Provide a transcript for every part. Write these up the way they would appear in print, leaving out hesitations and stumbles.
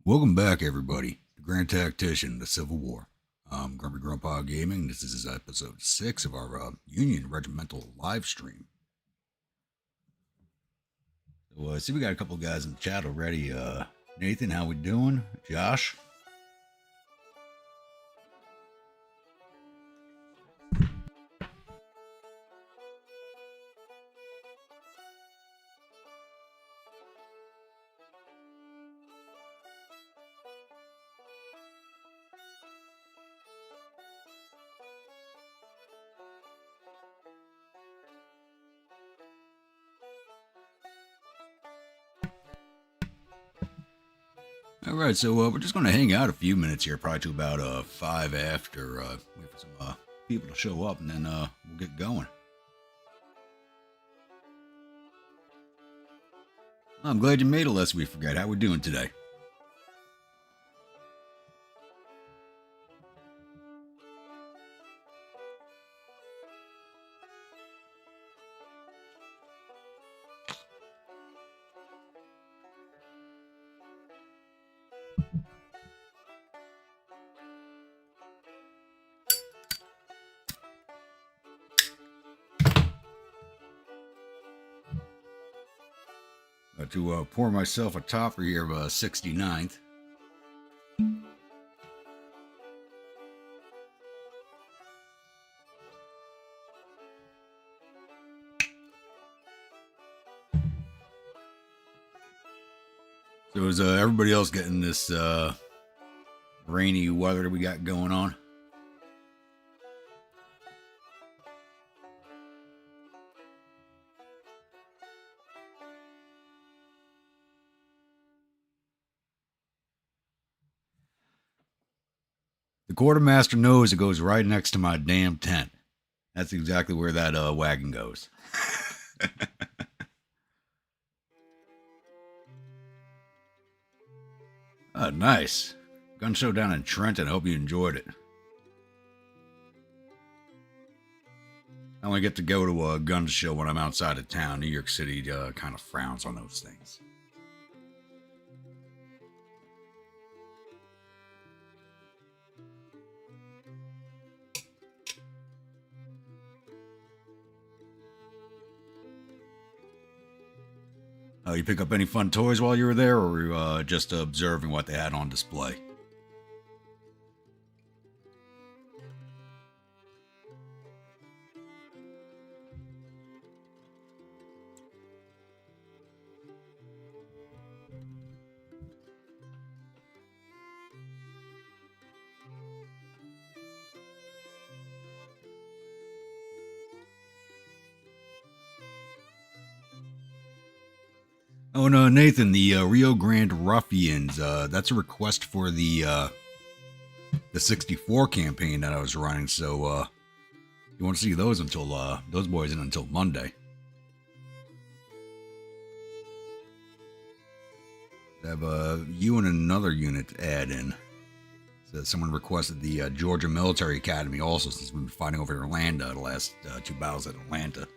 Welcome back, everybody, to Grand Tactician, the Civil War. I'm Grumpy Grandpa Gaming. This is episode 6 of our Union Regimental live stream. So, see, we got a couple of guys in the chat already. Nathan, how we doing? Josh? All right, so we're just going to hang out a few minutes here, probably to about 5 after. Wait for some people to show up, and then we'll get going. I'm glad you made it, lest we forget. How we doing today? To pour myself a topper here of 69th. So is everybody else getting this rainy weather that we got going on? The quartermaster knows it goes right next to my damn tent. That's exactly where that wagon goes. Oh, nice. Gun show down in Trenton. I hope you enjoyed it. I only get to go to a gun show when I'm outside of town. New York City kind of frowns on those things. You pick up any fun toys while you were there, or were you just observing what they had on display? Oh no, Nathan, the Rio Grande Ruffians. That's a request for the 64 campaign that I was running. So you won't see those until those boys in until Monday. I have you and another unit to add in. So someone requested the Georgia Military Academy also, since we've been fighting over Atlanta the last 2 battles at Atlanta.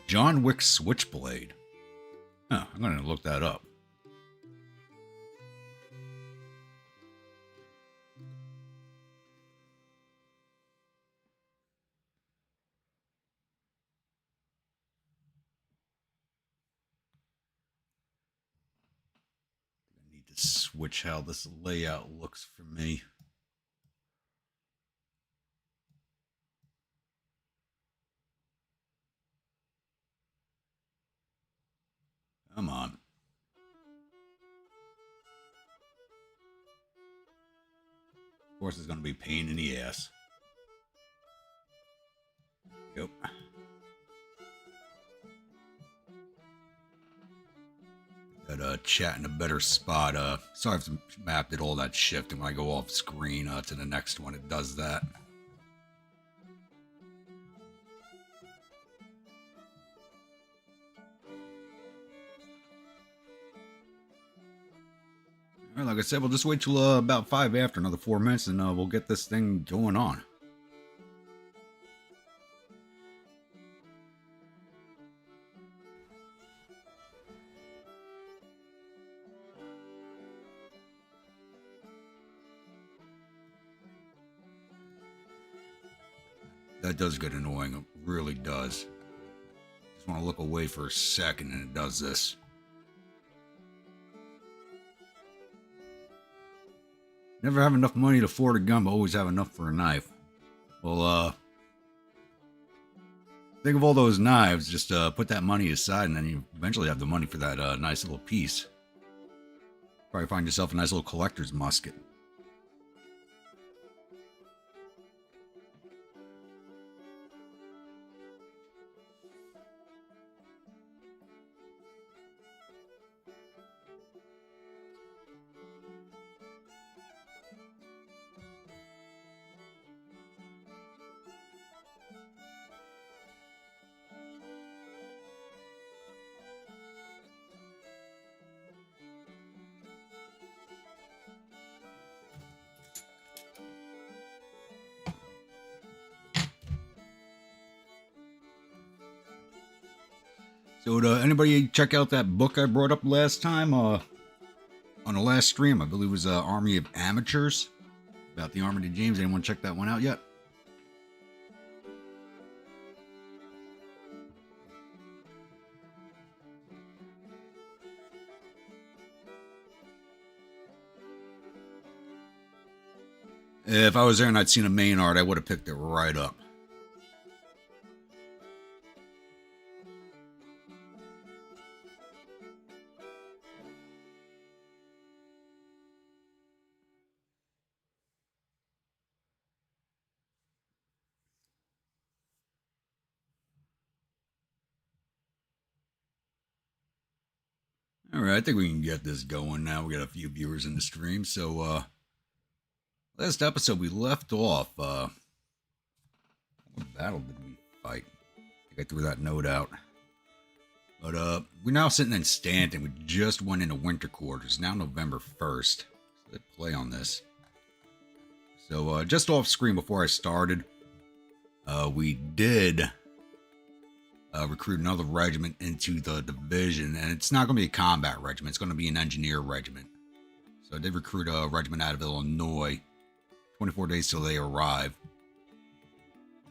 John Wick Switchblade. Huh, I'm going to look that up. I need to switch how this layout looks for me. Come on. Of course, it's going to be a pain in the ass. Yep. Got chat in a better spot. Sorry if the map did all that shifting when I go off screen to the next one. It does that. All right, like I said, we'll just wait till about 5 after, another 4 minutes, and we'll get this thing going on. That does get annoying. It really does. Just want to look away for a second and it does this. Never have enough money to afford a gun, but always have enough for a knife. Well, think of all those knives. Just put that money aside, and then you eventually have the money for that nice little piece. Probably find yourself a nice little collector's musket. So, anybody check out that book I brought up last time on the last stream? I believe it was Army of Amateurs, about the Army of James. Anyone check that one out yet? If I was there and I'd seen a main art, I would have picked it right up. All right, I think we can get this going now. We got a few viewers in the stream. So, last episode we left off. What battle did we fight? I think I threw that note out. But we're now sitting in Stanton. We just went into winter quarters. Now November 1st. So let's play on this. So just off screen before I started, we did recruit another regiment into the division, and it's not going to be a combat regiment. It's going to be an engineer regiment. So I did recruit a regiment out of Illinois. 24 days till they arrive,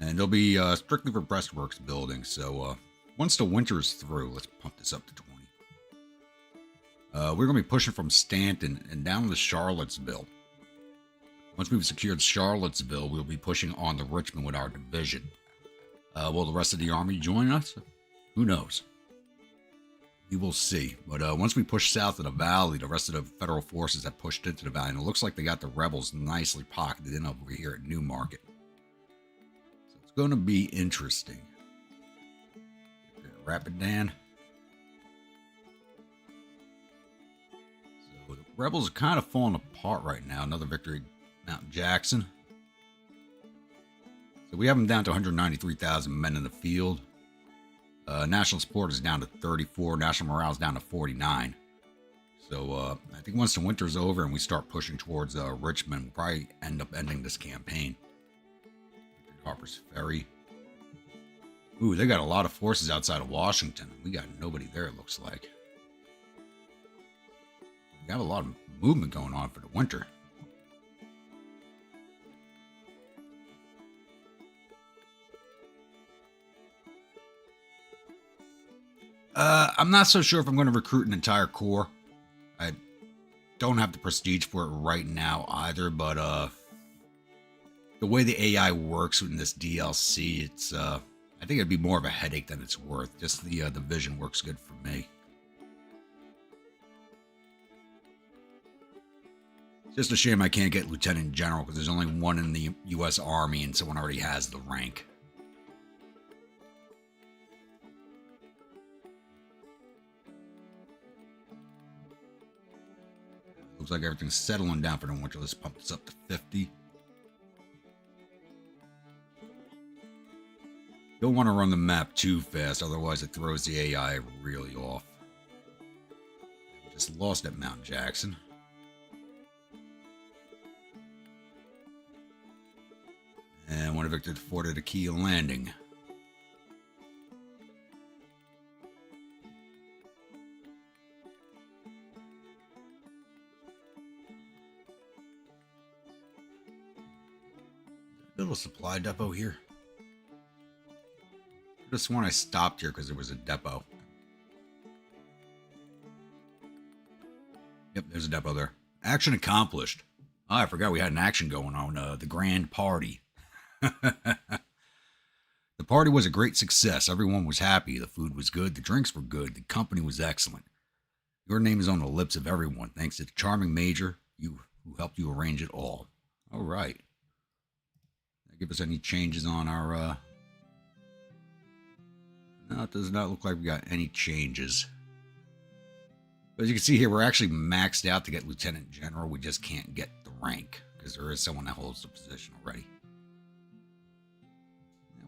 and they'll be strictly for breastworks building. So once the winter is through, let's pump this up to 20. We're going to be pushing from Stanton and down to Charlottesville. Once we've secured Charlottesville, we'll be pushing on to Richmond with our division. Will the rest of the army join us? Who knows? We will see. But once we push south of the valley, the rest of the federal forces have pushed into the valley, and it looks like they got the rebels nicely pocketed in over here at Newmarket. So it's going to be interesting. Rapid Dan. So the rebels are kind of falling apart right now. Another victory, Mount Jackson. So we have them down to 193,000 men in the field. National support is down to 34. National morale is down to 49. So I think once the winter's over and we start pushing towards Richmond, we'll probably end up ending this campaign. Harper's Ferry. Ooh, they got a lot of forces outside of Washington. We got nobody there, it looks like. We got a lot of movement going on for the winter. I'm not so sure if I'm going to recruit an entire corps. I don't have the prestige for it right now either, but the way the AI works in this DLC, it's I think it'd be more of a headache than it's worth. Just the vision works good for me. It's just a shame I can't get Lieutenant General because there's only one in the U.S. Army and someone already has the rank. Looks like everything's settling down for the winter. Let's pump this up to 50. Don't want to run the map too fast, otherwise it throws the AI really off. Just lost at Mount Jackson. And one evicted the fort at a key landing. Little supply depot here. Could have sworn I stopped here because there was a depot. Yep, there's a depot there. Action accomplished. Oh, I forgot we had an action going on. The grand party. The party was a great success. Everyone was happy. The food was good. The drinks were good. The company was excellent. Your name is on the lips of everyone, thanks to the charming Major who helped you arrange it all. All right. Give us any changes on our... No, it does not look like we got any changes. But as you can see here, we're actually maxed out to get Lieutenant General. We just can't get the rank because there is someone that holds the position already.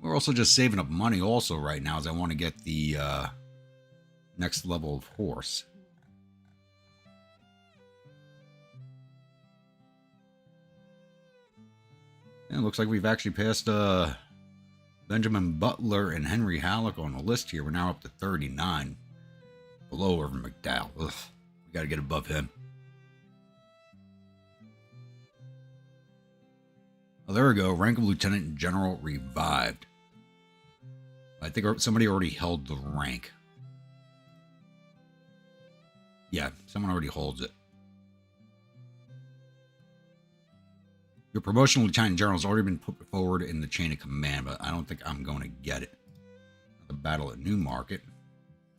We're also just saving up money also right now as I want to get the next level of horse. And it looks like we've actually passed Benjamin Butler and Henry Halleck on the list here. We're now up to 39. Below Irvin McDowell. Ugh, we got to get above him. Oh, there we go. Rank of Lieutenant General revived. I think somebody already held the rank. Yeah, someone already holds it. Your promotion to Lieutenant General has already been put forward in the chain of command, but I don't think I'm going to get it. The battle at Newmarket.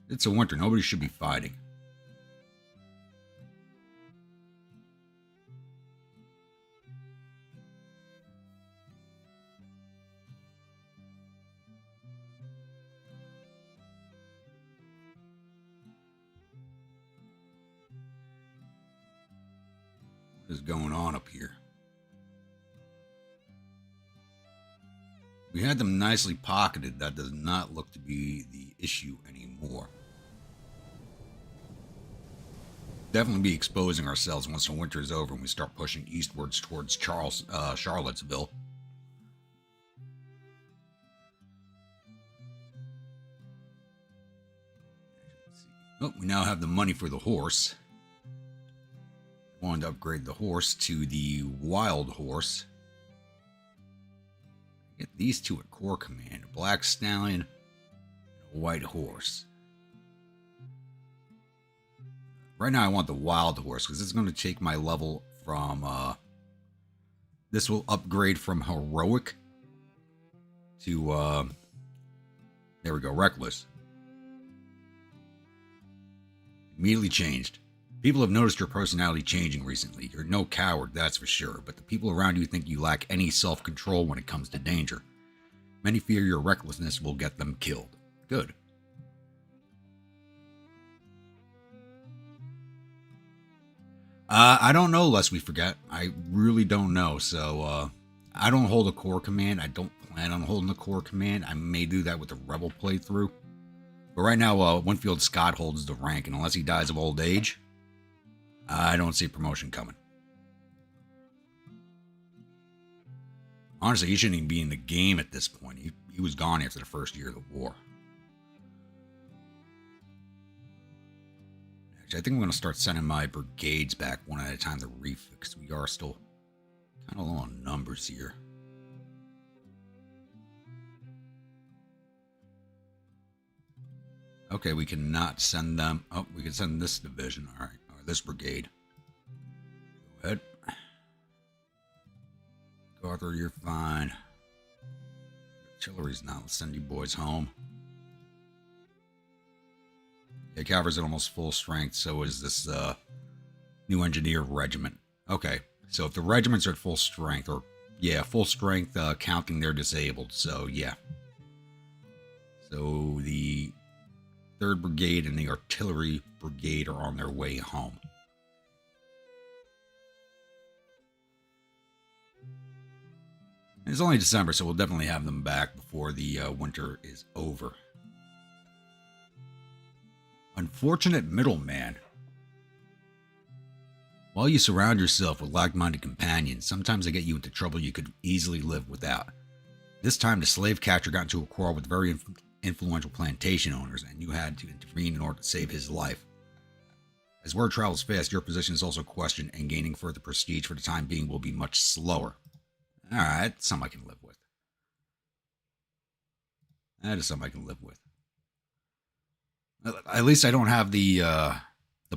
It's a winter. Nobody should be fighting. What is going on up here? We had them nicely pocketed. That does not look to be the issue anymore. Definitely be exposing ourselves once the winter is over and we start pushing eastwards towards Charlottesville. Oh, we now have the money for the horse. Wanted to upgrade the horse to the wild horse. Get these two at Corps Command. A black stallion and a white horse. Right now I want the wild horse because it's going to take my level from... this will upgrade from heroic to... there we go, reckless. Immediately changed. People have noticed your personality changing recently. You're no coward, that's for sure, but the people around you think you lack any self-control when it comes to danger. Many fear your recklessness will get them killed. Good. I don't know, lest we forget. I really don't know, so I don't hold a Corps Command. I don't plan on holding the Corps Command. I may do that with the Rebel playthrough. But right now, Winfield Scott holds the rank, and unless he dies of old age... I don't see promotion coming. Honestly, he shouldn't even be in the game at this point. He was gone after the first year of the war. Actually, I think I'm going to start sending my brigades back one at a time to refix. We are still kind of low on numbers here. Okay, we cannot send them. Oh, we can send this division. All right. This brigade. Go ahead. Arthur, you're fine. Artillery's not. Let's send you boys home. Yeah, cavalry's at almost full strength. So is this new engineer regiment. Okay, so if the regiments are at full strength, or yeah, full strength, counting they're disabled. So yeah. So the 3rd Brigade and the Artillery Brigade are on their way home. It's only December, so we'll definitely have them back before the winter is over. Unfortunate middleman. While you surround yourself with like-minded companions, sometimes they get you into trouble you could easily live without. This time, the slave catcher got into a quarrel with very influential plantation owners, and you had to intervene in order to save his life. As word travels fast, your position is also questioned, and gaining further prestige for the time being will be much slower. Alright, something I can live with. That is something I can live with. At least I don't have the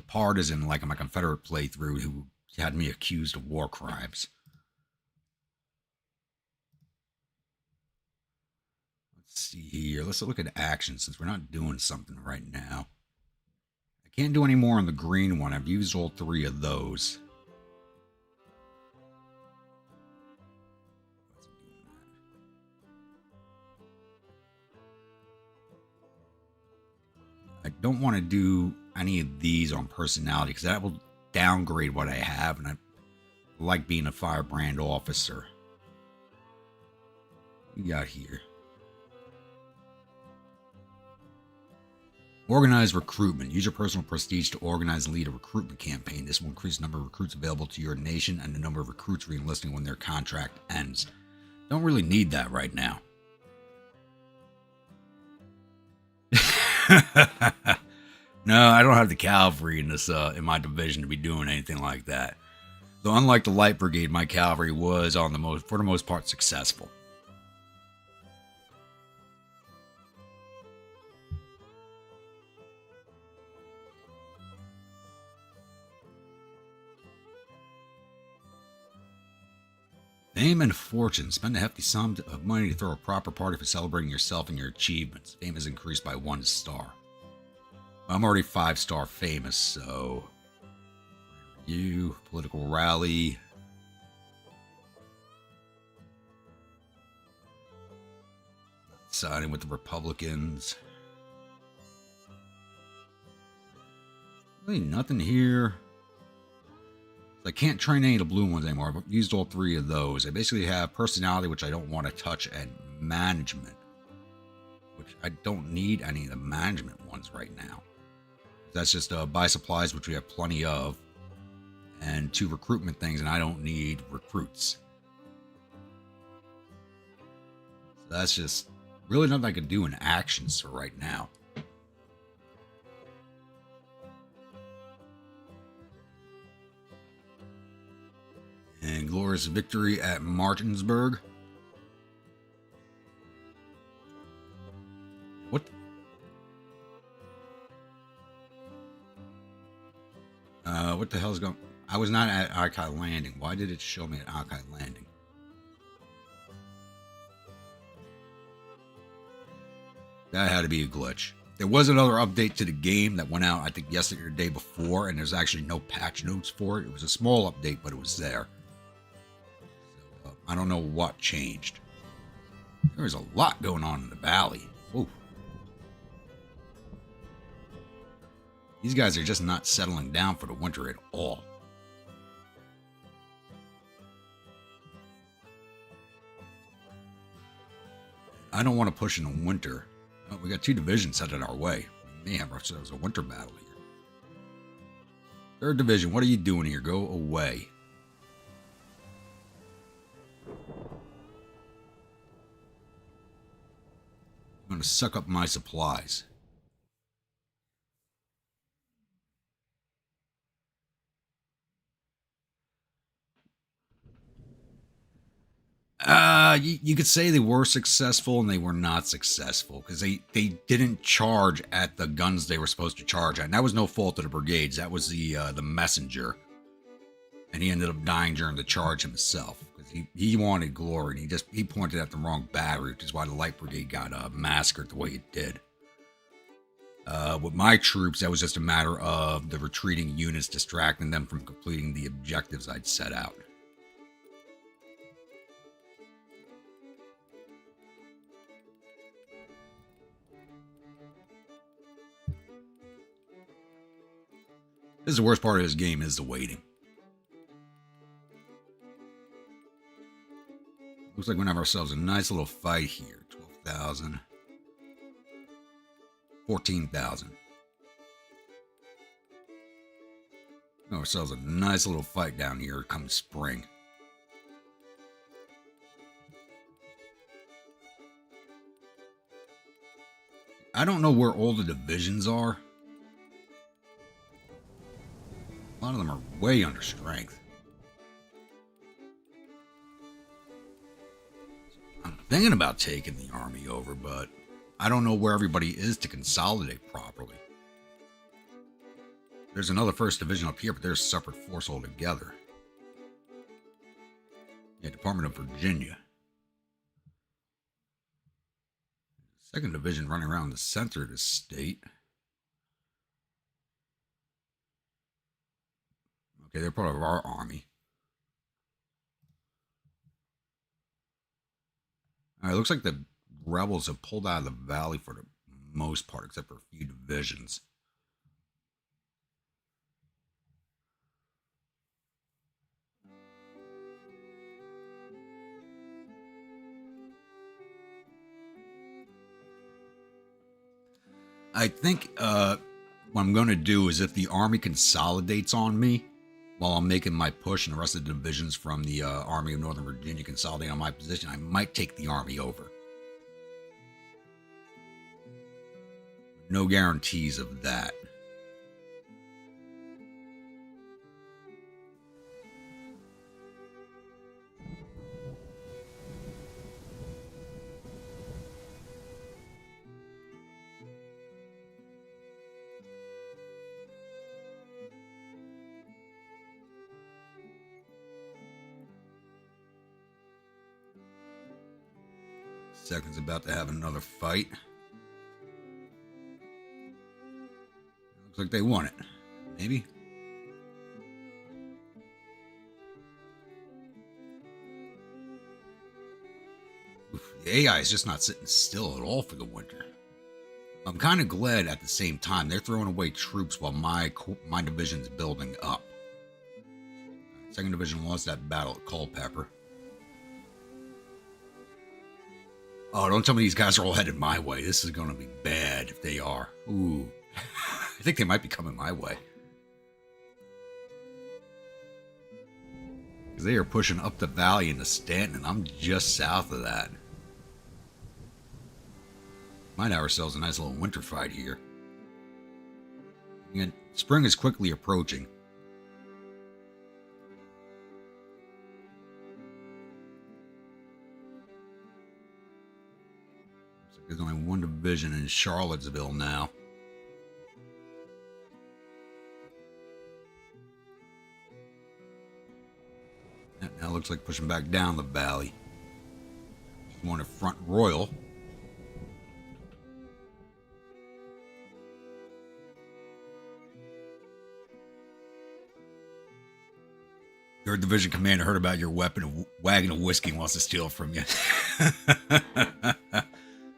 partisan like on my Confederate playthrough who had me accused of war crimes. Let's see here. Let's look at action since we're not doing something right now. I can't do any more on the green one. I've used all 3 of those. I don't want to do any of these on personality because that will downgrade what I have, and I like being a firebrand officer. What we got here? Organize recruitment. Use your personal prestige to organize and lead a recruitment campaign. This will increase the number of recruits available to your nation and the number of recruits re-enlisting when their contract ends. Don't really need that right now. No, I don't have the cavalry in this in my division to be doing anything like that. Though unlike the light brigade, my cavalry was for the most part successful. Fame and fortune. Spend a hefty sum of money to throw a proper party for celebrating yourself and your achievements. Fame is increased by 1 star. I'm already 5-star famous, so... You, political rally. Siding with the Republicans. Really nothing here. I can't train any of the blue ones anymore. I've used all 3 of those. I basically have personality, which I don't want to touch, and management, which I don't need any of the management ones right now. That's just buy supplies, which we have plenty of, and 2 recruitment things, and I don't need recruits. So that's just really nothing I can do in actions for right now. And glorious victory at Martinsburg. What? What the hell's going? I was not at Alki Landing. Why did it show me at Alki Landing? That had to be a glitch. There was another update to the game that went out, I think, yesterday or the day before, and there's actually no patch notes for it. It was a small update, but it was there. So, I don't know what changed. There's a lot going on in the valley. Ooh. These guys are just not settling down for the winter at all. I don't want to push in the winter. Oh, we got 2 divisions headed our way. We may have ourselves a winter battle here. 3rd Division, what are you doing here? Go away. I'm going to suck up my supplies. You could say they were successful and they were not successful because they didn't charge at the guns they were supposed to charge at. And that was no fault of the brigades. That was the messenger. And he ended up dying during the charge himself because he wanted glory and he pointed at the wrong battery, which is why the light brigade got massacred the way it did. With my troops, that was just a matter of the retreating units distracting them from completing the objectives I'd set out. This is the worst part of this game, is the waiting. Looks like we're going to have ourselves a nice little fight here. 12,000. 14,000. Have ourselves a nice little fight down here come spring. I don't know where all the divisions are. A lot of them are way under strength. I'm thinking about taking the army over, but I don't know where everybody is to consolidate properly. There's another 1st Division up here, but they're a separate force altogether. Yeah, Department of Virginia. 2nd Division running around the center of the state. Okay, they're part of our army. All right, looks like the rebels have pulled out of the valley for the most part, except for a few divisions. I think what I'm going to do is if the army consolidates on me while I'm making my push and the rest of the divisions from the Army of Northern Virginia consolidate on my position, I might take the army over. No guarantees of that. Second's about to have another fight. Looks like they won it. Maybe. Oof, the AI is just not sitting still at all for the winter. I'm kind of glad at the same time they're throwing away troops while my division's building up. 2nd Division lost that battle at Culpeper. Oh, don't tell me these guys are all headed my way. This is going to be bad if they are. Ooh. I think they might be coming my way. Because they are pushing up the valley into Stanton, and I'm just south of that. Might have ourselves a nice little winter fight here. And spring is quickly approaching. There's only one division in Charlottesville now. That now looks like pushing back down the valley. One at Front Royal. Third Division Commander heard about your weapon, wagon of whiskey, and wants to steal it from you.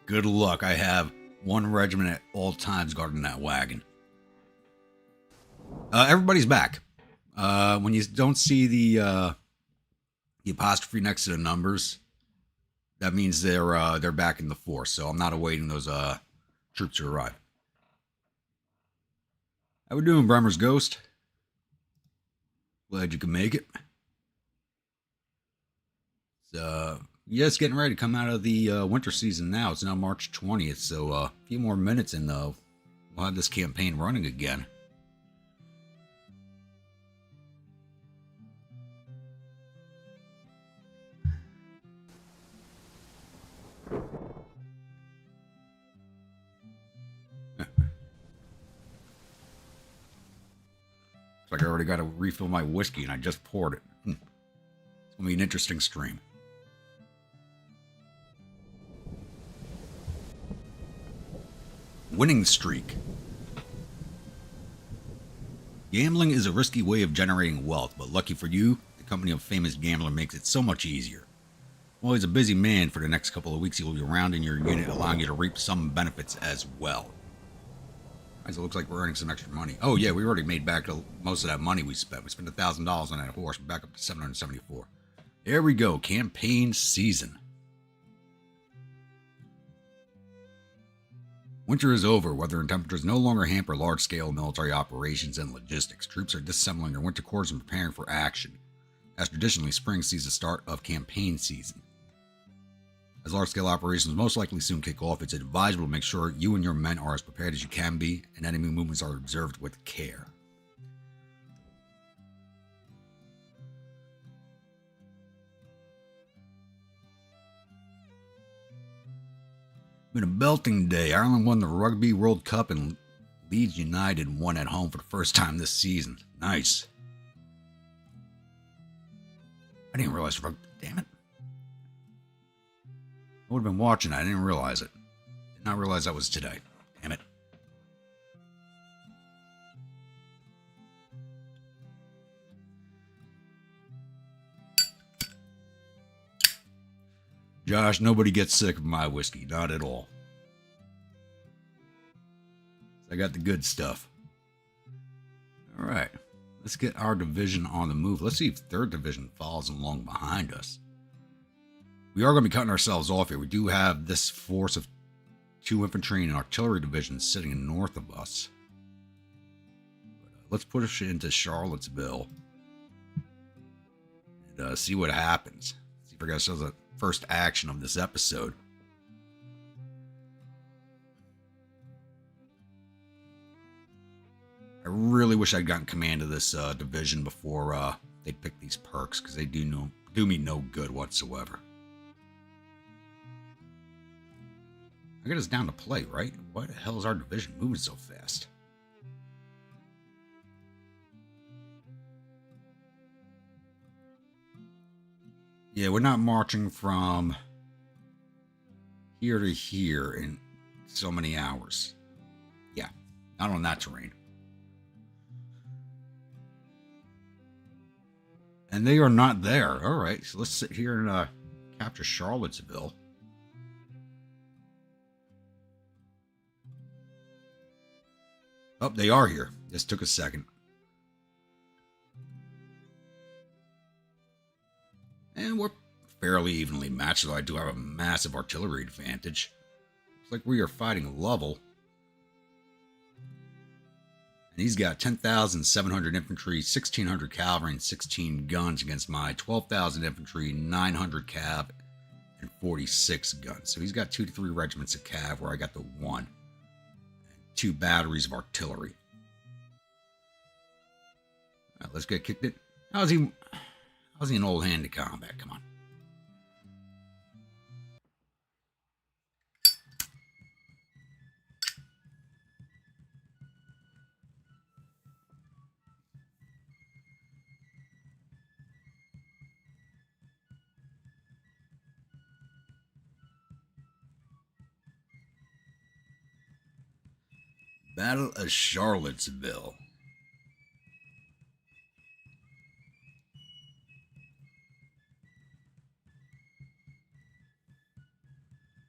Good luck. I have one regiment at all times guarding that wagon. Everybody's back. When you don't see the apostrophe next to the numbers, that means they're back in the force. So I'm not awaiting those troops to arrive. How we doing, Bremer's Ghost? Glad you could make it. Yeah, it's getting ready to come out of the winter season now. It's now March 20th, so a few more minutes and we'll have this campaign running again. Looks like I already got to refill my whiskey and I just poured it. It's going to be an interesting stream. Winning streak. Gambling is a risky way of generating wealth, but lucky for you, the company of a famous gambler makes it so much easier. While he's a busy man for the next couple of weeks, he will be around in your unit, allowing you to reap some benefits as well. It looks like we're earning some extra money. Oh yeah, we already made back most of that money we spent. We spent $1,000 on that horse. We're back up to 774. There we go. Campaign season. Winter is over. Weather and temperatures no longer hamper large-scale military operations and logistics. Troops are disassembling their winter quarters and preparing for action, as traditionally spring sees the start of campaign season. As large-scale operations most likely soon kick off, it's advisable to make sure you and your men are as prepared as you can be, and enemy movements are observed with care. Been a belting day. Ireland won the Rugby World Cup and Leeds United won at home for the first time this season. Nice. I didn't realize rugby. Damn it. I would have been watching. I didn't realize it. Did not realize that was today. Damn it. Josh, nobody gets sick of my whiskey. Not at all. I got the good stuff. All right. Let's get our division on the move. Let's see if 3rd Division follows along behind us. We are going to be cutting ourselves off here. We do have this force of 2 infantry and artillery divisions sitting north of us. But, let's push into Charlottesville and see what happens. See if we got ourselves a first action of this episode. I really wish I'd gotten command of this division before they pick these perks, because they do me no good whatsoever. I got us down to play, right? Why the hell is our division moving so fast? Yeah, we're not marching from here to here in so many hours. Yeah, not on that terrain. And they are not there. All right, so let's sit here and capture Charlottesville. Oh, they are here. This took a second. And we're fairly evenly matched, though I do have a massive artillery advantage. Looks like we are fighting level. And he's got 10,700 infantry, 1,600 cavalry, and 16 guns against my 12,000 infantry, 900 cav, and 46 guns. So he's got 2 to 3 regiments of cav, where I got the 1. And 2 batteries of artillery. All right, let's get kicked it. How's he an old hand to combat? Come on. Battle of Charlottesville.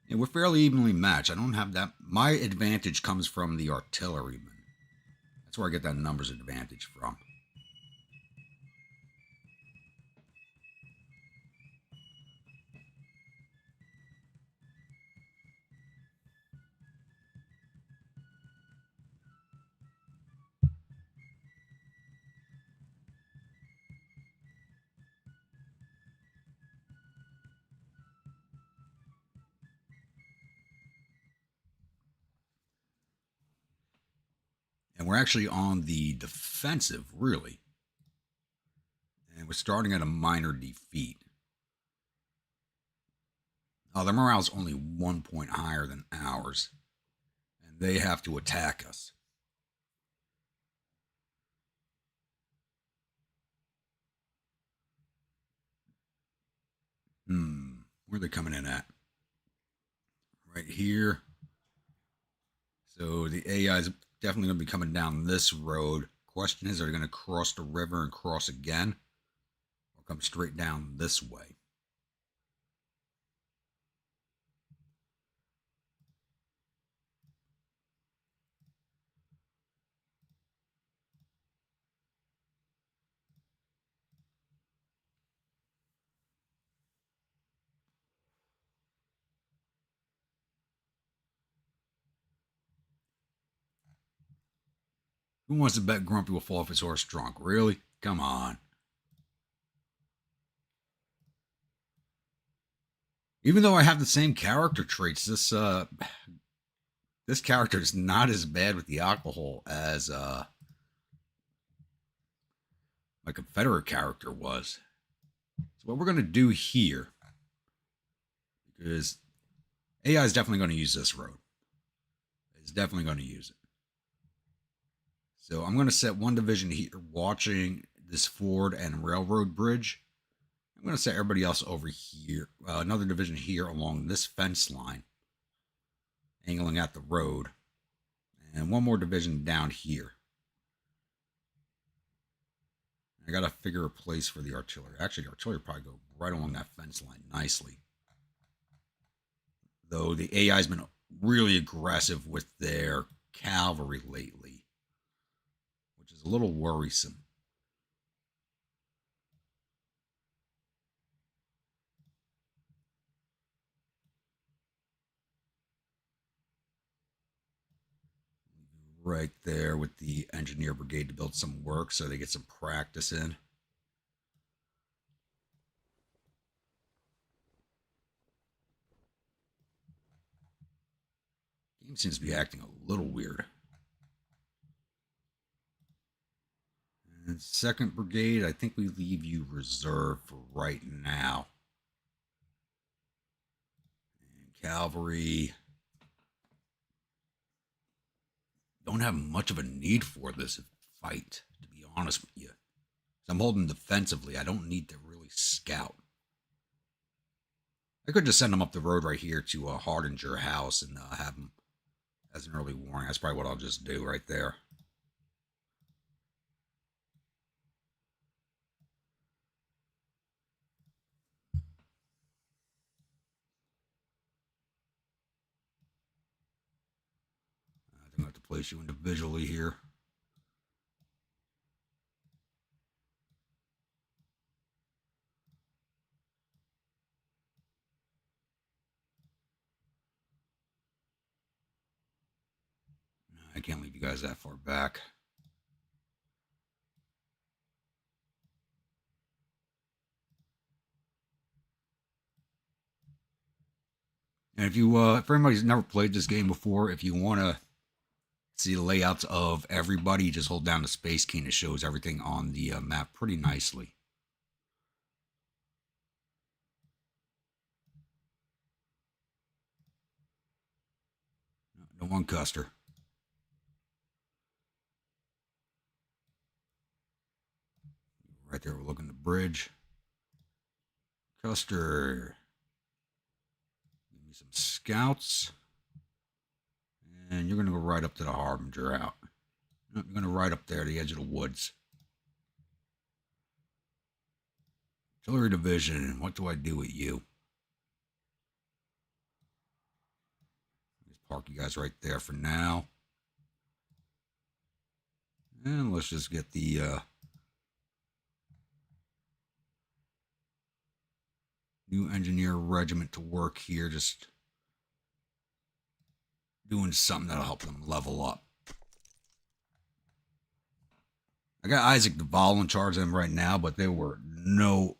Yeah, we're fairly evenly matched. I don't have that. My advantage comes from the artillerymen. That's where I get that numbers advantage from. And we're actually on the defensive, really. And we're starting at a minor defeat. Oh, their morale's only 1 point higher than ours. And they have to attack us. Where are they coming in at? Right here. So the AI is definitely going to be coming down this road. Question is, are they going to cross the river and cross again? Or come straight down this way? Who wants to bet Grumpy will fall off his horse drunk? Really? Come on. Even though I have the same character traits, this character is not as bad with the alcohol as my Confederate character was. So what we're going to do here, because AI is definitely going to use this road. It's definitely going to use it. So I'm going to set one division here watching this ford and railroad bridge. I'm going to set everybody else over here. Another division here along this fence line, angling at the road. And one more division down here. I got to figure a place for the artillery. Actually, the artillery probably go right along that fence line nicely. Though the AI's been really aggressive with their cavalry lately, which is a little worrisome. Right there with the engineer brigade to build some work so they get some practice in. Game seems to be acting a little weird. And second brigade, I think we leave you reserved for right now. And cavalry, don't have much of a need for this fight, to be honest with you. I'm holding defensively. I don't need to really scout. I could just send them up the road right here to Hardinger House and have them as an early warning. That's probably what I'll just do right there. I think I have to place you individually here. I can't leave you guys that far back. And if you, for anybody who's never played this game before, if you want to see the layouts of everybody, just hold down the space key and it shows everything on the map pretty nicely. No one Custer. Right there, we're looking at the bridge. Custer. Give me some scouts. And you're going to go right up to the Harbinger out. You're going to right up there, the edge of the woods. Artillery division, what do I do with you? Just park you guys right there for now. And let's just get the new engineer regiment to work here, just doing something that'll help them level up. I got Isaac Duvall in charge of them right now, but there were no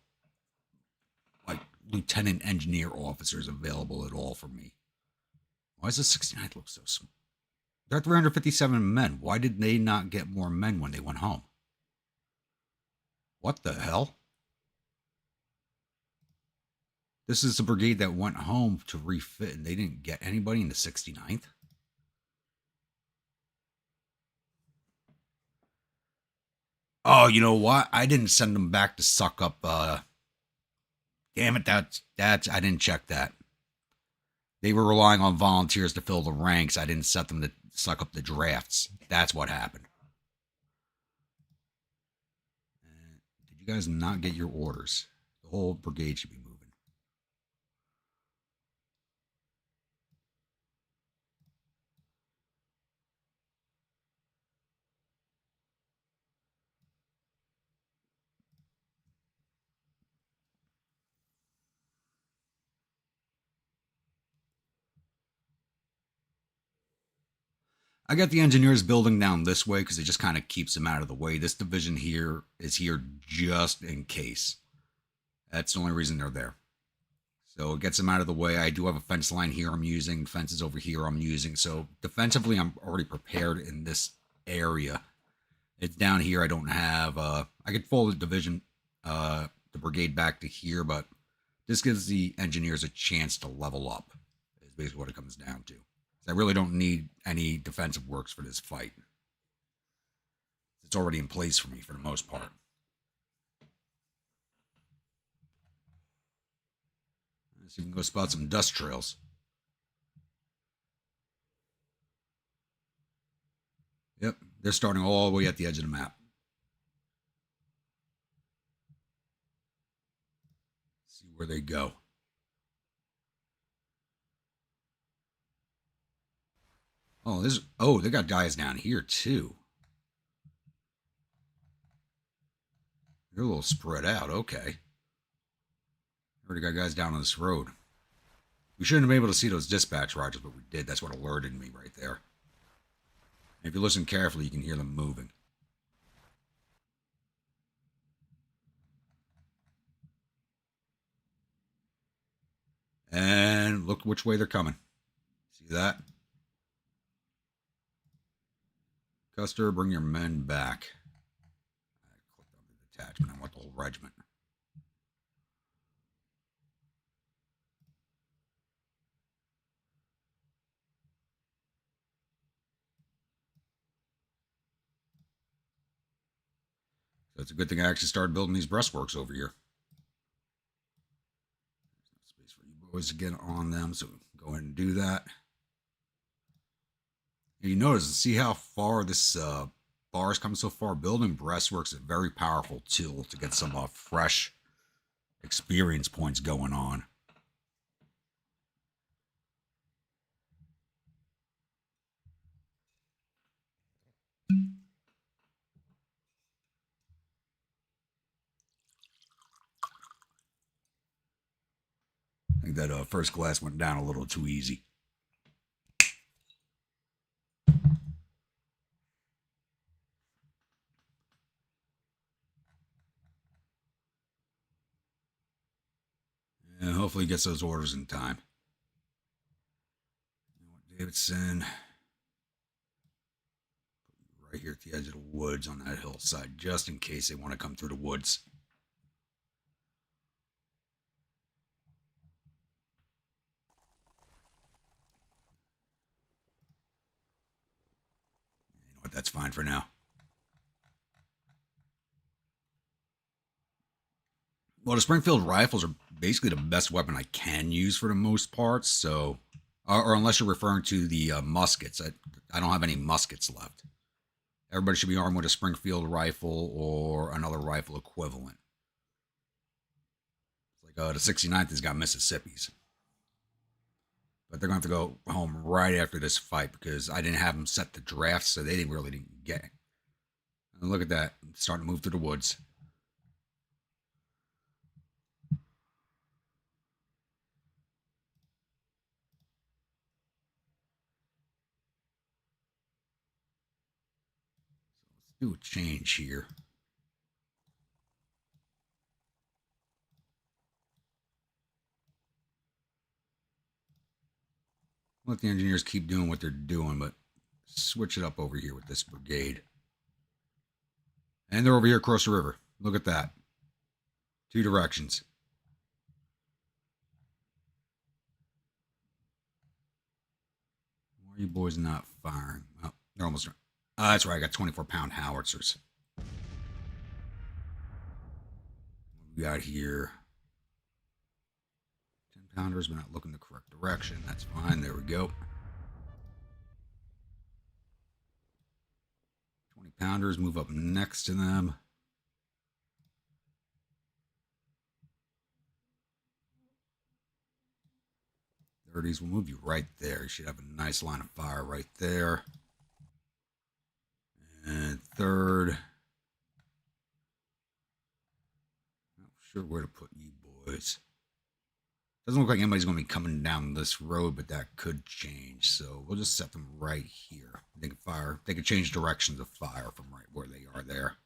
like lieutenant engineer officers available at all for me. Why does the 69th look so small? They're at 357 men. Why did they not get more men when they went home? What the hell? This is the brigade that went home to refit, and they didn't get anybody in the 69th? Oh, you know what? I didn't send them back to suck up, damn it, that's, I didn't check that. They were relying on volunteers to fill the ranks. I didn't set them to suck up the drafts. That's what happened. Did you guys not get your orders? The whole brigade should be moving. I got the engineers building down this way because it just kind of keeps them out of the way. This division here is here just in case. That's the only reason they're there. So it gets them out of the way. I do have a fence line here I'm using. Fences over here I'm using. So defensively, I'm already prepared in this area. It's down here. I don't have... I could fold the division, the brigade back to here, but this gives the engineers a chance to level up. is basically what it comes down to. I really don't need any defensive works for this fight. It's already in place for me for the most part. Let's see if we can go spot some dust trails. Yep, they're starting all the way at the edge of the map. Let's see where they go. Oh, they got guys down here too. They're a little spread out. Okay. Already got guys down on this road. We shouldn't have been able to see those dispatch rockets, but we did. That's what alerted me right there. And if you listen carefully, you can hear them moving. And look which way they're coming. See that? Custer, bring your men back. I clicked on the detachment. I want the whole regiment. So it's a good thing I actually started building these breastworks over here. There's no space for you boys to get on them, so go ahead and do that. And you notice, see how far this bar has come so far? Building breastworks is a very powerful tool to get some fresh experience points going on. I think that first glass went down a little too easy. And hopefully he gets those orders in time. Davidson. Right here at the edge of the woods on that hillside, just in case they want to come through the woods. You know what? That's fine for now. Well, the Springfield rifles are basically the best weapon I can use for the most part. So, or unless you're referring to the muskets, I don't have any muskets left. Everybody should be armed with a Springfield rifle or another rifle equivalent. It's like the 69th has got Mississippi's. But they're going to have to go home right after this fight because I didn't have them set the draft, so they really didn't get it. And look at that. It's starting to move through the woods. So let's do a change here. Let the engineers keep doing what they're doing, but switch it up over here with this brigade. And they're over here across the river. Look at that. Two directions. Why are you boys not firing? Oh, they're almost... that's right, I got 24-pound howitzers. What we got here? 10-pounders, but not looking the correct direction. That's fine. There we go. 20-pounders move up next to them. 30s will move you right there. You should have a nice line of fire right there. And third, not sure where to put you boys. Doesn't look like anybody's going to be coming down this road, but that could change. So we'll just set them right here. They can fire. They can change directions of fire from right where they are there.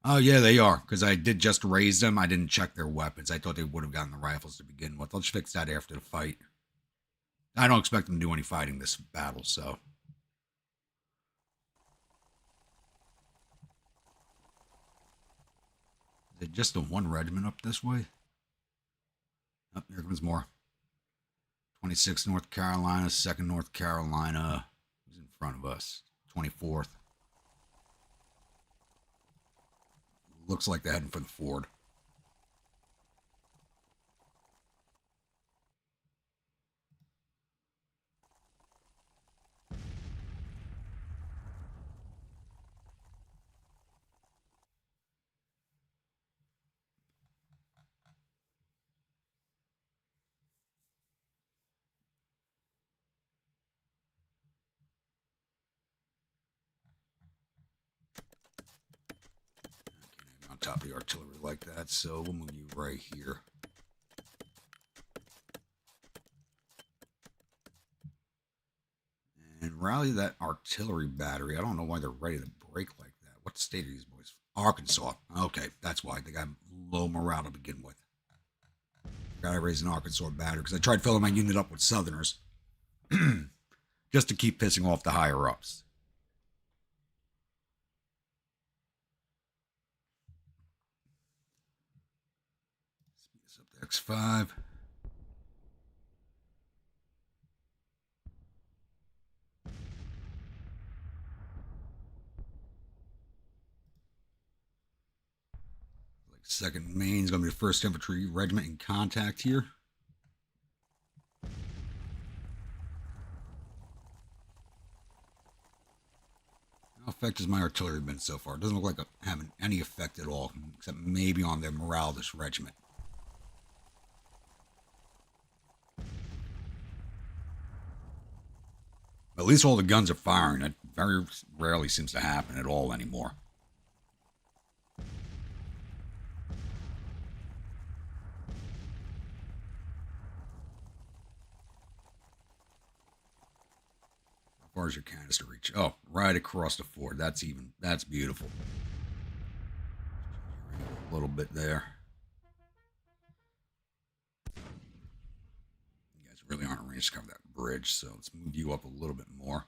Oh, yeah, they are, because I did just raise them. I didn't check their weapons. I thought they would have gotten the rifles to begin with. Let's fix that after the fight. I don't expect them to do any fighting this battle, so. it just the one regiment up this way? Oh, here comes more. 26th North Carolina, 2nd North Carolina. Who's in front of us? 24th. Looks like they're heading for the ford. On top of the artillery like that, so we'll move you right here. And rally that artillery battery. I don't know why they're ready to break like that. What state are these boys? Arkansas. Okay, that's why they got low morale to begin with. Gotta raise an Arkansas battery because I tried filling my unit up with Southerners just to keep pissing off the higher ups. Speed this up to X5. Second Maine is going to be the 1st Infantry Regiment in contact here. How effective has my artillery been so far? It doesn't look like having any effect at all, except maybe on the morale of this regiment. At least all the guns are firing. That very rarely seems to happen at all anymore. How far is your canister reach? Oh, right across the ford. That's beautiful. A little bit there. You guys really aren't arranged to cover that bridge, so let's move you up a little bit more.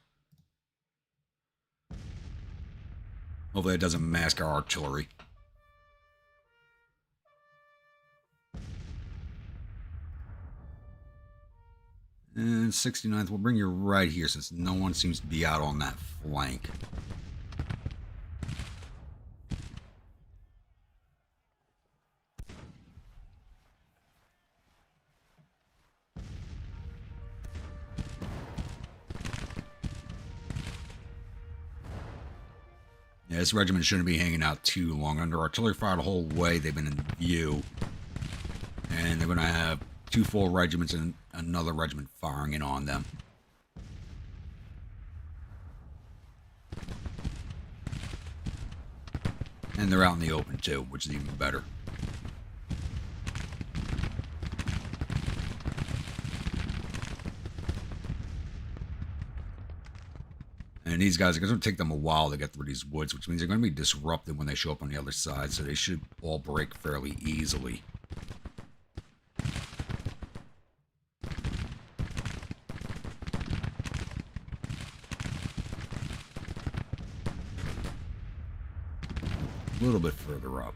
Hopefully it doesn't mask our artillery. And 69th, we'll bring you right here since no one seems to be out on that flank. Yeah, this regiment shouldn't be hanging out too long. Under artillery fire the whole way, they've been in view. And they're going to have 2 full regiments and another regiment firing in on them. And they're out in the open too, which is even better. And these guys are going to take them a while to get through these woods, which means they're going to be disrupted when they show up on the other side, so they should all break fairly easily. A little bit further up.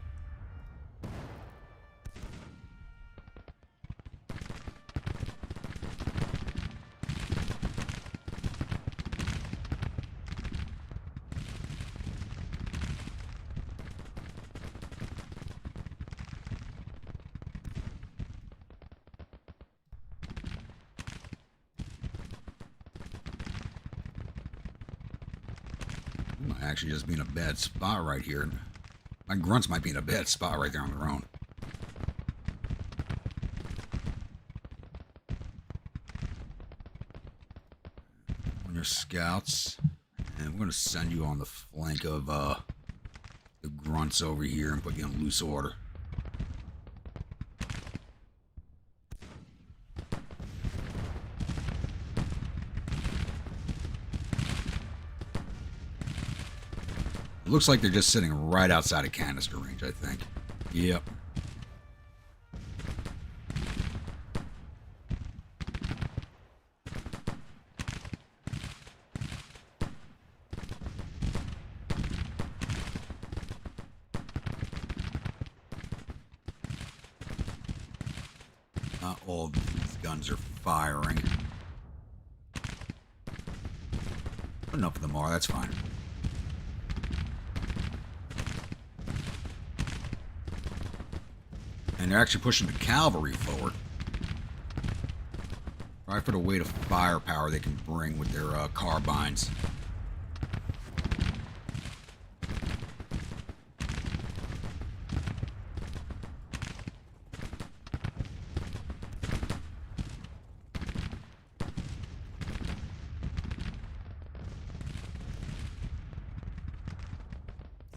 We might actually just be in a bad spot right here. My grunts might be in a bad spot right there on their own. On your scouts. And we're going to send you on the flank of the grunts over here and put you in loose order. It looks like they're just sitting right outside of canister range, I think. Yep. Not all of these guns are firing. But enough of them are, that's fine. And they're actually pushing the cavalry forward. Right for the weight of firepower they can bring with their carbines.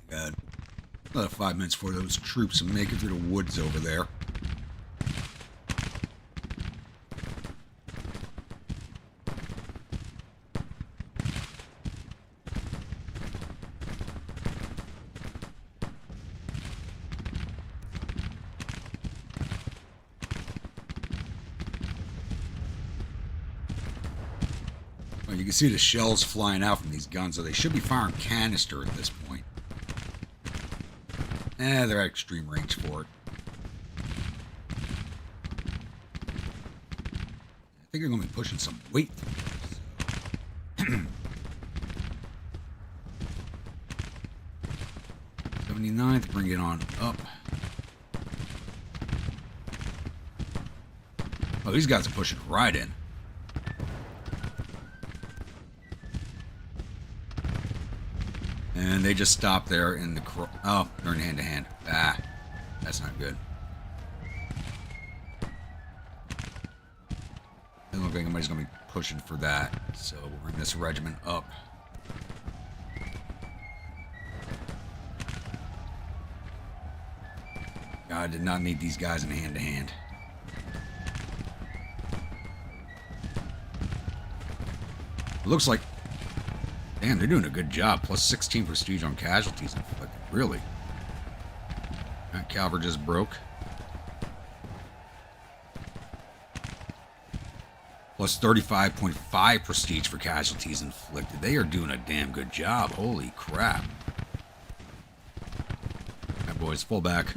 Got another 5 minutes for those troops to make it through the woods over there. You can see the shells flying out from these guns, so they should be firing canister at this point. They're at extreme range for it. I think they're going to be pushing some weight through. 79th, bring it on up. Oh, these guys are pushing right in. And they just stopped there in the... Oh, they're in hand-to-hand. Ah, that's not good. Doesn't look like anybody's going to be pushing for that. So we'll bring this regiment up. God, I did not need these guys in hand-to-hand. It looks like... Damn, they're doing a good job. Plus 16 prestige on casualties inflicted. Really? That cavalry just broke. Plus 35.5 prestige for casualties inflicted. They are doing a damn good job. Holy crap. Alright, boys, full back.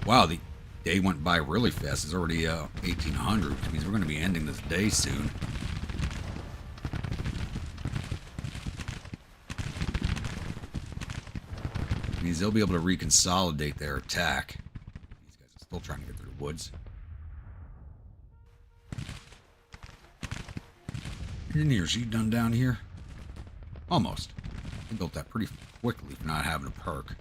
Wow, the day went by really fast. It's already 1800, which means we're going to be ending this day soon. It means they'll be able to reconsolidate their attack. These guys are still trying to get through the woods. Engineers, you done down here? Almost. They built that pretty quickly for not having a perk.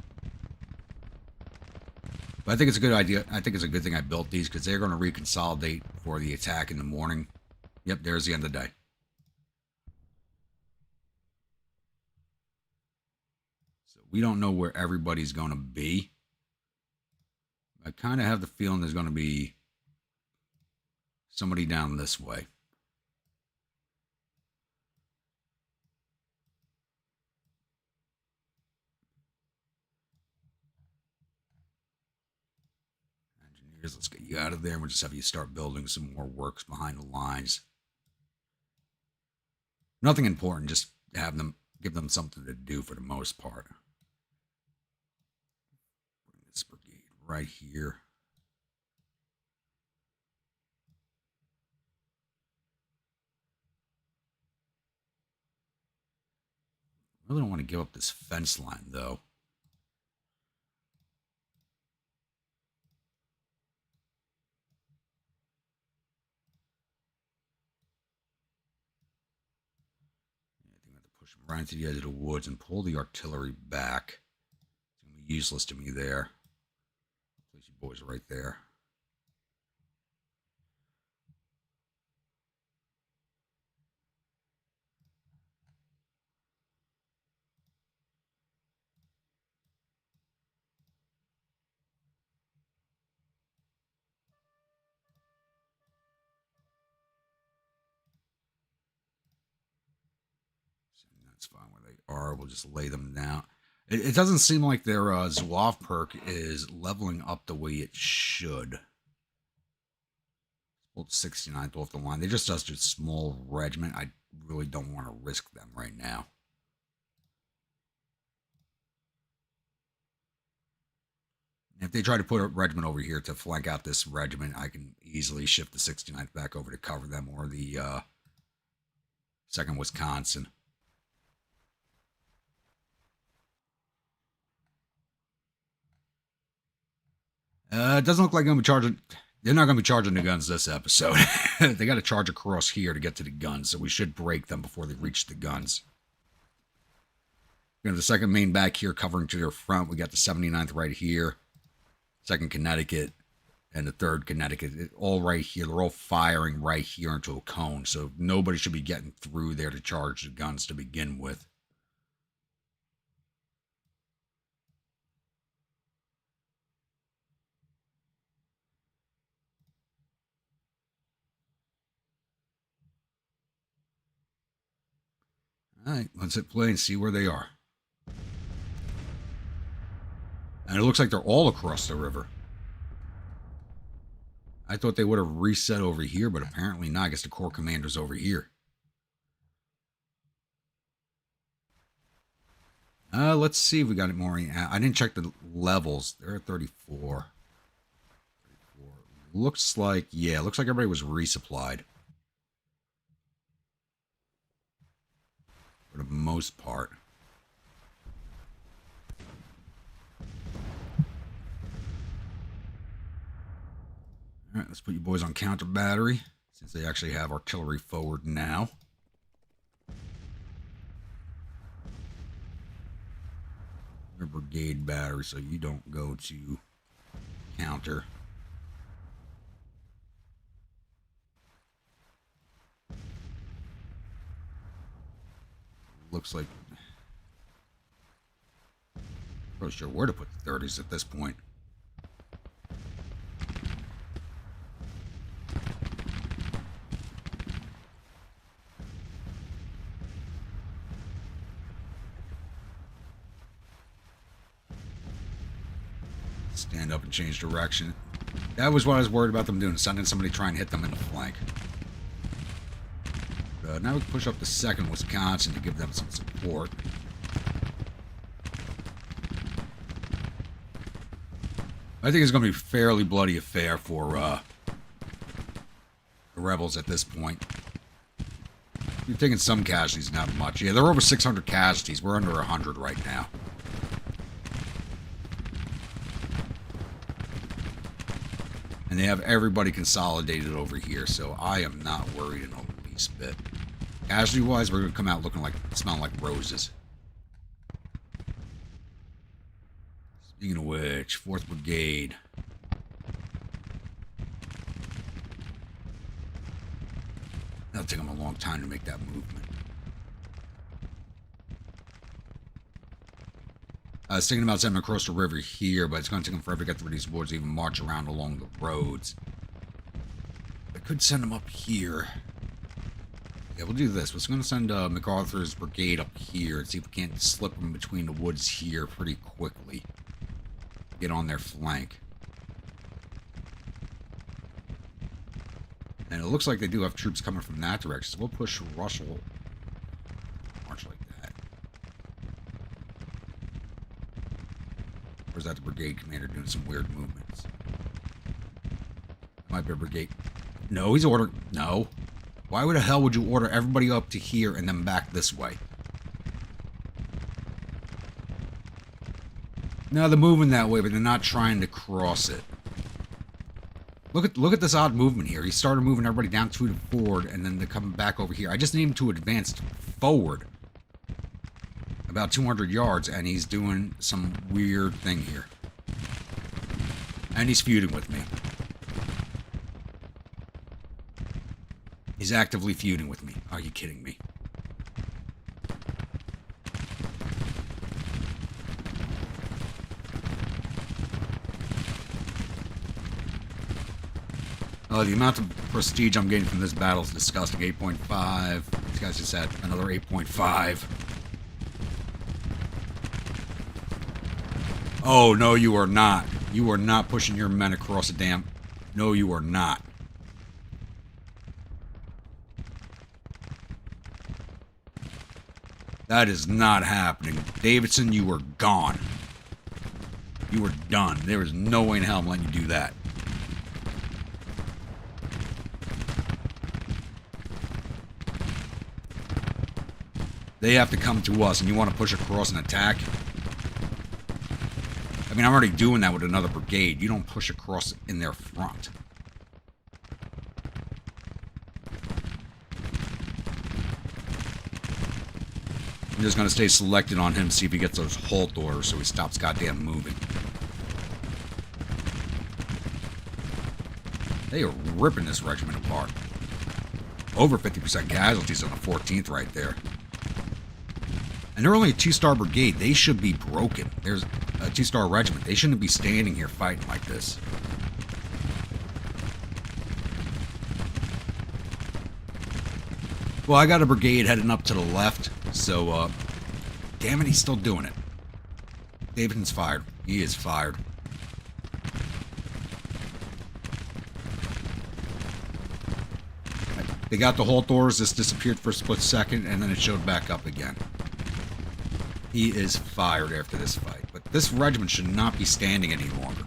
But I think it's a good idea. I think it's a good thing I built these because they're going to reconsolidate for the attack in the morning. Yep, there's the end of the day. So we don't know where everybody's going to be. I kind of have the feeling there's going to be somebody down this way. Let's get you out of there and we'll just have you start building some more works behind the lines. Nothing important, just have them, give them something to do for the most part. Bring this brigade right here. I really don't want to give up this fence line though. Push them right into the edge of the woods and pull the artillery back. It's going to be useless to me there. Place you boys right there. That's fine where they are. We'll just lay them down. It doesn't seem like their Zouave perk is leveling up the way it should. Hold 69th off the line. They're just such a small regiment. I really don't want to risk them right now. If they try to put a regiment over here to flank out this regiment, I can easily shift the 69th back over to cover them, or the 2nd Wisconsin. It doesn't look like I'm going to be charging. They're not going to be charging the guns this episode. They got to charge across here to get to the guns, so we should break them before they reach the guns. We have the 2nd Maine back here covering to their front. We got the 79th right here. 2nd Connecticut and the 3rd Connecticut, all right here. They're all firing right here into a cone, so nobody should be getting through there to charge the guns to begin with. All right, let's hit play and see where they are. And it looks like they're all across the river. I thought they would have reset over here, but apparently not. I guess the Corps commander's over here. Let's see if we got it more. I didn't check the levels. They're at 34. 34. Looks like, yeah, looks like everybody was resupplied. For the most part. Alright, let's put you boys on counter battery, since they actually have artillery forward now. Your brigade battery, so you don't go to counter. Looks like... I'm not sure where to put the 30s at this point. Stand up and change direction. That was what I was worried about them doing, sending somebody to try and hit them in the flank. Now we can push up to 2nd Wisconsin to give them some support. I think it's going to be a fairly bloody affair for the rebels at this point. You're taking some casualties, not much. Yeah, they're over 600 casualties. We're under 100 right now. And they have everybody consolidated over here, so I am not worried in the least bit. Casualty-wise, we're going to come out looking like, smelling like roses. Speaking of which, 4th Brigade. That'll take them a long time to make that movement. I was thinking about sending them across the river here, but it's going to take them forever to get through these woods, even march around along the roads. I could send them up here. Yeah, we'll do this. We're going to send MacArthur's brigade up here and see if we can't slip them between the woods here pretty quickly. Get on their flank. And it looks like they do have troops coming from that direction, so we'll push Russell. March like that. Or is that the brigade commander doing some weird movements? Might be a brigade. No, he's ordering. No. Why the hell would you order everybody up to here and then back this way? No, they're moving that way, but they're not trying to cross it. Look at this odd movement here. He started moving everybody down to the ford, and then they're coming back over here. I just need him to advance forward about 200 yards, and he's doing some weird thing here. And he's feuding with me. He's actively feuding with me. Are you kidding me? The amount of prestige I'm getting from this battle is disgusting. 8.5. These guys just had another 8.5. Oh, no, you are not. You are not pushing your men across the dam. No, you are not. That is not happening. Davidson, you were gone. You were done. There is no way in hell I'm letting you do that. They have to come to us, and you want to push across and attack? I mean, I'm already doing that with another brigade. You don't push across in their front. I'm just going to stay selected on him, see if he gets those halt orders so he stops goddamn moving. They are ripping this regiment apart. Over 50% casualties on the 14th right there. And they're only a 2-star brigade. They should be broken. There's a 2-star regiment. They shouldn't be standing here fighting like this. Well, I got a brigade heading up to the left, so, damn it, he's still doing it. Davidson's fired. He is fired. They got the halt doors. This disappeared for a split second, and then it showed back up again. He is fired after this fight. But this regiment should not be standing any longer.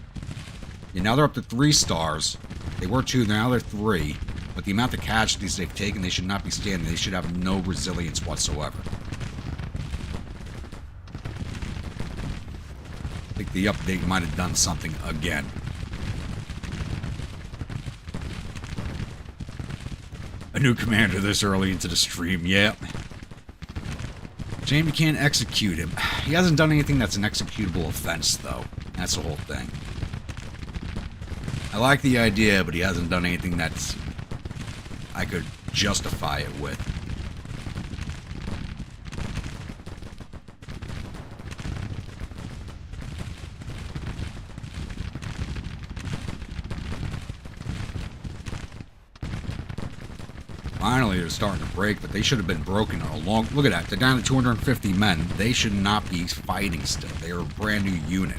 Yeah, now they're up to 3 stars. They were 2, now they're 3. But the amount of casualties they've taken, they should not be standing. They should have no resilience whatsoever. I think the update might have done something again. A new commander this early into the stream, yeah. Shame you can't execute him. He hasn't done anything that's an executable offense, though. That's the whole thing. I like the idea, but he hasn't done anything that's I could justify it with. Finally, they're starting to break, but they should have been broken a long... Look at that. They're down to 250 men. They should not be fighting still. They are a brand new unit.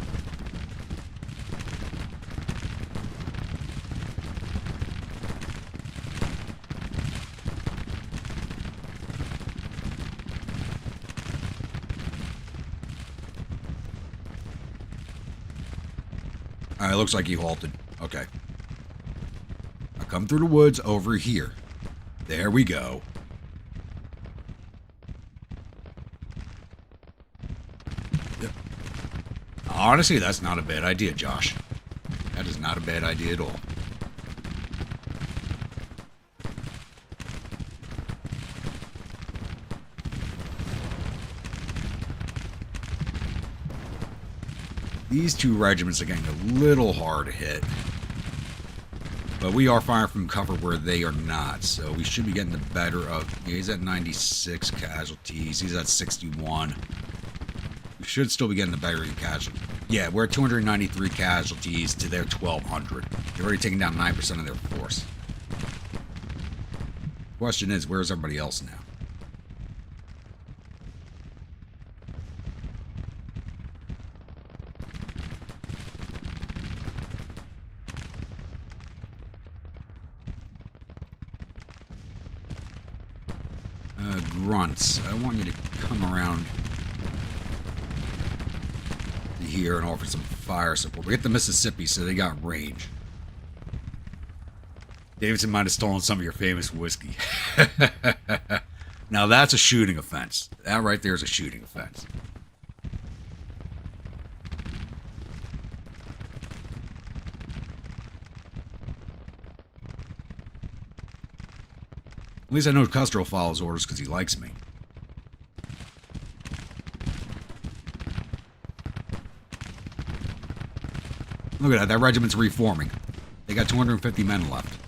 Alright, looks like he halted. Okay. I'll come through the woods over here. There we go. Yep. Honestly, that's not a bad idea, Josh. That is not a bad idea at all. These 2 regiments are getting a little hard hit. But we are firing from cover where they are not, so we should be getting the better of... Yeah, he's at 96 casualties. He's at 61. We should still be getting the better of casualties. Yeah, we're at 293 casualties to their 1,200. They've already taken down 9% of their force. Question is, where's everybody else now? Grunts, I want you to come around here and offer some fire support. We get the Mississippi, so they got range. Davidson might have stolen some of your famous whiskey. Now that's a shooting offense. That right there is a shooting offense. At least I know Custer follows orders because he likes me. Look at that. That regiment's reforming. They got 250 men left.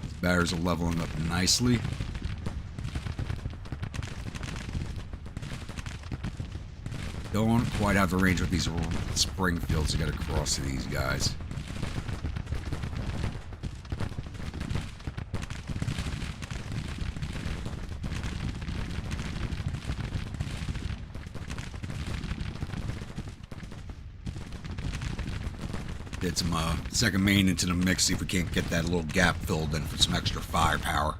These batters are leveling up nicely. Don't quite have the range with these Springfields to get across to these guys. Get some second main into the mix, see if we can't get that little gap filled in for some extra firepower.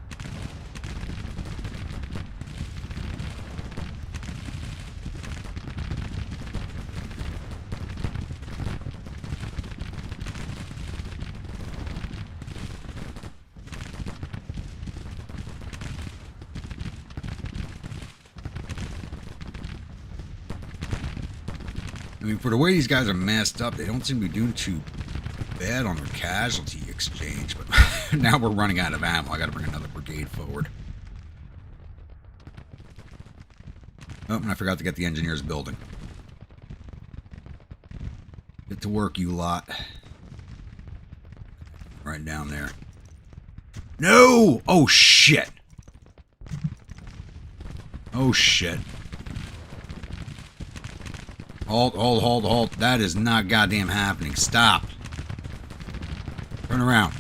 I mean, for the way these guys are masked up, they don't seem to be doing too bad on their casualty exchange, but now we're running out of ammo. I gotta bring another brigade forward. Oh, and I forgot to get the engineers building. Get to work, you lot. Right down there. No! Oh, shit. Oh, shit. Halt, halt, halt, halt. That is not goddamn happening. Stop. Turn around.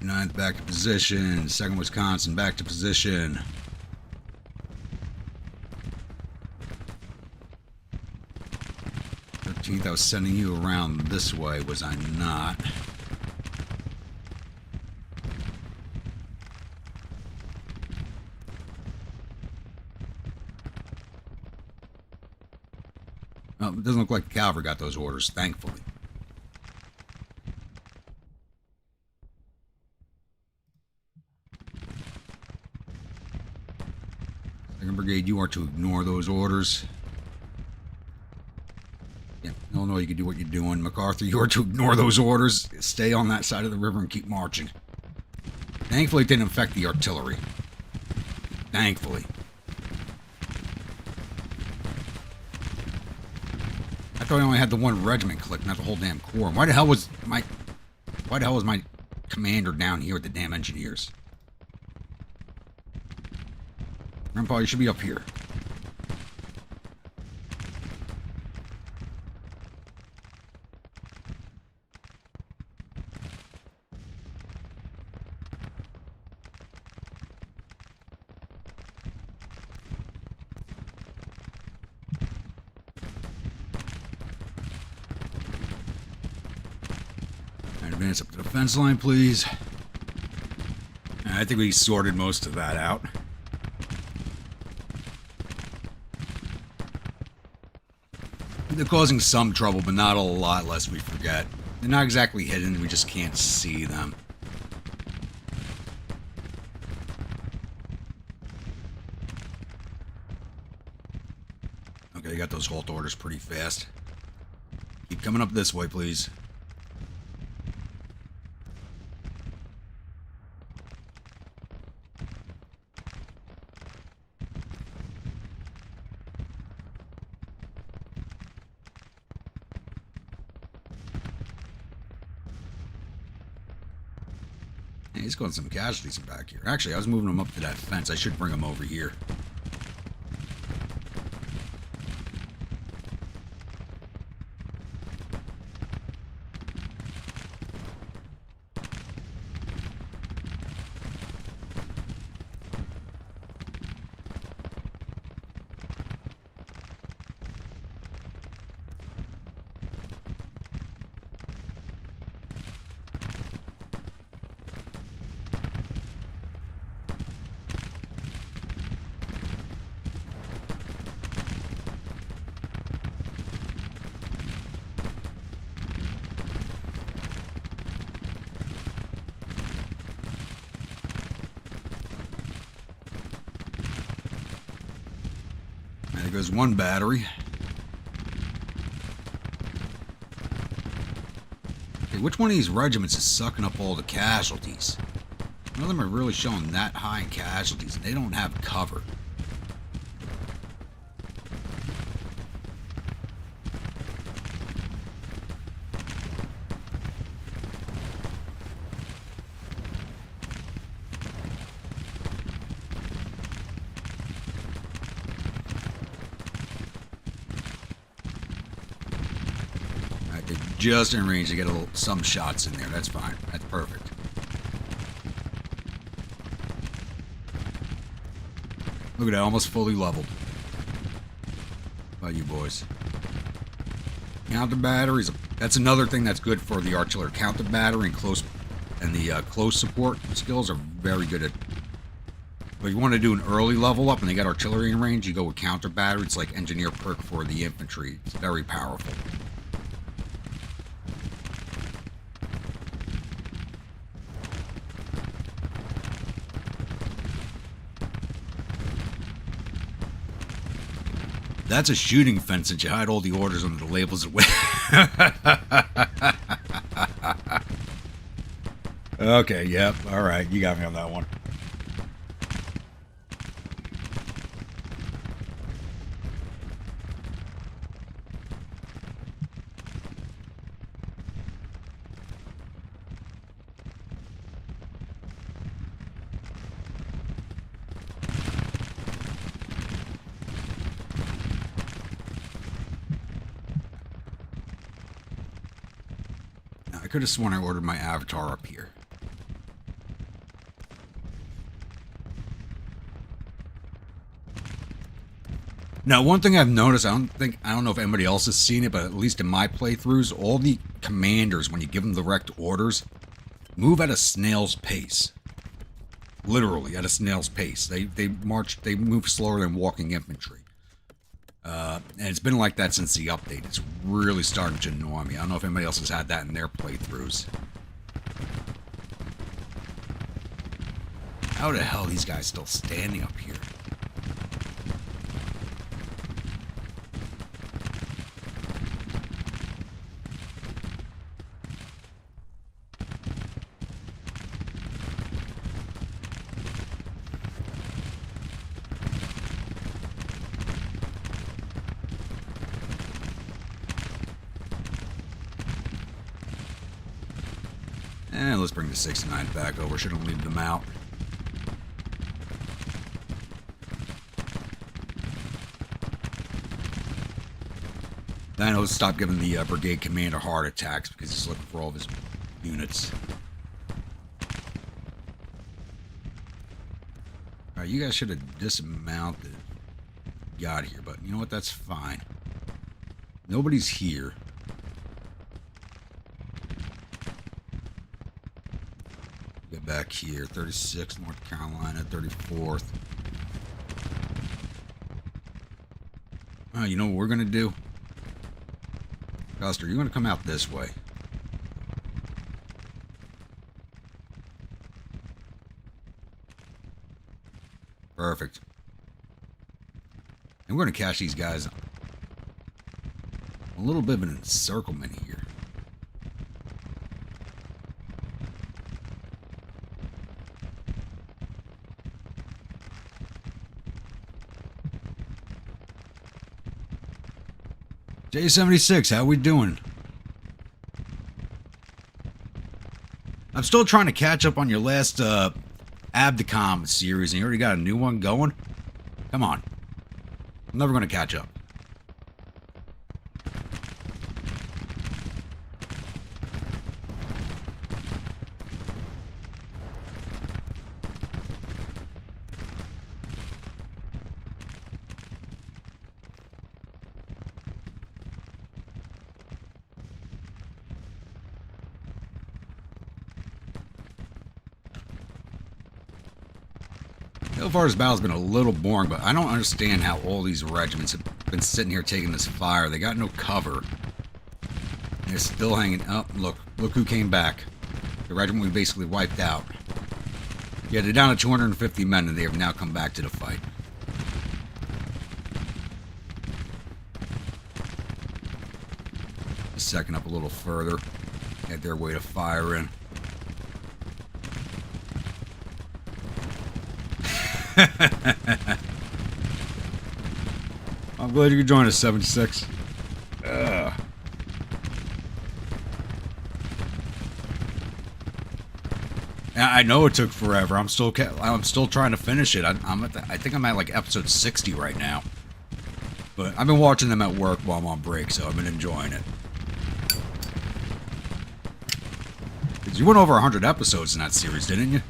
Ninth back to position. 2nd Wisconsin back to position. 13th, I was sending you around this way, was I not? Oh, it doesn't look like the cavalry got those orders, thankfully. Second Brigade, you are to ignore those orders. Yeah, Illinois, you can do what you're doing. MacArthur, you are to ignore those orders. Stay on that side of the river and keep marching. Thankfully, it didn't affect the artillery. Thankfully. I thought I only had the one regiment click, not the whole damn corps. Why the hell was my commander down here with the damn engineers? Grandpa, you should be up here. Advance up to the fence line, please. I think we sorted most of that out. They're causing some trouble, but not a lot, lest we forget. They're not exactly hidden, we just can't see them. Okay, you got those halt orders pretty fast. Keep coming up this way, please. Hey, he's got some casualties back here. Actually, I was moving them up to that fence. I should bring them over here. There goes one battery. Okay, which one of these regiments is sucking up all the casualties? None of them are really showing that high in casualties, and they don't have cover. Just in range to get some shots in there. That's fine. That's perfect. Look at that, almost fully leveled. How about you boys? Count the batteries. That's another thing that's good for the artillery. Count the battery and close support skills are very good at. But if you want to do an early level up and they got artillery in range, you go with counter battery. It's like engineer perk for the infantry. It's very powerful. That's a shooting fence since you hide all the orders under the labels away. Okay, yep, alright, you got me on that one. I could have sworn I ordered my avatar up here. Now, one thing I've noticed, I don't know if anybody else has seen it, but at least in my playthroughs, all the commanders, when you give them direct orders, move at a snail's pace. Literally, at a snail's pace. They move slower than walking infantry. And it's been like that since the update. It's really starting to annoy me. I don't know if anybody else has had that in their playthroughs. How the hell are these guys still standing up here? And let's bring the 69 back over. Shouldn't leave them out. Then he'll stop giving the brigade commander heart attacks because he's looking for all of his units. Alright, you guys should have dismounted. Got here, but you know what? That's fine. Nobody's here. Get back here. 36th, North Carolina, 34th. Oh, you know what we're going to do? Custer, you're going to come out this way. Perfect. And we're going to catch these guys a little bit of an encirclement here. J76, how we doing? I'm still trying to catch up on your last Abdicom series, and you already got a new one going? Come on. I'm never going to catch up. So far, this battle's been a little boring, but I don't understand how all these regiments have been sitting here taking this fire. They got no cover. They're still hanging up. Look who came back. The regiment we basically wiped out. Yeah, they're down to 250 men, and they have now come back to the fight. Just second up a little further. Get their way to fire in. I'm glad you could join us, 76. I know it took forever. I'm still trying to finish it. I think I'm at like episode 60 right now. But I've been watching them at work while I'm on break, so I've been enjoying it. You went over 100 episodes in that series, didn't you?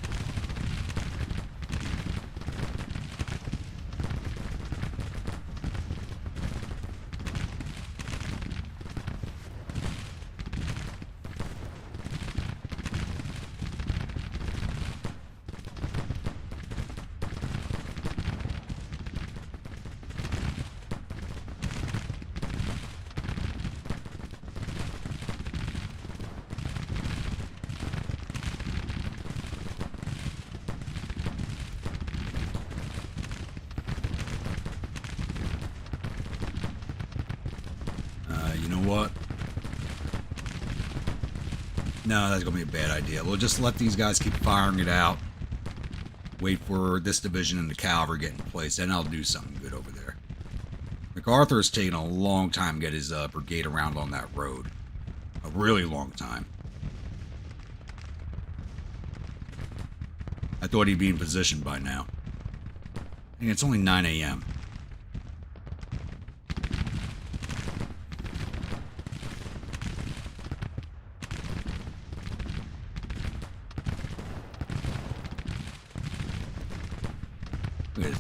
You know what? No, that's going to be a bad idea. We'll just let these guys keep firing it out. Wait for this division and the cavalry get in place. Then I'll do something good over there. MacArthur's taken a long time to get his brigade around on that road. A really long time. I thought he'd be in position by now. And it's only 9 a.m.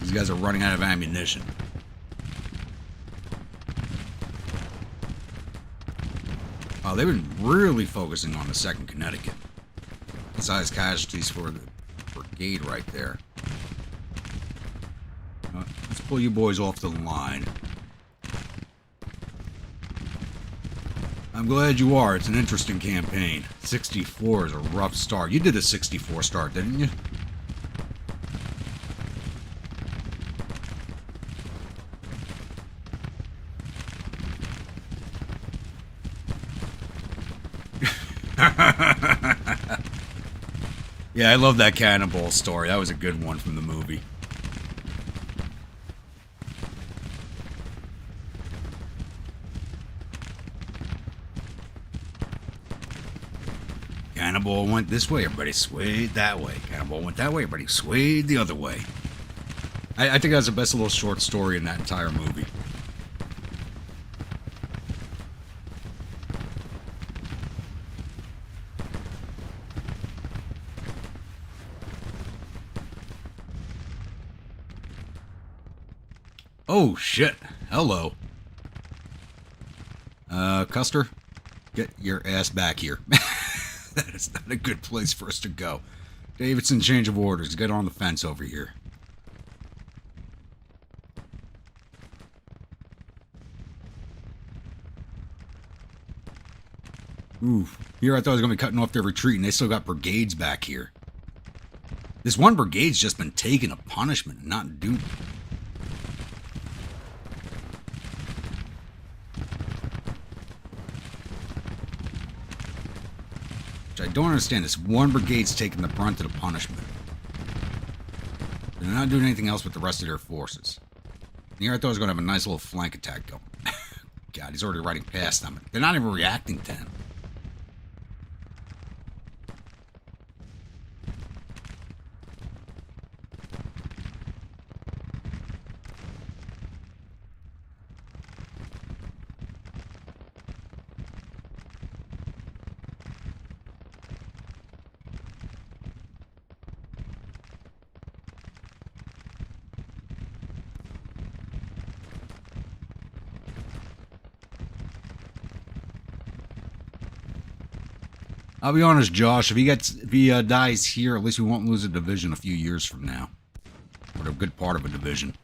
These guys are running out of ammunition. Oh, they've been really focusing on the 2nd Connecticut. Besides casualties for the brigade right there. Let's pull you boys off the line. I'm glad you are. It's an interesting campaign. 64 is a rough start. You did a 64 start, didn't you? Yeah, I love that cannonball story. That was a good one from the movie. Cannonball went this way, everybody swayed that way. Cannonball went that way, everybody swayed the other way. I think that's the best little short story in that entire movie. Oh, shit. Hello. Custer, get your ass back here. That is not a good place for us to go. Davidson, change of orders. Get on the fence over here. Ooh, here I thought I was going to be cutting off their retreat, and they still got brigades back here. This one brigade's just been taking a punishment and not doing... I don't understand. This one brigade's taking the brunt of the punishment. They're not doing anything else with the rest of their forces. And here I thought I was going to have a nice little flank attack going. God, he's already riding past them. They're not even reacting to him. I'll be honest, Josh. If he dies here, at least we won't lose a division a few years from now, or a good part of a division.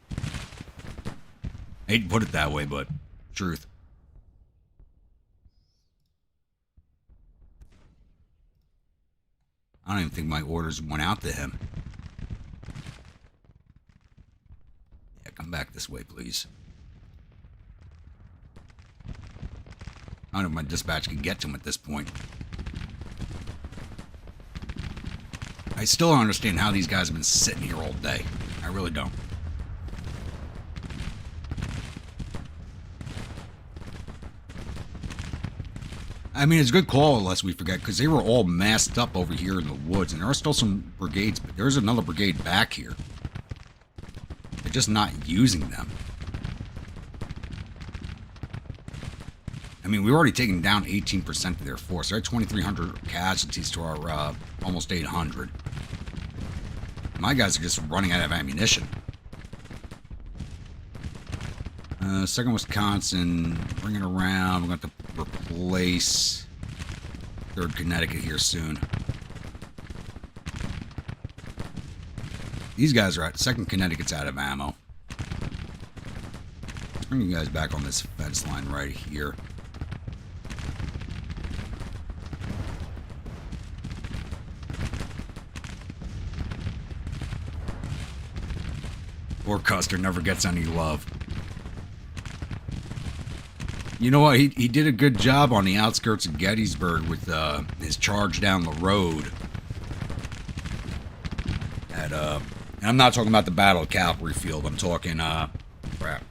I hate to put it that way, but truth. I don't even think my orders went out to him. Yeah, come back this way, please. I don't know if my dispatch can get to him at this point. I still don't understand how these guys have been sitting here all day. I really don't. I mean, it's a good call, lest we forget, because they were all massed up over here in the woods, and there are still some brigades, but there's another brigade back here. They're just not using them. I mean, we've already taken down 18% of their force. They're at 2,300 casualties to our almost 800. My guys are just running out of ammunition. Second Wisconsin, bring it around. We're going to have to replace Third Connecticut here soon. These guys are at Second Connecticut's out of ammo. Bring you guys back on this fence line right here. Poor Custer never gets any love. You know what? He did a good job on the outskirts of Gettysburg with his charge down the road. At and I'm not talking about the Battle of Cavalry Field. I'm talking crap.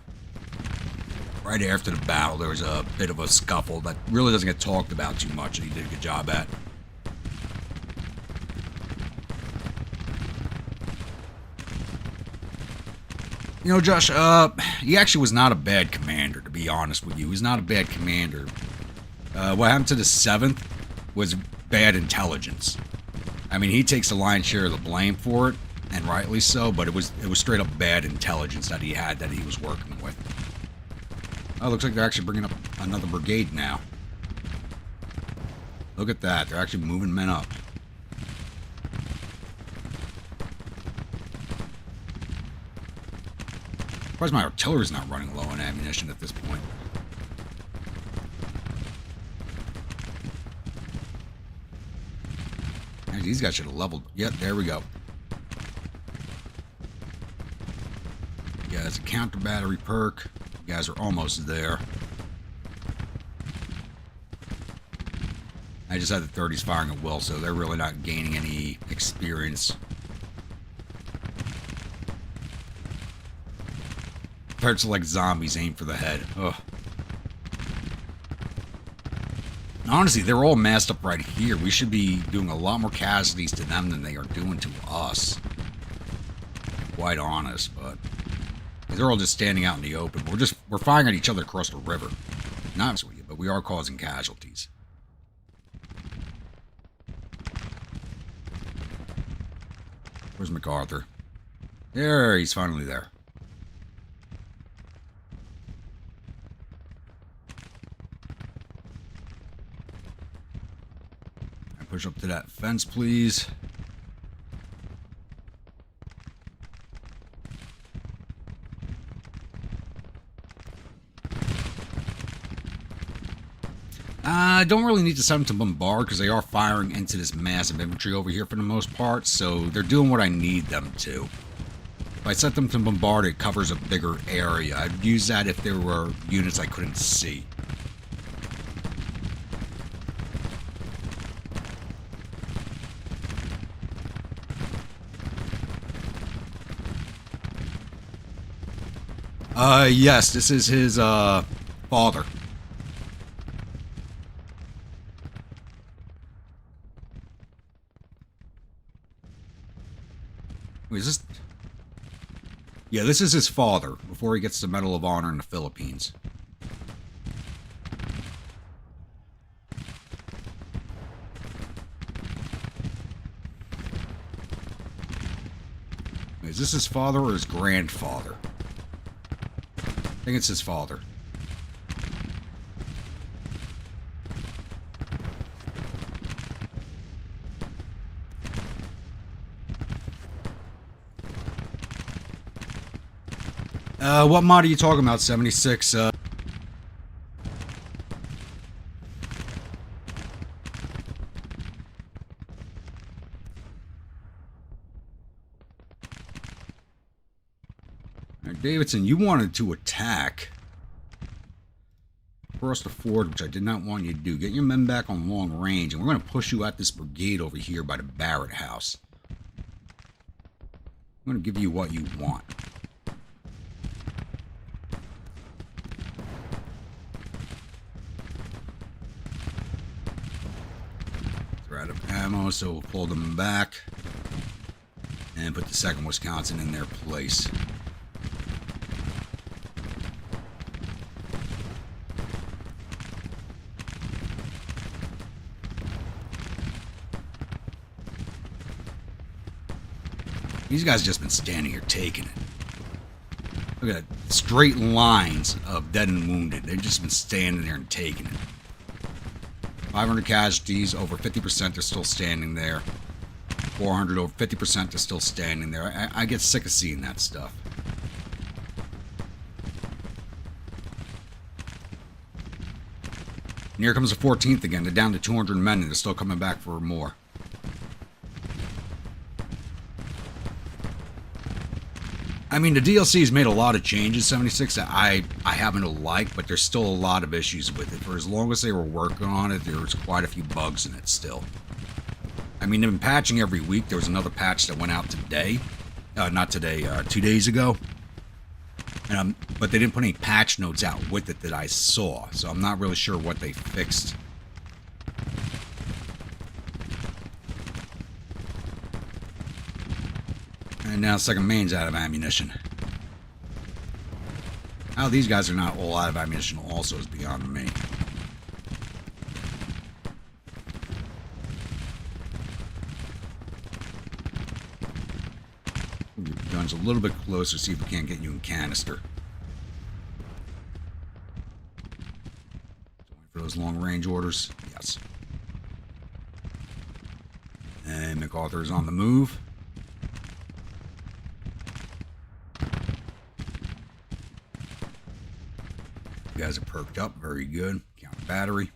Right after the battle, there was a bit of a scuffle that really doesn't get talked about too much, and he did a good job at. You know, Josh, he actually was not a bad commander, to be honest with you. He was not a bad commander. What happened to the 7th was bad intelligence. I mean, he takes the lion's share of the blame for it, and rightly so, but it was straight up bad intelligence that he had that he was working with. Oh, looks like they're actually bringing up another brigade now. Look at that. They're actually moving men up. Surprised my artillery's not running low on ammunition at this point. Man, these guys should have leveled. Yep, there we go. Yeah, it's a counter battery perk. You guys are almost there. I just had the 30s firing at will, so they're really not gaining any experience. Hurts like zombies aim for the head. Ugh. Honestly, they're all massed up right here. We should be doing a lot more casualties to them than they are doing to us. Quite honest, but they're all just standing out in the open. We're firing at each other across the river. Not with you, but we are causing casualties. Where's MacArthur? There, he's finally there. Push up to that fence, please. I don't really need to send them to bombard because they are firing into this massive infantry over here for the most part, so they're doing what I need them to. If I set them to bombard, it covers a bigger area. I'd use that if there were units I couldn't see. Yes, this is his, father. Wait, is this? Yeah, this is his father, before he gets the Medal of Honor in the Philippines. Wait, is this his father or his grandfather? I think it's his father. What mod are you talking about? 76, Wait, Davidson, you wanted to attack across the ford, which I did not want you to do. Get your men back on long range, and we're going to push you at this brigade over here by the Barrett house. I'm going to give you what you want. They're out of ammo, so we'll pull them back and put the 2nd Wisconsin in their place. These guys just been standing here taking it. Look at that. Straight lines of dead and wounded. They've just been standing there and taking it. 500 casualties, over 50%, they're still standing there. 400, over 50%, they're still standing there. I get sick of seeing that stuff. And here comes the 14th again. They're down to 200 men, and they're still coming back for more. I mean, the DLC's made a lot of changes, 76, that I happen to like, but there's still a lot of issues with it. For as long as they were working on it, there was quite a few bugs in it still. I mean, they've been patching every week. There was another patch that went out today. Not today, 2 days ago. But they didn't put any patch notes out with it that I saw, so I'm not really sure what they fixed. And now second main's out of ammunition. How these guys are not all out of ammunition also is beyond me. Move your guns a little bit closer, see if we can't get you in canister. Wait for those long range orders. Yes. And MacArthur is on the move. You guys are perked up. Very good. Counter battery.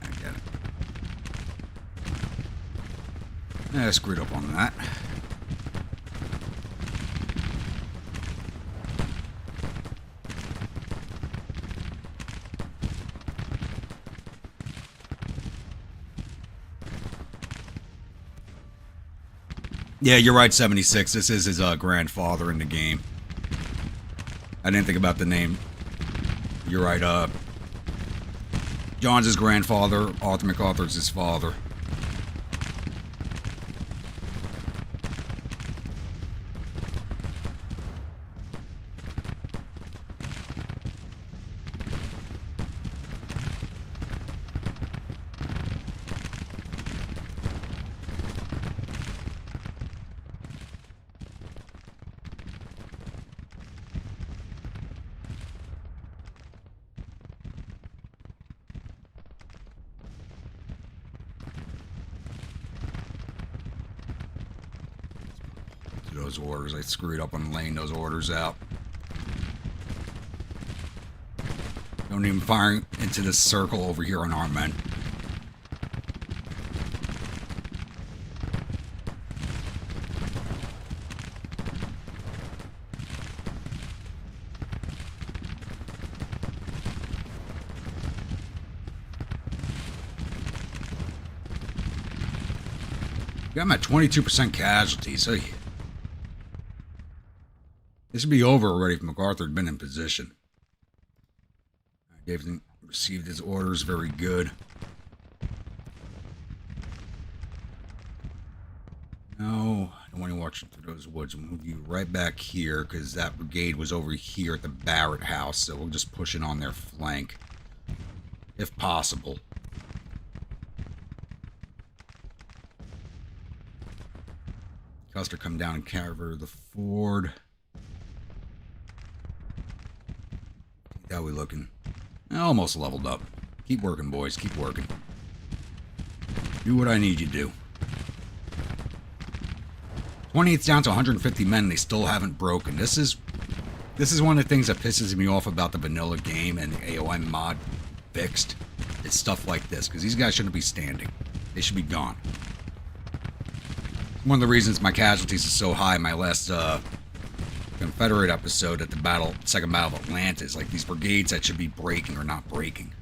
I get it. I screwed up on that. Yeah, you're right, 76. This is his grandfather in the game. I didn't think about the name. You're right, John's his grandfather. Arthur MacArthur's his father. Those orders. I screwed up on laying those orders out. Don't even fire into this circle over here on our men. Got him at 22% casualties. So this would be over already if MacArthur had been in position. David received his orders. Very good. No, I don't want you watching through those woods. We'll move you right back here because that brigade was over here at the Barrett house. So we'll just push it on their flank if possible. Custer come down and cover the ford. How we looking? Almost leveled up. Keep working, boys. Keep working. Do what I need you to do. 28's down to 150 men. They still haven't broken. This is one of the things that pisses me off about the vanilla game and the AOI mod fixed. It's stuff like this because these guys shouldn't be standing. They should be gone. One of the reasons my casualties are so high in my last Confederate episode at the Second Battle of Atlantis, like these brigades that should be breaking are not breaking.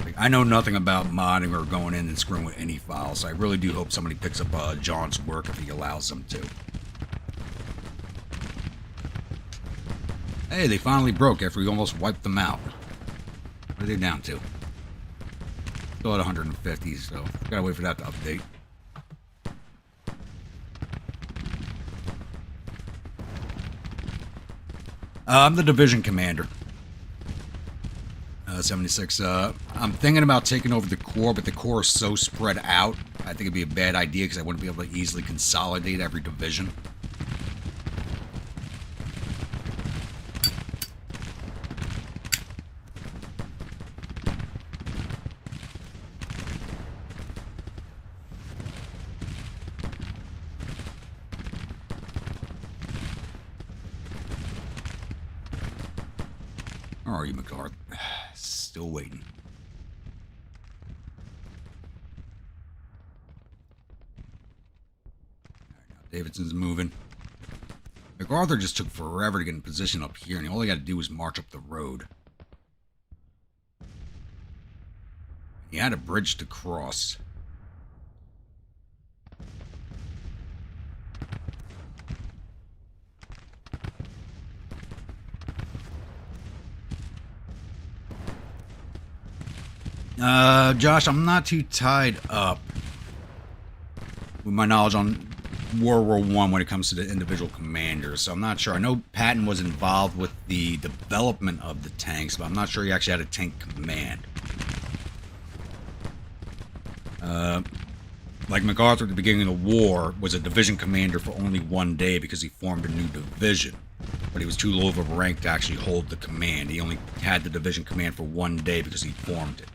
Like, I know nothing about modding or going in and screwing with any files, so I really do hope somebody picks up John's work if he allows them to. Hey, they finally broke after we almost wiped them out. What are they down to? Still at 150, so gotta wait for that to update. I'm the division commander. 76. I'm thinking about taking over the Corps, but the Corps is so spread out. I think it'd be a bad idea because I wouldn't be able to easily consolidate every division. Where are you, MacArthur? Still waiting. Alright, now Davidson's moving. MacArthur just took forever to get in position up here, and all he got to do was march up the road. He had a bridge to cross. Josh, I'm not too tied up with my knowledge on World War I when it comes to the individual commanders, so I'm not sure. I know Patton was involved with the development of the tanks, but I'm not sure he actually had a tank command. Like MacArthur at the beginning of the war was a division commander for only 1 day because he formed a new division, but he was too low of a rank to actually hold the command. He only had the division command for 1 day because he formed it.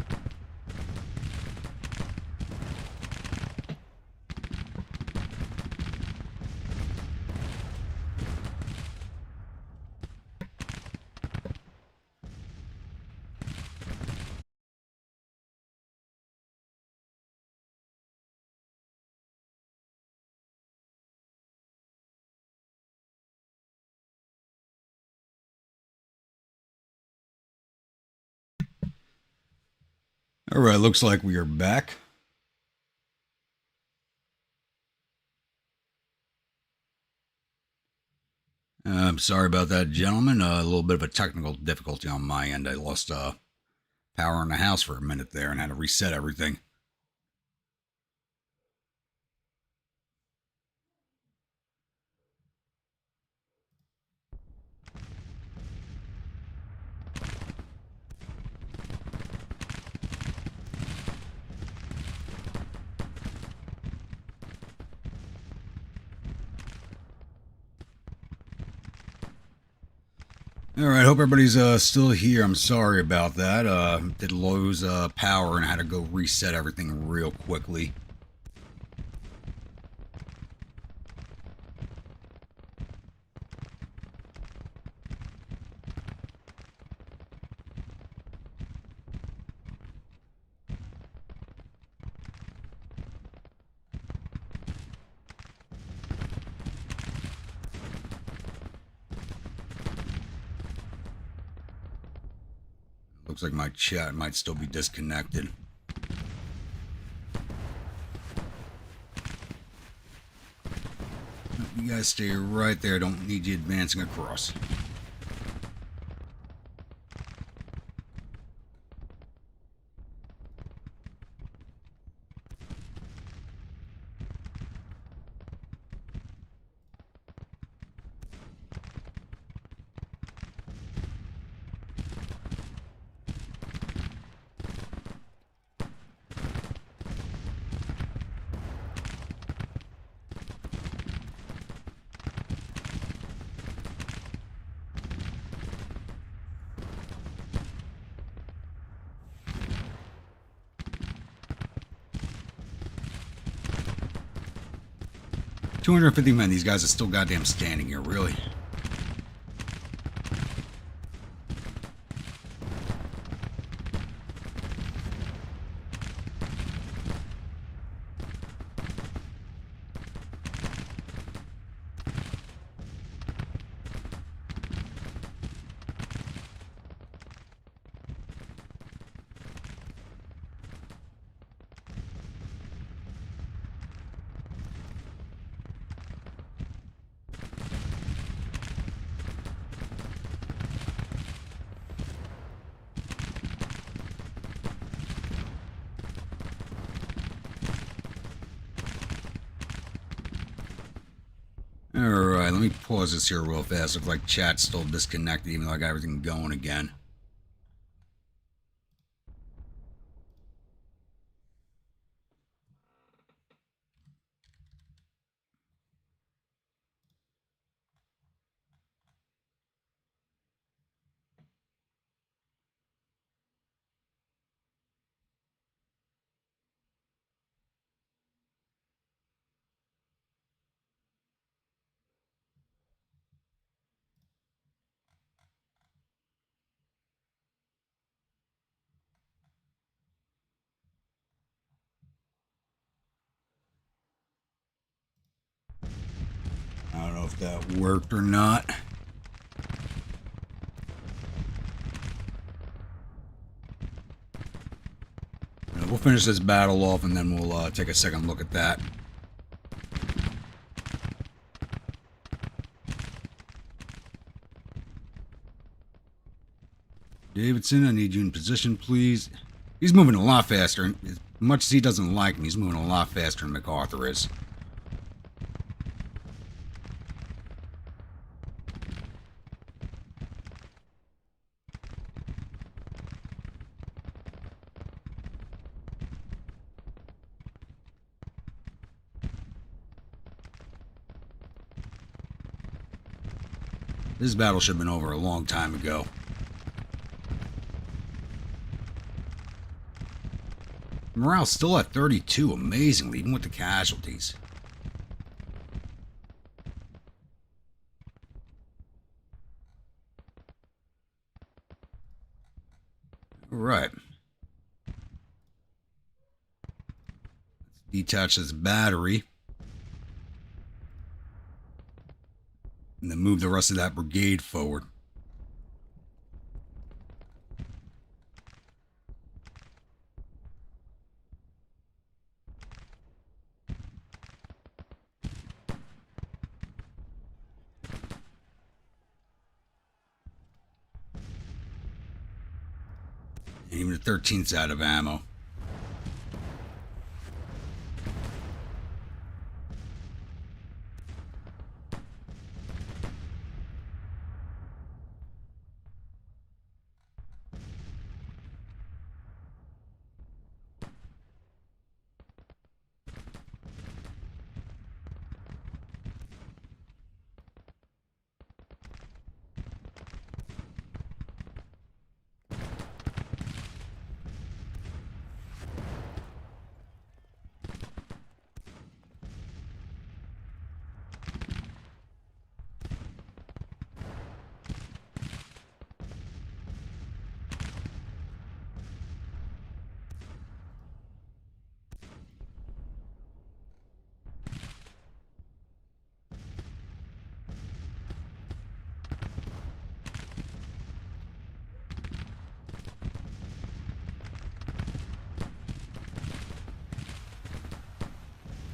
Alright, looks like we are back. I'm sorry about that, gentlemen. A little bit of a technical difficulty on my end. I lost power in the house for a minute there and had to reset everything. Alright, hope everybody's still here. I'm sorry about that. Did lose power and had to go reset everything real quickly. Looks like my chat might still be disconnected. You guys stay right there. Don't need you advancing across. $250 men. These guys are still goddamn standing here, really. let me pause this here real fast. Looks like chat's still disconnected, even though I got everything going again. I don't know if that worked or not. We'll finish this battle off and then we'll take a second look at that. Davidson, I need you in position, please. He's moving a lot faster. As much as he doesn't like me, he's moving a lot faster than MacArthur is. This battle should have been over a long time ago. Morale's still at 32, amazingly, even with the casualties. Alright. Let's detach this battery. And then move the rest of that brigade forward. And even the 13th's out of ammo.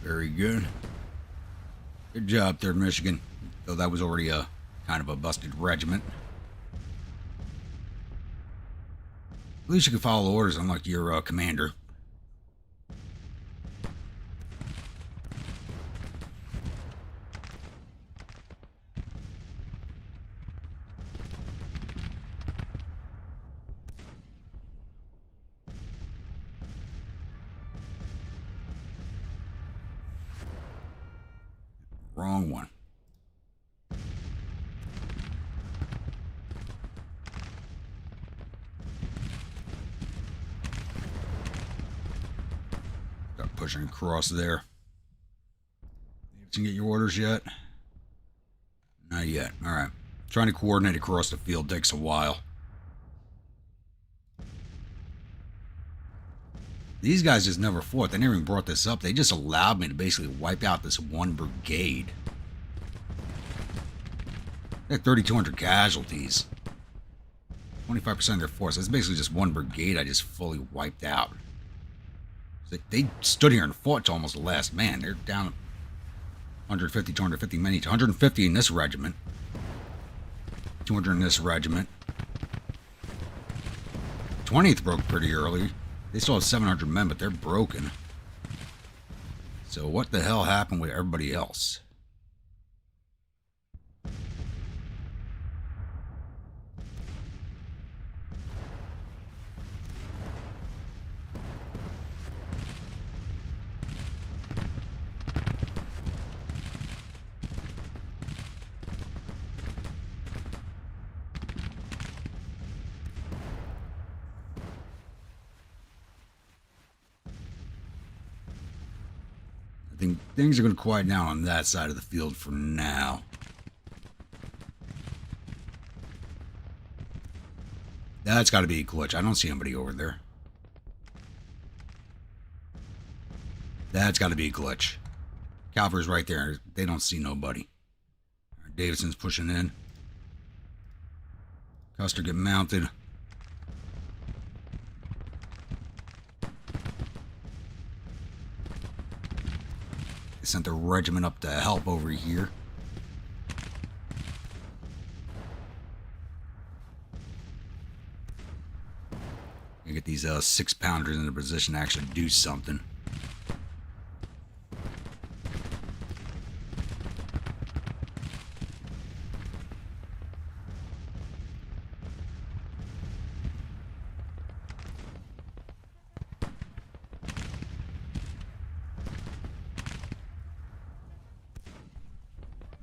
Very good. Good job, 3rd Michigan. Though that was already a kind of a busted regiment. At least you can follow orders, unlike your commander. Wrong one. Start pushing across there. Did you get your orders yet? Not yet. Alright. Trying to coordinate across the field takes a while. These guys just never fought. They never even brought this up. They just allowed me to basically wipe out this one brigade. They had 3,200 casualties. 25% of their force. That's basically just one brigade I just fully wiped out. They stood here and fought to almost the last man. They're down 150, 250 men each. 150 in this regiment. 200 in this regiment. 20th broke pretty early. They still have 700 men, but they're broken. So what the hell happened with everybody else? think things are going to quiet down on that side of the field for now. That's got to be a glitch. I don't see anybody over there. That's got to be a glitch. Calver's right there. They don't see nobody. Davidson's pushing in. Custer get mounted. They sent the regiment up to help over here. You get these 6-pounders in a position to actually do something.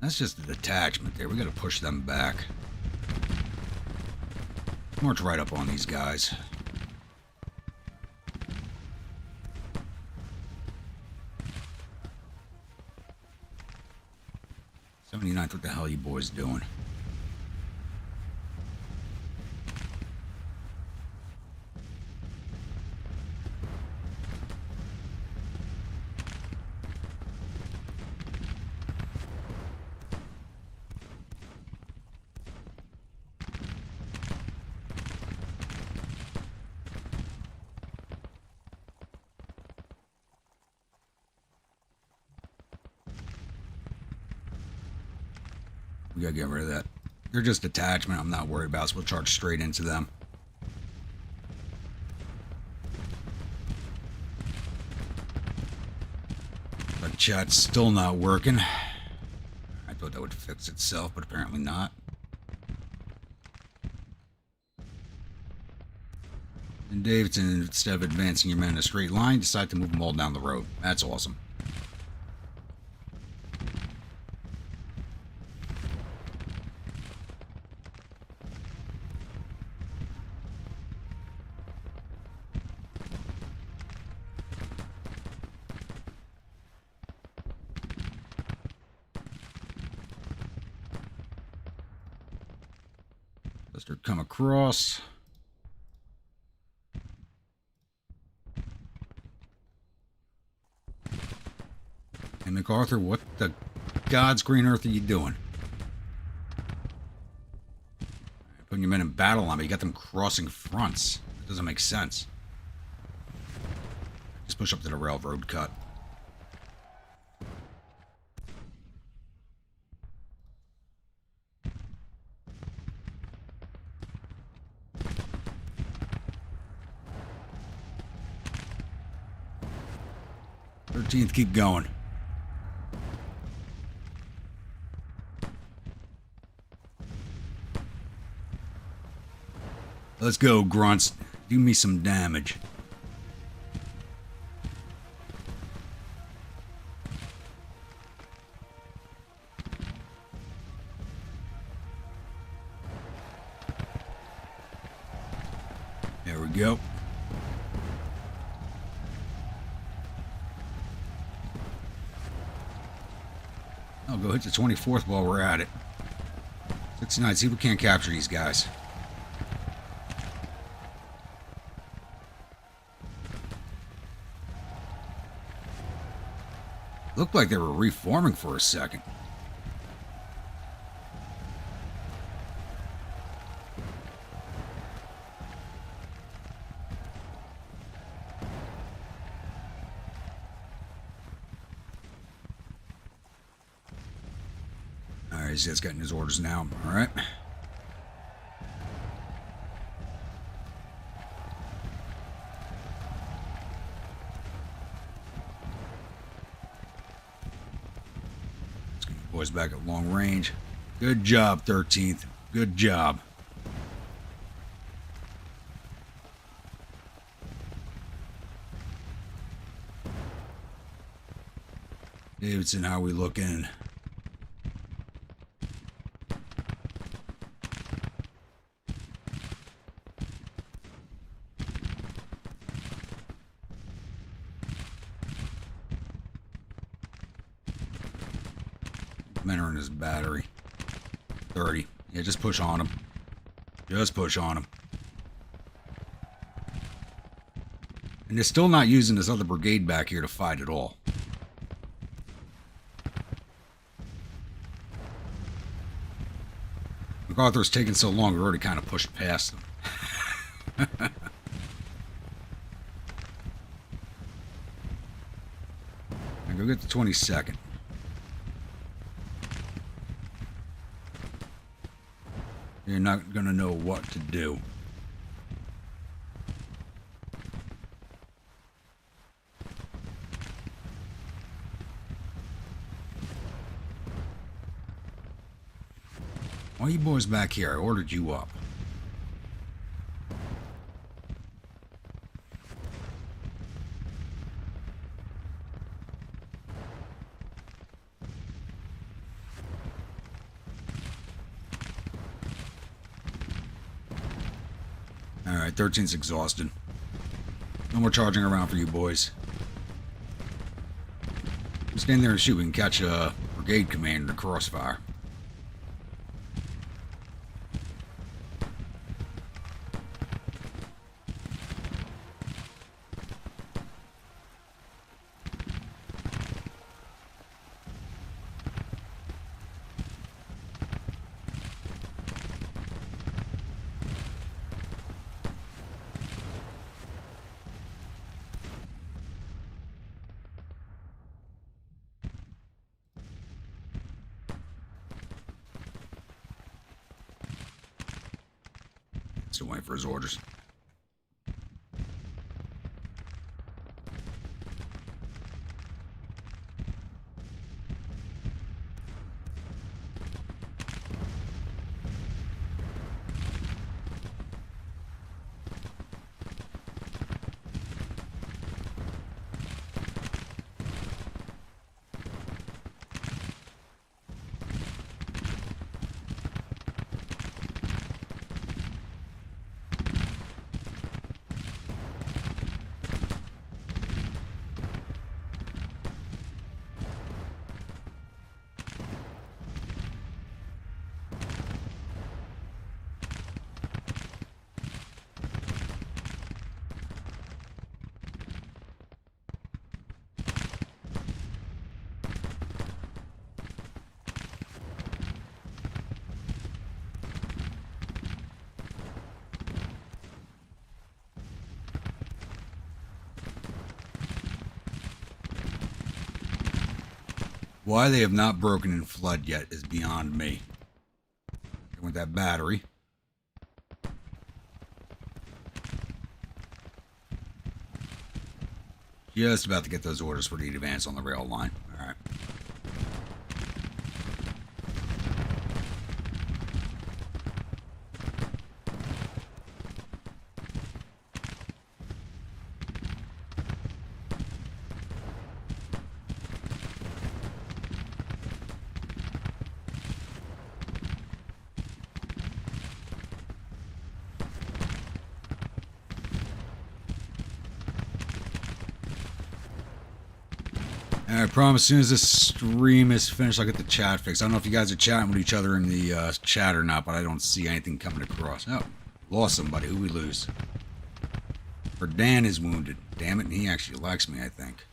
That's just a detachment there. We got to push them back. March right up on these guys. 79th, what the hell are you boys doing? We gotta get rid of that. They're just detachment. I'm not worried about, so we'll charge straight into them. But chat's still not working. I thought that would fix itself, but apparently not. And Davidson, instead of advancing your men in a straight line, decide to move them all down the road. That's awesome. Let's come across. Hey, MacArthur, what the God's green earth are you doing? Putting your men in battle on me. You got them crossing fronts. That doesn't make sense. Just push up to the railroad cut. Keep going. Let's go, grunts. Do me some damage. There we go. I'll go hit the 24th while we're at it. 69, see if we can't capture these guys. Looked like they were reforming for a second. Alright, he's getting his orders now. Alright. Let's get you boys back at long range. Good job, 13th. Good job. Davidson, how we looking? Men are in this battery. 30. Yeah, just push on them. Just push on them. And they're still not using this other brigade back here to fight at all. MacArthur's taking so long, we already kind of pushed past them. Now go get the 22nd. You're not going to know what to do. Why are you boys back here? I ordered you up. Alright, 13's exhausted. No more charging around for you boys. You stand there and shoot. We can catch a brigade commander in the crossfire. Still waiting for his orders. Why they have not broken in flood yet is beyond me. With that battery. Just about to get those orders for the advance on the rail line. Alright. I promise as soon as this stream is finished, I'll get the chat fixed. I don't know if you guys are chatting with each other in the chat or not, but I don't see anything coming across. Oh, lost somebody. Who we lose? Or Dan is wounded. Damn it, and he actually likes me, I think.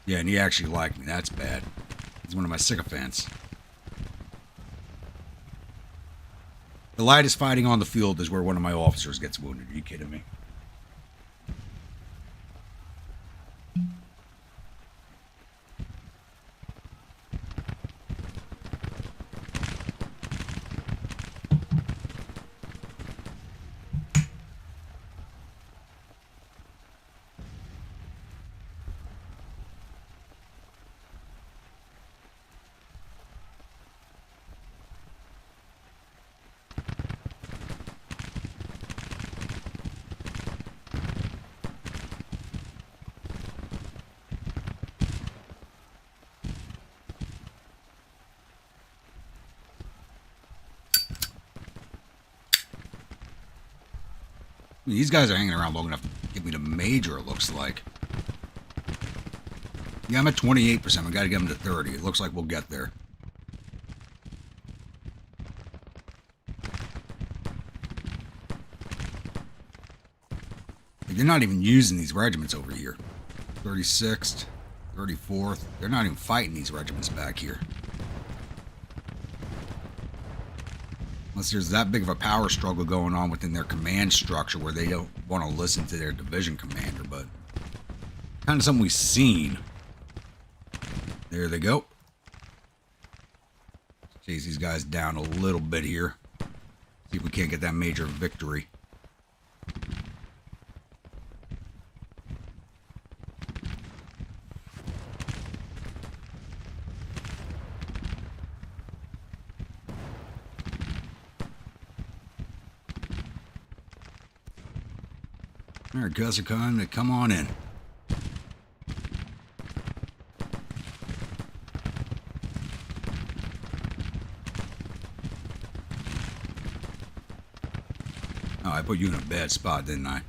Yeah, and he actually liked me. That's bad. He's one of my sycophants. The lightest fighting on the field is where one of my officers gets wounded. Are you kidding me? These guys are hanging around long enough to give me the major, it looks like. Yeah, I'm at 28%. We got to get them to 30. It looks like we'll get there. They're not even using these regiments over here. 36th, 34th. They're not even fighting these regiments back here. Unless there's that big of a power struggle going on within their command structure where they don't want to listen to their division commander, but kind of something we've seen. There they go. Chase these guys down a little bit here. See if we can't get that major victory. All right, Gusicon, come on in. Oh, I put you in a bad spot, didn't I?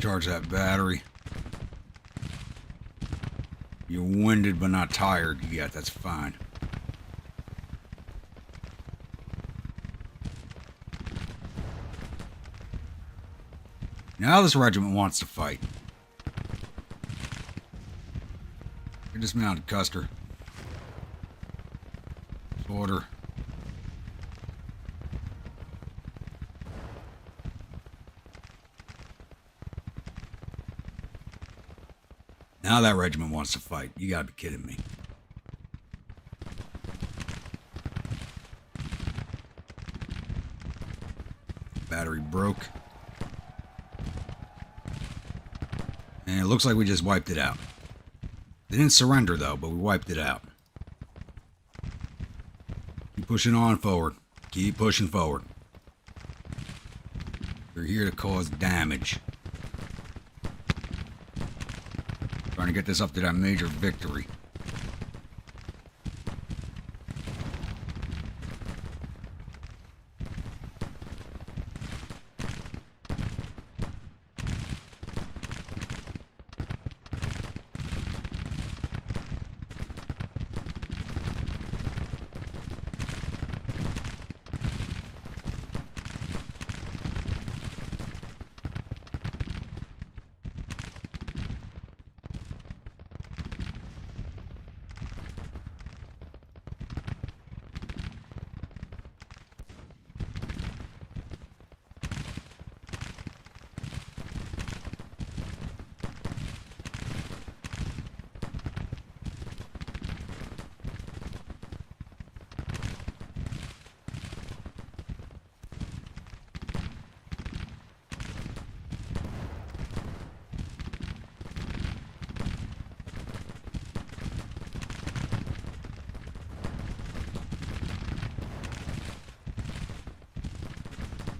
Charge that battery. You're winded but not tired yet. That's fine. Now this regiment wants to fight. You're dismounted, Custer. Order. Now that regiment wants to fight. You gotta be kidding me. Battery broke. And it looks like we just wiped it out. They didn't surrender though, but we wiped it out. Keep pushing on forward. Keep pushing forward. We're here to cause damage. Trying to get this up to that major victory.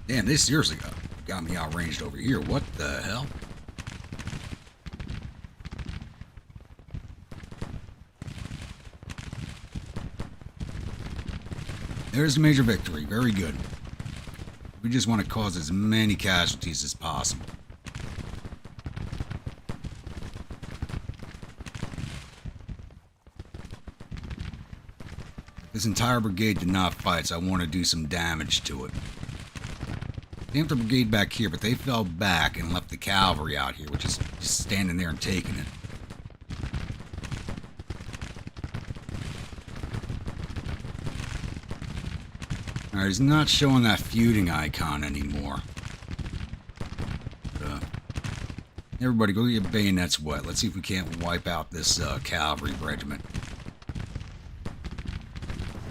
Damn, they seriously got me outranged over here. What the hell? There's a major victory. Very good. We just want to cause as many casualties as possible. This entire brigade did not fight, so I want to do some damage to it. They have the brigade back here, but they fell back and left the cavalry out here, which is just standing there and taking it. Alright, he's not showing that feuding icon anymore. Everybody go get your bayonets wet. Let's see if we can't wipe out this cavalry regiment.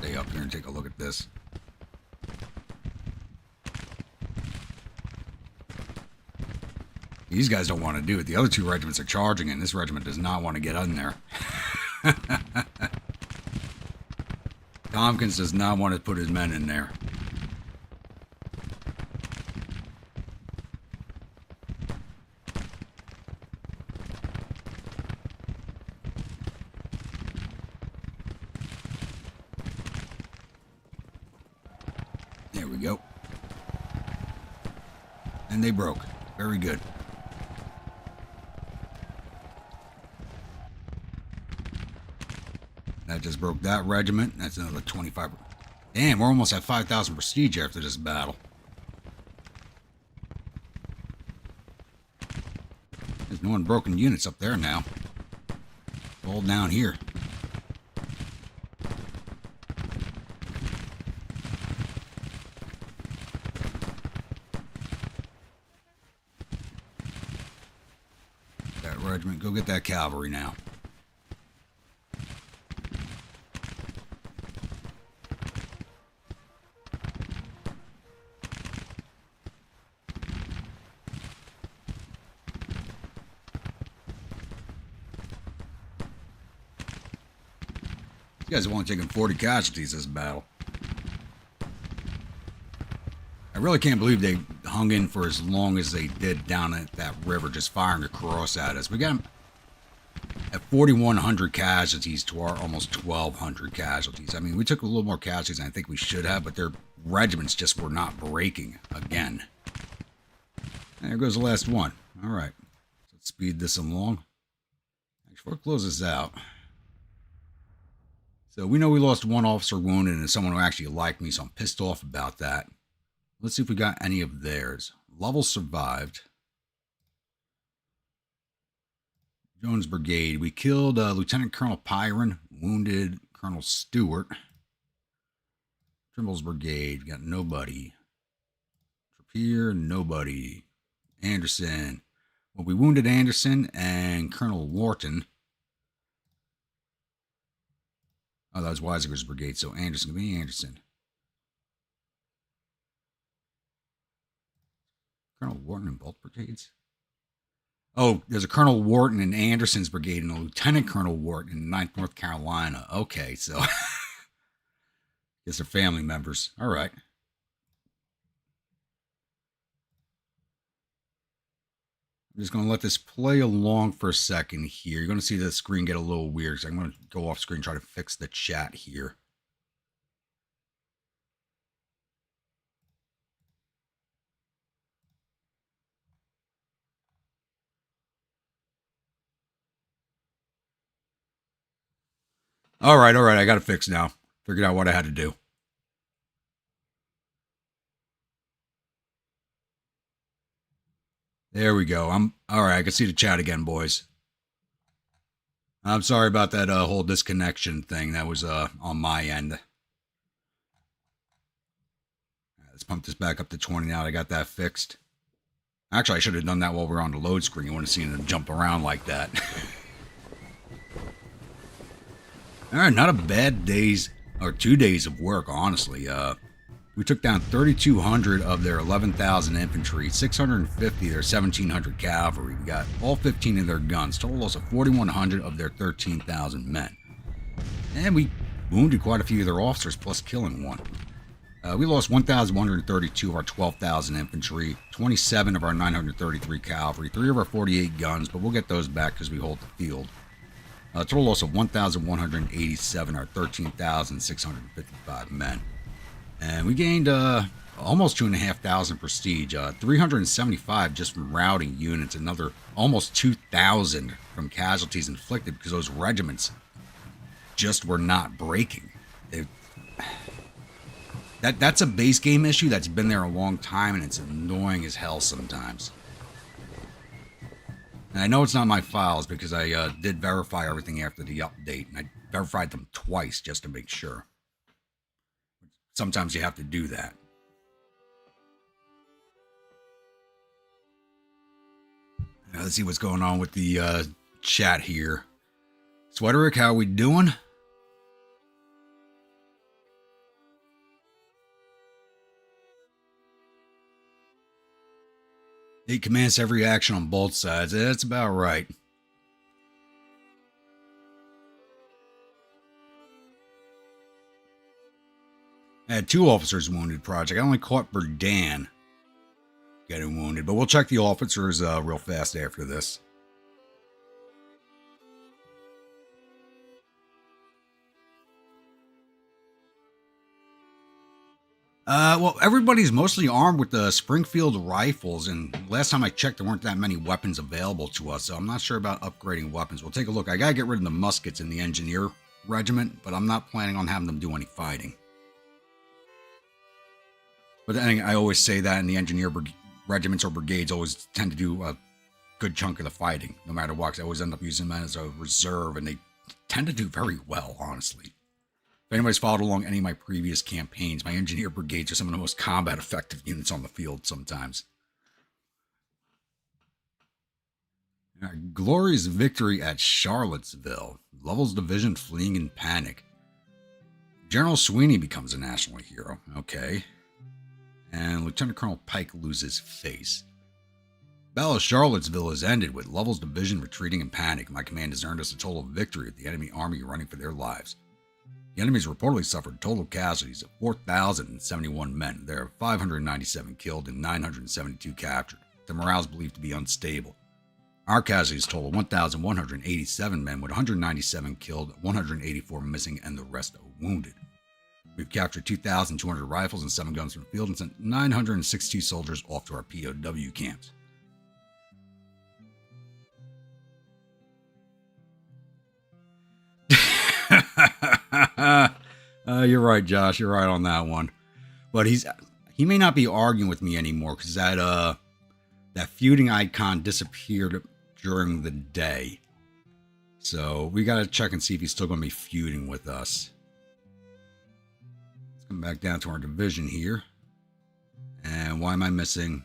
Stay up here and take a look at this. These guys don't want to do it. The other two regiments are charging, and this regiment does not want to get in there. Tompkins does not want to put his men in there. There we go. And they broke. Very good. That just broke that regiment. That's another 25. Damn, we're almost at 5,000 prestige after this battle. There's no unbroken units up there now. All down here. That regiment, go get that cavalry now. You guys have only taken 40 casualties this battle. I really can't believe they hung in for as long as they did down at that river, just firing across at us. We got them at 4,100 casualties to our almost 1,200 casualties. I mean, we took a little more casualties than I think we should have, but their regiments just were not breaking again. There goes the last one. All right. Let's speed this along. Before I close this out. So we know we lost one officer wounded and someone who actually liked me, so I'm pissed off about that. Let's see if we got any of theirs. Lovell survived. Jones Brigade. We killed Lieutenant Colonel Pyron, wounded Colonel Stewart. Trimble's Brigade. We got nobody. Trappier, nobody. Anderson. Well, we wounded Anderson and Colonel Wharton. Oh, that was Weisinger's brigade, so Anderson. Give me Anderson. Colonel Wharton in both brigades? Oh, there's a Colonel Wharton in Anderson's brigade and a Lieutenant Colonel Wharton in 9th North Carolina. Okay, so guess they're family members. All right. I'm just going to let this play along for a second here. You're going to see the screen get a little weird, so I'm going to go off screen and try to fix the chat here. All right. I got it fixed now. Figured out what I had to do. There we go. All right. I can see the chat again, boys. I'm sorry about that whole disconnection thing. That was on my end. Let's pump this back up to 20 now. I got that fixed. Actually, I should have done that while we were on the load screen. You wouldn't have seen them jump around like that. All right, not a bad 2 days of work, honestly. We took down 3,200 of their 11,000 infantry, 650 of their 1,700 cavalry. We got all 15 of their guns, total loss of 4,100 of their 13,000 men. And we wounded quite a few of their officers, plus killing one. We lost 1,132 of our 12,000 infantry, 27 of our 933 cavalry, 3 of our 48 guns, but we'll get those back because we hold the field. Total loss of 1,187, our 13,655 men. And we gained almost 2,500 prestige, 375 just from routing units, another almost 2,000 from casualties inflicted because those regiments just were not breaking. That's a base game issue that's been there a long time, and it's annoying as hell sometimes. And I know it's not my files because I did verify everything after the update, and I verified them twice just to make sure. Sometimes you have to do that. Now, let's see what's going on with the chat here. Sweaterick, how are we doing? He commands every action on both sides. That's about right. I had 2 officers wounded, Project. I only caught Berdan getting wounded, but we'll check the officers real fast after this. Well, everybody's mostly armed with the Springfield rifles, and last time I checked, there weren't that many weapons available to us, so I'm not sure about upgrading weapons. We'll take a look. I gotta get rid of the muskets in the engineer regiment, but I'm not planning on having them do any fighting. But then I always say that in the engineer regiments or brigades always tend to do a good chunk of the fighting, no matter what, 'cause I always end up using them as a reserve, and they tend to do very well, honestly. If anybody's followed along any of my previous campaigns, my engineer brigades are some of the most combat effective units on the field sometimes. Glorious victory at Charlottesville. Lovell's division fleeing in panic. General Sweeney becomes a national hero. Okay. And Lieutenant Colonel Pike loses face. Battle of Charlottesville has ended with Lovell's division retreating in panic. My command has earned us a total victory with the enemy army running for their lives. The enemies reportedly suffered total casualties of 4,071 men. There are 597 killed and 972 captured. The morale is believed to be unstable. Our casualties total 1,187 men, with 197 killed, 184 missing, and the rest are wounded. We've captured 2,200 rifles and 7 guns from the field and sent 962 soldiers off to our POW camps. You're right, Josh. You're right on that one. But he may not be arguing with me anymore because that feuding icon disappeared during the day. So we got to check and see if he's still going to be feuding with us. Let's come back down to our division here. And why am I missing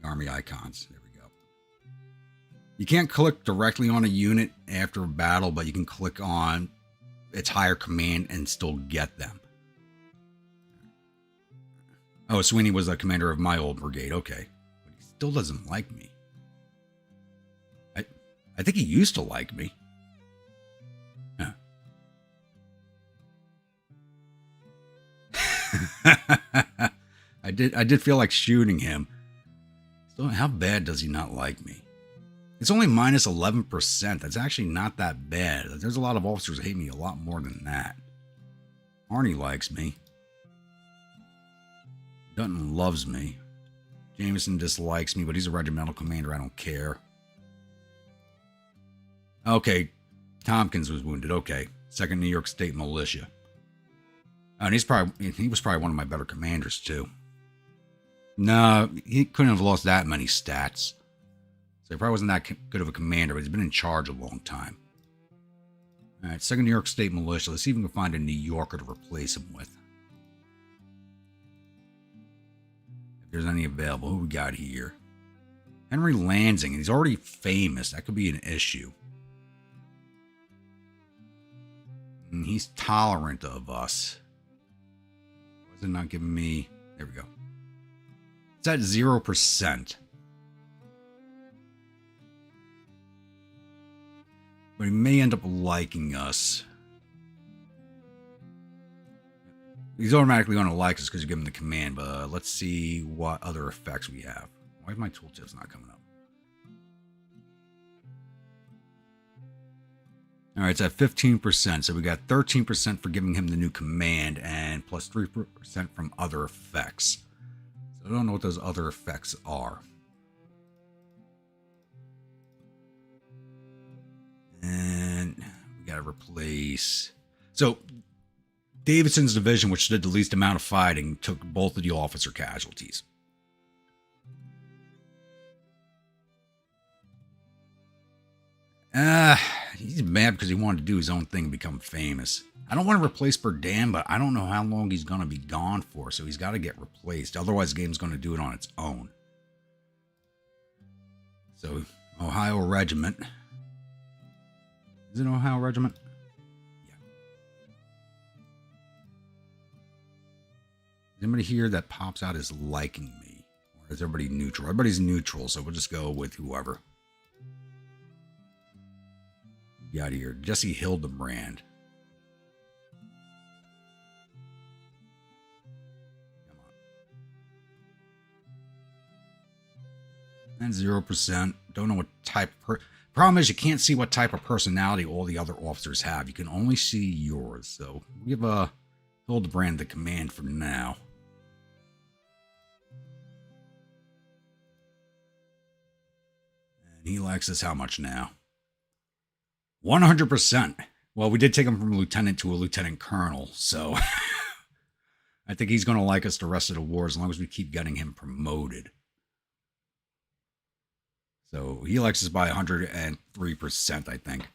the army icons? There we go. You can't click directly on a unit after a battle, but you can click on its higher command and still get them. Oh, Sweeney was the commander of my old brigade. Okay. But he still doesn't like me. I think he used to like me. Huh. I did feel like shooting him. So how bad does he not like me? It's only minus 11%. That's actually not that bad. There's a lot of officers that hate me a lot more than that. Arnie likes me. Dutton loves me. Jameson dislikes me, but he's a regimental commander. I don't care. Okay, Tompkins was wounded. Okay, 2nd New York State Militia. And he was probably one of my better commanders too. No, he couldn't have lost that many stats. So he probably wasn't that good of a commander, but he's been in charge a long time. All right, 2nd New York State Militia. Let's see if we can find a New Yorker to replace him with. If there's any available. Who we got here? Henry Lansing. He's already famous. That could be an issue. And he's tolerant of us. Why is it not giving me... There we go. It's at 0%. But he may end up liking us. He's automatically going to like us because you give him the command, but let's see what other effects we have. Why is my tooltips not coming up? Alright, it's at 15%, so we got 13% for giving him the new command, and plus 3% from other effects. So I don't know what those other effects are. And we got to replace... So, Davidson's division, which did the least amount of fighting, took both of the officer casualties. He's mad because he wanted to do his own thing and become famous. I don't want to replace Berdan, but I don't know how long he's going to be gone for, so he's got to get replaced. Otherwise, the game's going to do it on its own. So, Ohio Regiment. Is it Ohio Regiment? Yeah. Is anybody here that pops out as liking me? Or Or is everybody neutral? Everybody's neutral, so we'll just go with whoever. Get out of here. Jesse Hildebrand. And 0%. Don't know what type of problem is you can't see what type of personality all the other officers have. You can only see yours. So we'll give Hildebrand the command for now. And he likes us how much now? 100%. Well, we did take him from lieutenant to a lieutenant colonel, so I think he's going to like us the rest of the war as long as we keep getting him promoted. So he likes us by 103%, I think.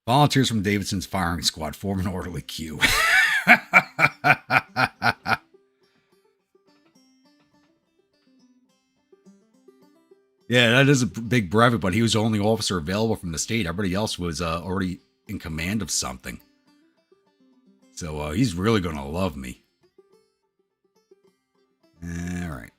Volunteers from Davidson's firing squad form an orderly queue. Yeah, that is a big brevet, but he was the only officer available from the state. Everybody else was already in command of something. So he's really going to love me. All right.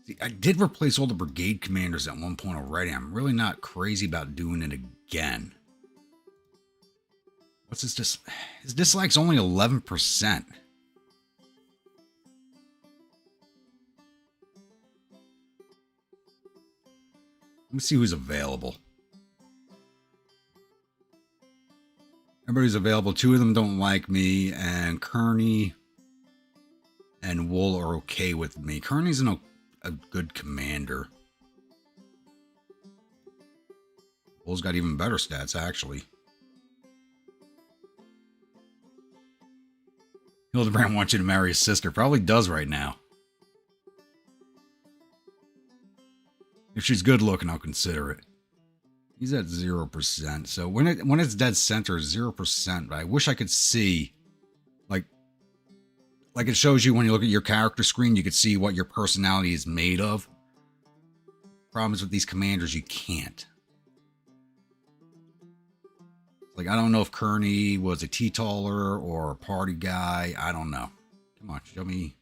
See, I did replace all the brigade commanders at one point already. I'm really not crazy about doing it again. What's his dislike? His dislike's only 11%. Let me see who's available. Everybody's available. Two of them don't like me, and Kearney and Wool are okay with me. Kearney's a good commander. Wool's got even better stats, actually. Hildebrand wants you to marry his sister. Probably does right now. If she's good looking, I'll consider it. He's at 0%. So when it's dead center, 0%. I wish I could see, like it shows you when you look at your character screen, you could see what your personality is made of. Problem is with these commanders, you can't. Like, I don't know if Kearney was a teetotaler or a party guy. I don't know. Come on, show me.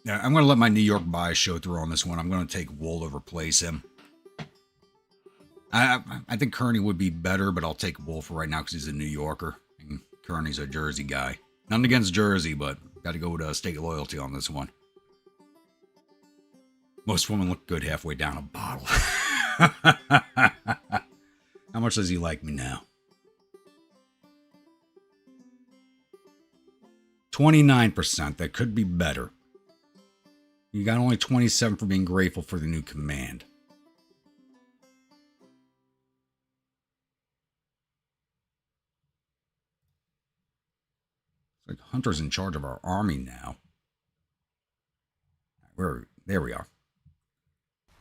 Yeah, I'm going to let my New York bias show through on this one. I'm going to take Wool to replace him. I think Kearney would be better, but I'll take Wool for right now because he's a New Yorker. And Kearney's a Jersey guy. Nothing against Jersey, but got to go with state loyalty on this one. Most women look good halfway down a bottle. How much does he like me now? 29%. That could be better. You got only 27 for being grateful for the new command. It's like Hunter's in charge of our army now. There we are.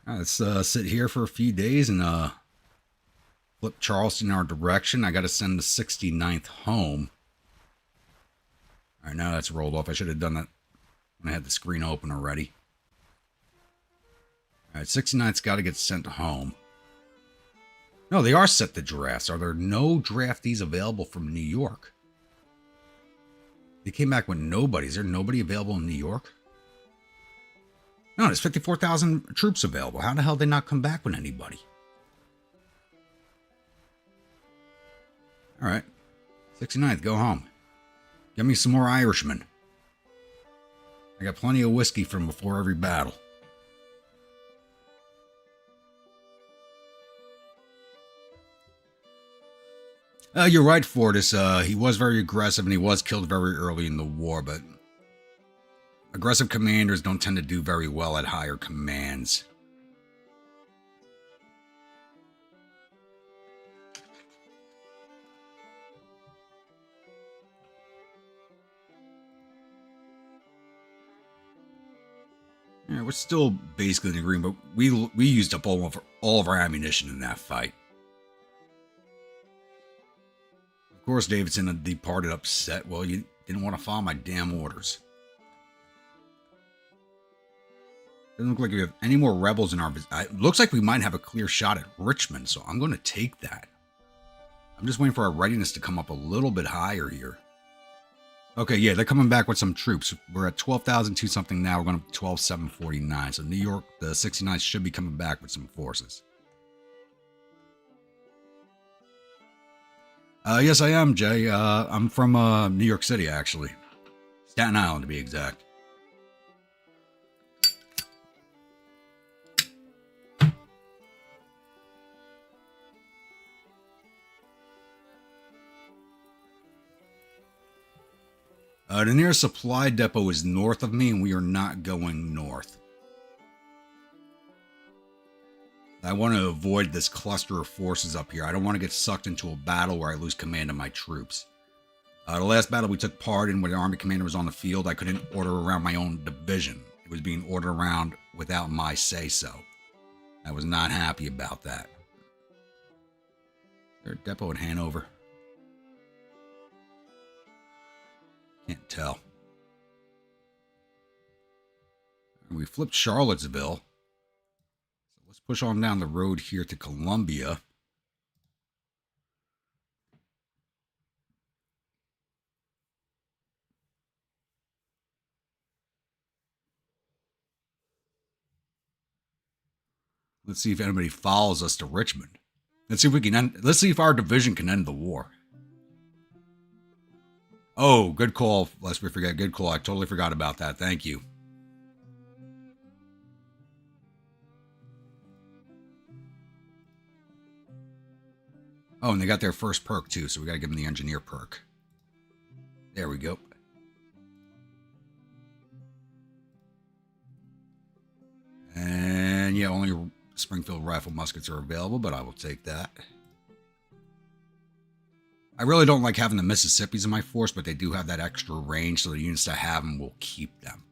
All right, let's sit here for a few days and flip Charleston in our direction. I got to send the 69th home. All right, now that's rolled off. I should have done that when I had the screen open already. All right, 69th's got to get sent home. No, they are set to drafts. Are there no draftees available from New York? They came back with nobody. Is there nobody available in New York? No, there's 54,000 troops available. How the hell did they not come back with anybody? All right. 69th, go home. Get me some more Irishmen. I got plenty of whiskey from before every battle. You're right, Fortis. He was very aggressive and he was killed very early in the war, but aggressive commanders don't tend to do very well at higher commands. Yeah, we're still basically in agreement, but we used up all of our ammunition in that fight. Of course, Davidson departed upset. Well, you didn't want to follow my damn orders. Doesn't look like we have any more rebels in our... It looks like we might have a clear shot at Richmond, so I'm going to take that. I'm just waiting for our readiness to come up a little bit higher here. Okay, yeah, they're coming back with some troops. We're at 12,002 something now. We're going to 12,749. So New York, the 69th should be coming back with some forces. Yes, I am, Jay. I'm from New York City, actually. Staten Island, to be exact. The nearest supply depot is north of me, and we are not going north. I want to avoid this cluster of forces up here. I don't want to get sucked into a battle where I lose command of my troops. The last battle we took part in, where the army commander was on the field, I couldn't order around my own division. It was being ordered around without my say-so. I was not happy about that. Is there a depot in Hanover? Can't tell. We flipped Charlottesville. So let's push on down the road here to Columbia. Let's see if anybody follows us to Richmond. Let's see if we can let's see if our division can end the war. Oh, good call, lest we forget. Good call. I totally forgot about that. Thank you. Oh, and they got their first perk, too, so we got to give them the engineer perk. There we go. And, yeah, only Springfield rifle muskets are available, but I will take that. I really don't like having the Mississippis in my force, but they do have that extra range, so the units that have them will keep them.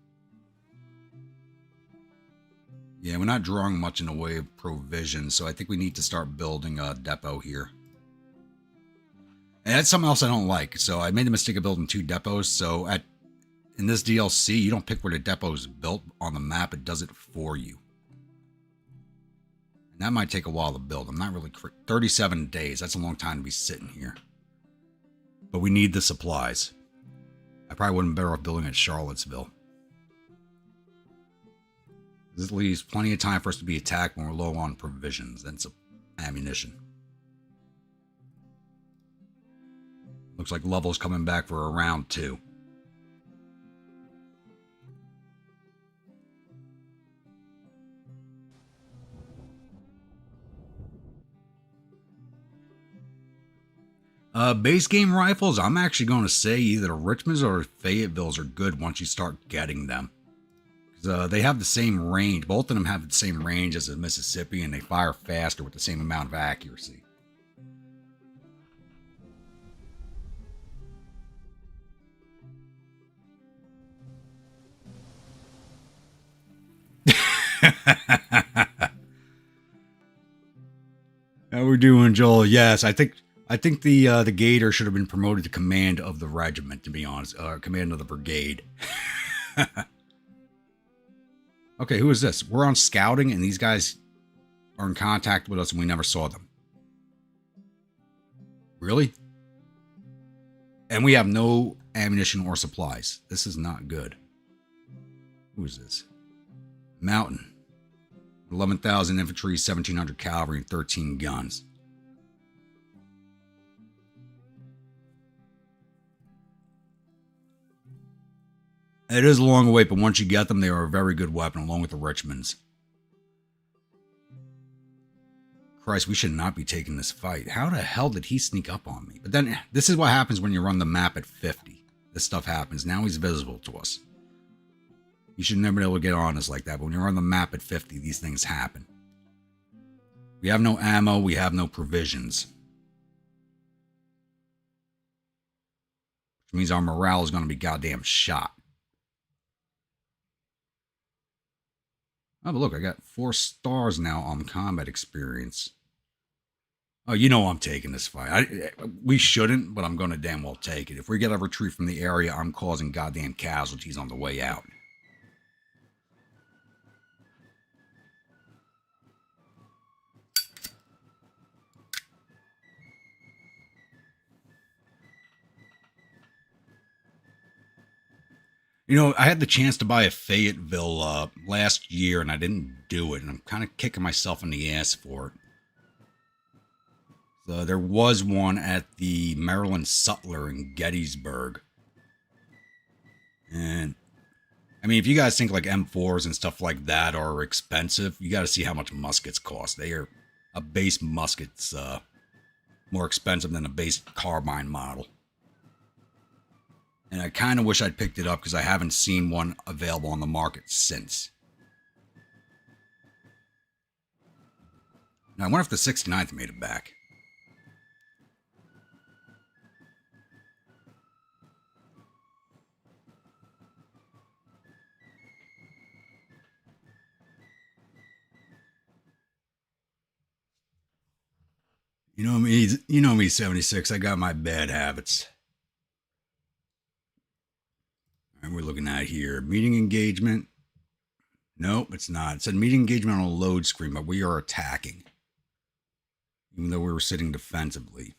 Yeah, we're not drawing much in the way of provisions, so I think we need to start building a depot here. And that's something else I don't like. So I made the mistake of building 2 depots. So in this DLC, you don't pick where the depot is built on the map. It does it for you. And that might take a while to build. I'm not really... 37 days. That's a long time to be sitting here. But we need the supplies. I probably wouldn't be better off building at Charlottesville. This leaves plenty of time for us to be attacked when we're low on provisions and some ammunition. Looks like Lovell's coming back for a round 2. Base game rifles, I'm actually going to say either the Richmonds or Fayettevilles are good once you start getting them. They have the same range. Both of them have the same range as the Mississippi, and they fire faster with the same amount of accuracy. How we doing, Joel? Yes, I think the Gator should have been promoted to command of the regiment, to be honest, command of the brigade. Okay, who is this? We're on scouting, and these guys are in contact with us, and we never saw them. Really? And we have no ammunition or supplies. This is not good. Who is this? Mountain. 11,000 infantry, 1,700 cavalry, and 13 guns. It is a long way, but once you get them, they are a very good weapon, along with the Richmonds. Christ, we should not be taking this fight. How the hell did he sneak up on me? But then, this is what happens when you run the map at 50. This stuff happens. Now he's visible to us. You should never be able to get on us like that, but when you're on the map at 50, these things happen. We have no ammo, we have no provisions. Which means our morale is going to be goddamn shot. Oh, but look, I got 4 stars now on combat experience. Oh, you know I'm taking this fight. We shouldn't, but I'm going to damn well take it. If we get a retreat from the area, I'm causing goddamn casualties on the way out. You know, I had the chance to buy a Fayetteville last year, and I didn't do it, and I'm kind of kicking myself in the ass for it. So there was one at the Maryland Sutler in Gettysburg, and I mean, if you guys think like M4s and stuff like that are expensive, you got to see how much muskets cost. They are a base musket's more expensive than a base carbine model. And I kind of wish I'd picked it up because I haven't seen one available on the market since. Now, I wonder if the 69th made it back. You know me, 76. I got my bad habits. All right, we're looking at here. Meeting engagement. Nope, it's not. It said meeting engagement on a load screen, but we are attacking. Even though we were sitting defensively.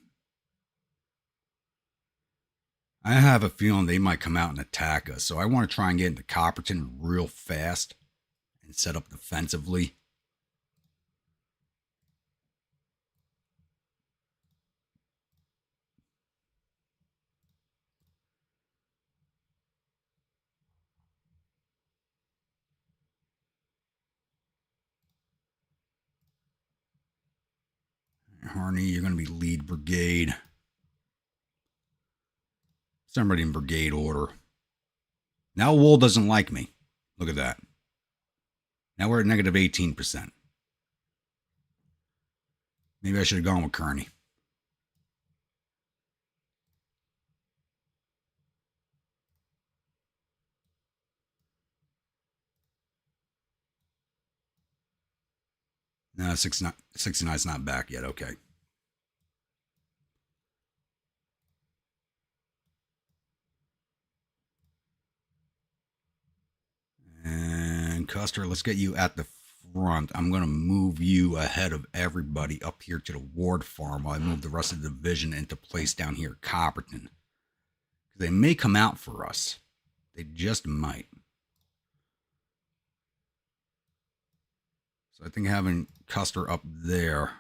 I have a feeling they might come out and attack us, so I want to try and get into Copperton real fast and set up defensively. Harney, you're going to be lead brigade. Somebody in brigade order. Now Wool doesn't like me. Look at that. Now we're at negative 18%. Maybe I should have gone with Kearney. No, 69's not back yet. Okay. And Custer, let's get you at the front. I'm going to move you ahead of everybody up here to the Ward Farm while I move the rest of the division into place down here at Copperton. They may come out for us. They just might. So I think having Custer up there.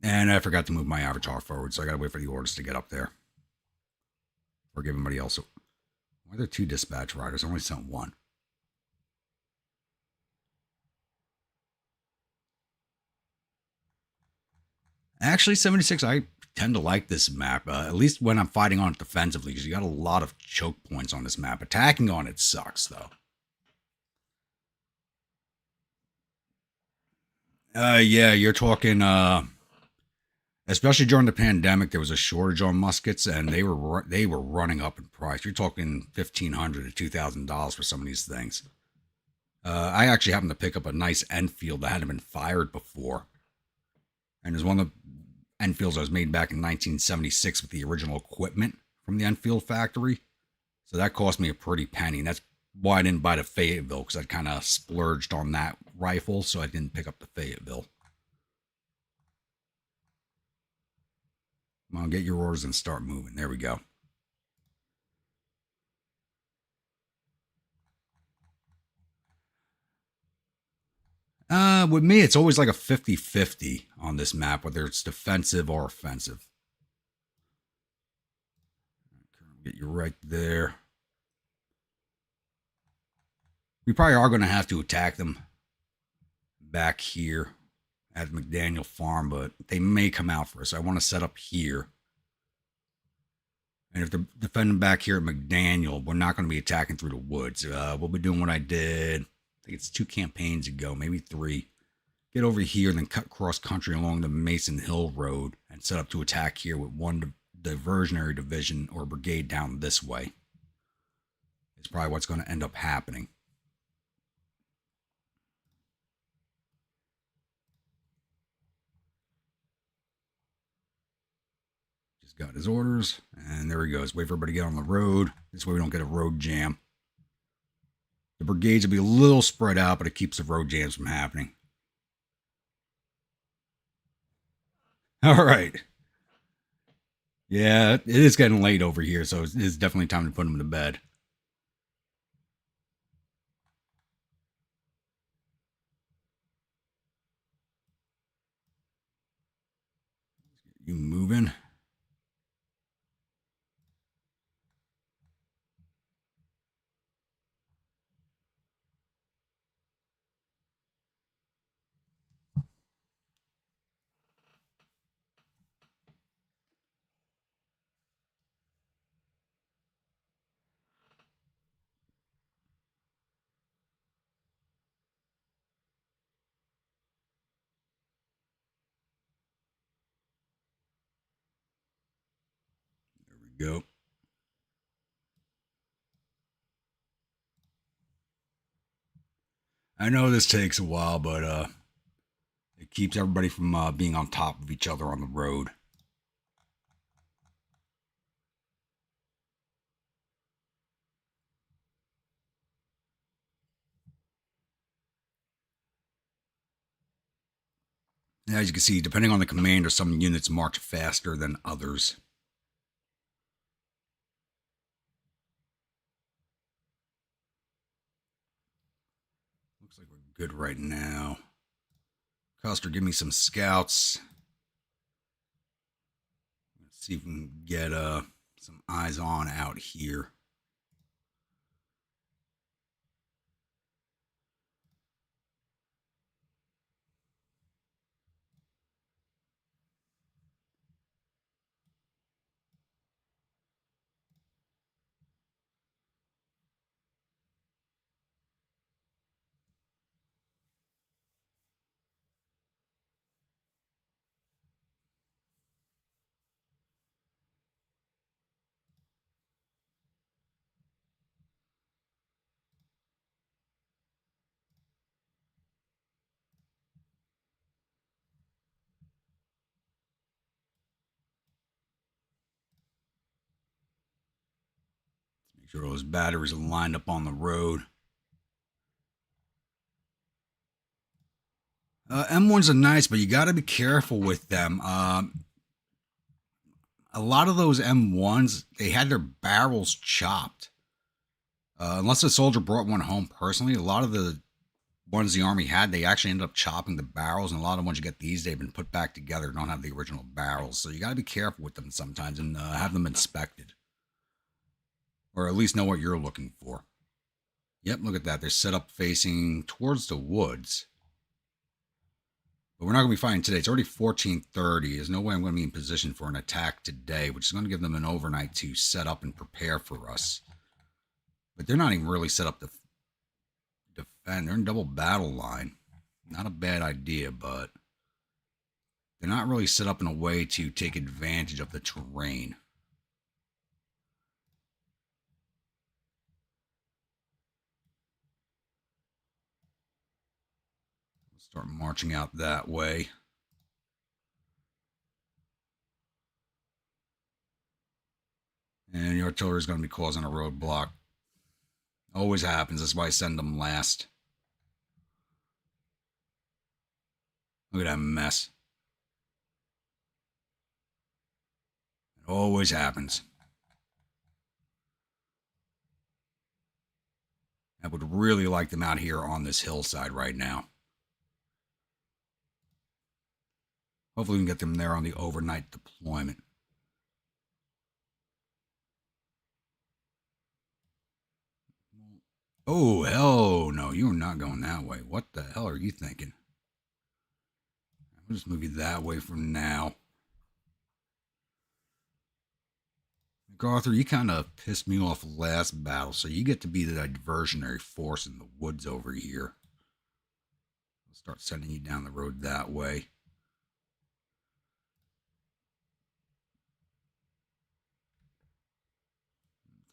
And I forgot to move my avatar forward, so I got to wait for the orders to get up there. Or give everybody else. Why are there two dispatch riders? I only sent one. Actually, 76, I tend to like this map, at least when I'm fighting on it defensively, because you got a lot of choke points on this map. Attacking on it sucks, though. Yeah, you're talking, especially during the pandemic, there was a shortage on muskets, and they were running up in price. You're talking $1,500 to $2,000 for some of these things. I actually happened to pick up a nice Enfield that hadn't been fired before, and it was one of the Enfields that was made back in 1976 with the original equipment from the Enfield factory. So that cost me a pretty penny, and that's why I didn't buy the Fayetteville, because I'd kind of splurged on that rifle, so I didn't pick up the Fayetteville. Come on, get your orders and start moving. There we go. With me, it's always like a 50-50 on this map, whether it's defensive or offensive. Get you right there. We probably are going to have to attack them back here at McDaniel Farm, but they may come out for us. I want to set up here. And if they're defending back here at McDaniel, we're not going to be attacking through the woods. We'll be doing what I did. I think it's 2 campaigns ago, maybe 3. Get over here and then cut cross country along the Mason Hill Road and set up to attack here with one diversionary division or brigade down this way. It's probably what's going to end up happening. Just got his orders, and there he goes. Wait for everybody to get on the road. This way we don't get a road jam. The brigades will be a little spread out, but it keeps the road jams from happening. All right. Yeah, it is getting late over here, so it's definitely time to put them to bed. You moving? There we go. I know this takes a while, but it keeps everybody from being on top of each other on the road. And as you can see, depending on the commander, some units march faster than others. Looks like we're good right now. Custer, give me some scouts. Let's see if we can get some eyes on out here. Make sure those batteries are lined up on the road. M1s are nice, but you got to be careful with them. A lot of those M1s, they had their barrels chopped. Unless a soldier brought one home personally, a lot of the ones the Army had, they actually ended up chopping the barrels, and a lot of ones you get these days have been put back together, don't have the original barrels. So you got to be careful with them sometimes and have them inspected. Or at least know what you're looking for. Yep, look at that. They're set up facing towards the woods. But we're not going to be fighting today. It's already 14:30. There's no way I'm going to be in position for an attack today, which is going to give them an overnight to set up and prepare for us. But they're not even really set up to defend. They're in double battle line. Not a bad idea, but they're not really set up in a way to take advantage of the terrain. Start marching out that way. And the artillery is going to be causing a roadblock. Always happens. That's why I send them last. Look at that mess. It always happens. I would really like them out here on this hillside right now. Hopefully we can get them there on the overnight deployment. Oh, hell no. You're not going that way. What the hell are you thinking? I'll just move you that way for now. MacArthur, you kind of pissed me off last battle, so you get to be the diversionary force in the woods over here. I'll start sending you down the road that way.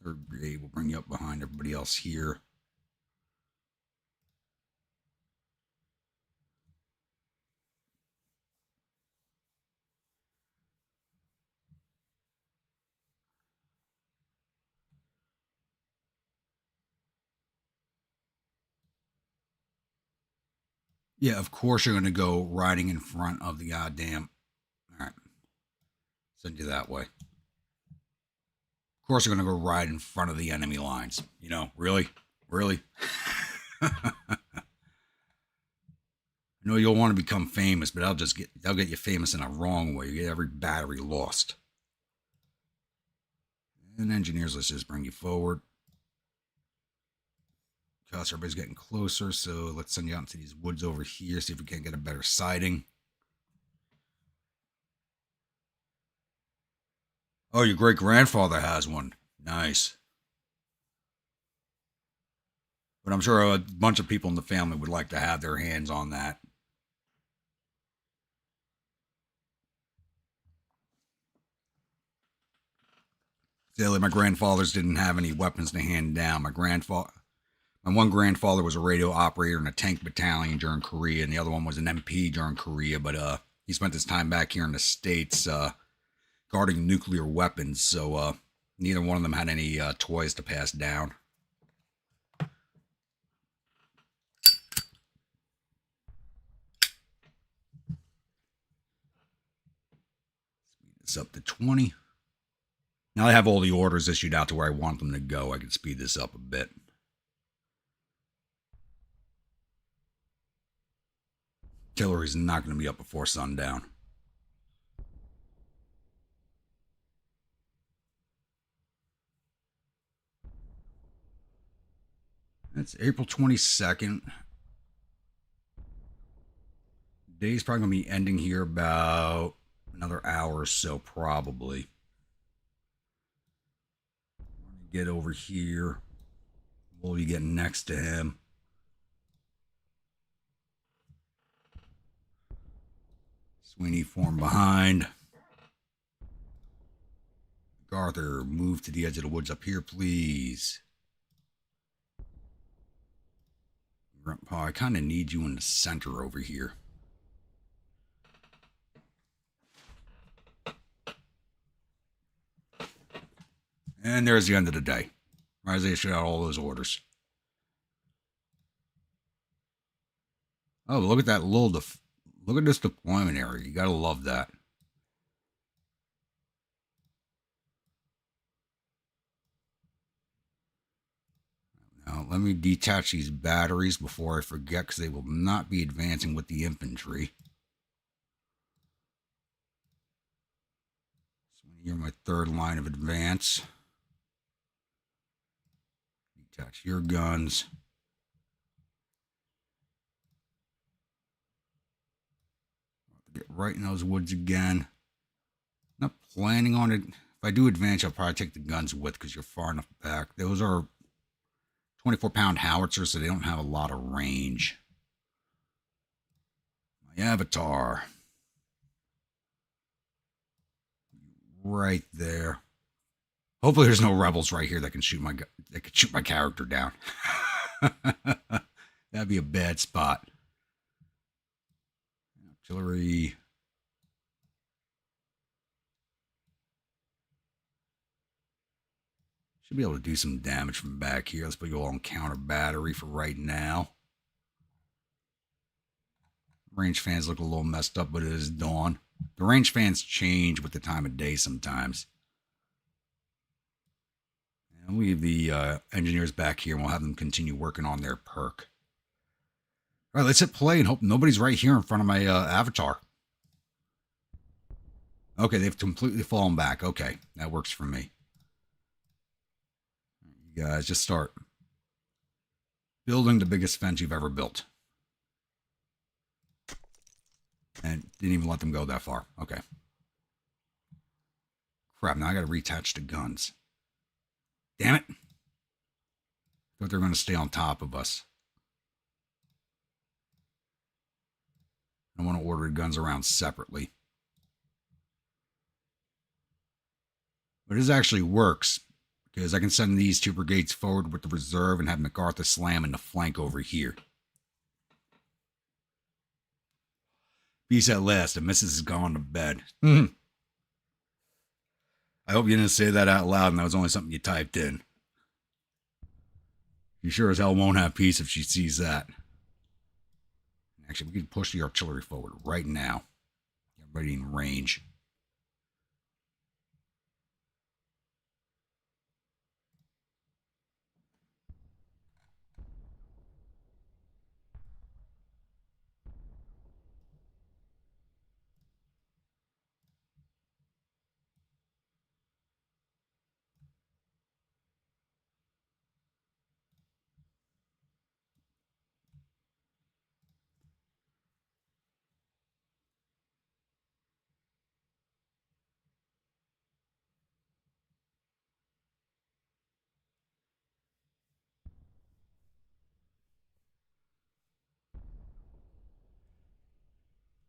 Third Brigade will bring you up behind everybody else here. Yeah, of course you're going to go riding in front of the goddamn... All right. Send you that way. Of course you're going to go ride in front of the enemy lines. You know, really? Really? I know know you'll want to become famous, but they'll get you famous in a wrong way. You get every battery lost. And engineers, let's just bring you forward. Because everybody's getting closer, so let's send you out into these woods over here, see if we can't get a better sighting. Oh, your great-grandfather has one. Nice. But I'm sure a bunch of people in the family would like to have their hands on that. Sadly, my grandfathers didn't have any weapons to hand down. My one grandfather was a radio operator in a tank battalion during Korea, and the other one was an MP during Korea. But he spent his time back here in the States guarding nuclear weapons. So neither one of them had any toys to pass down. Speed this up to 20. Now I have all the orders issued out to where I want them to go. I can speed this up a bit. Artillery's not going to be up before sundown. It's April 22nd. Day's probably going to be ending here about another hour or so, probably. Get over here. We'll be getting next to him. Sweeney form behind. MacArthur, move to the edge of the woods up here, please. Grandpa, I kind of need you in the center over here. And there's the end of the day. Right as they issued out all those orders. Oh, look at that look at this deployment area. You gotta love that. Now, let me detach these batteries before I forget, because they will not be advancing with the infantry. So you're my third line of advance. Detach your guns. Get right in those woods again. Not planning on it. If I do advance, I'll probably take the guns with, because you're far enough back. Those are 24-pound howitzers, so they don't have a lot of range. My avatar. Right there. Hopefully there's no rebels right here that can shoot my character down. That'd be a bad spot. Artillery. Should be able to do some damage from back here. Let's put you all on counter battery for right now. Range fans look a little messed up, but it is dawn. The range fans change with the time of day sometimes. And we leave the engineers back here, and we'll have them continue working on their perk. All right, let's hit play and hope nobody's right here in front of my avatar. Okay, they've completely fallen back. Okay, that works for me. You guys, just start building the biggest fence you've ever built. And didn't even let them go that far. Okay. Crap, now I gotta reattach the guns. Damn it. Thought they were gonna stay on top of us. I want to order the guns around separately. But this actually works, because I can send these two brigades forward with the reserve and have MacArthur slam in the flank over here. Peace at last. The missus has gone to bed. I hope you didn't say that out loud and that was only something you typed in. You sure as hell won't have peace if she sees that. Actually, we can push the artillery forward right now. Get ready in range.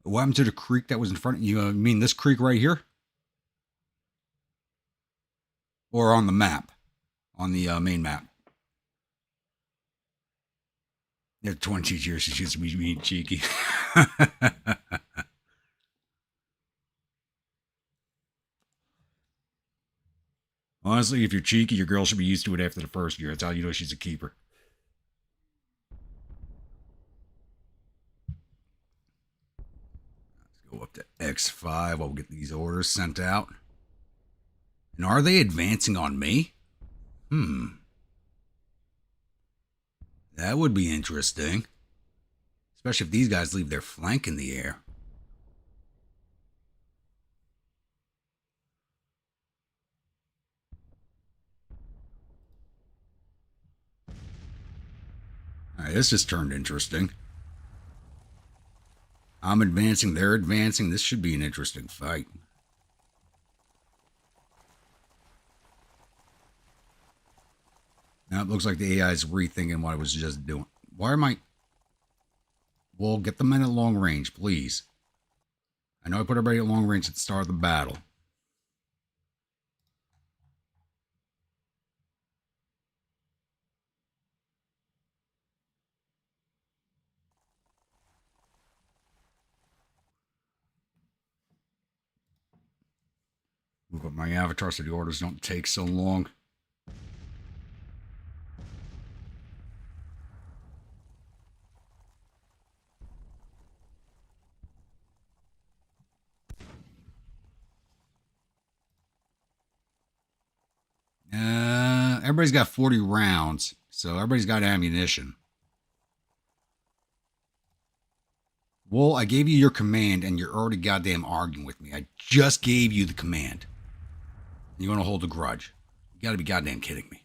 What happened to the creek that was in front of you? Mean this creek right here? Or on the map? On the main map? Yeah, 22 years, she's just being cheeky. Honestly, if you're cheeky, your girl should be used to it after the first year. That's how you know she's a keeper. Let's go up to X5 while we get these orders sent out. And are they advancing on me? That would be interesting. Especially if these guys leave their flank in the air. Alright, this just turned interesting. I'm advancing, they're advancing. This should be an interesting fight. Now it looks like the AI is rethinking what I was just doing. Why am I... Well, get the men at long range, please. I know I put everybody at long range at the start of the battle. Move up my avatar so the orders don't take so long. Everybody's got 40 rounds, so everybody's got ammunition. Well, I gave you your command, and you're already goddamn arguing with me. I just gave you the command. You want to hold a grudge? You got to be goddamn kidding me.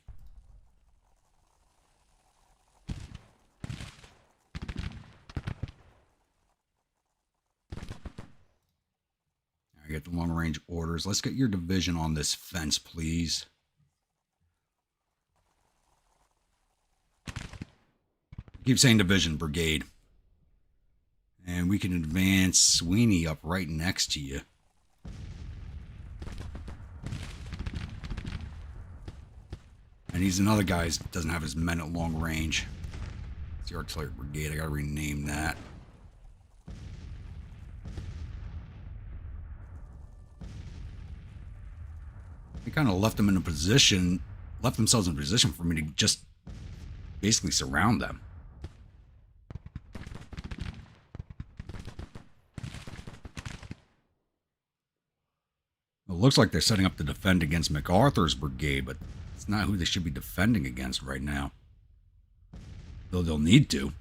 I get the long-range orders. Let's get your division on this fence, please. Keep saying division, brigade. And we can advance Sweeney up right next to you. And he's another guy who doesn't have his men at long range. It's the artillery brigade. I gotta rename that. They kind of left them in a position, left themselves in a position for me to just basically surround them. It looks like they're setting up to defend against MacArthur's brigade, but it's not who they should be defending against right now. Though they'll need to.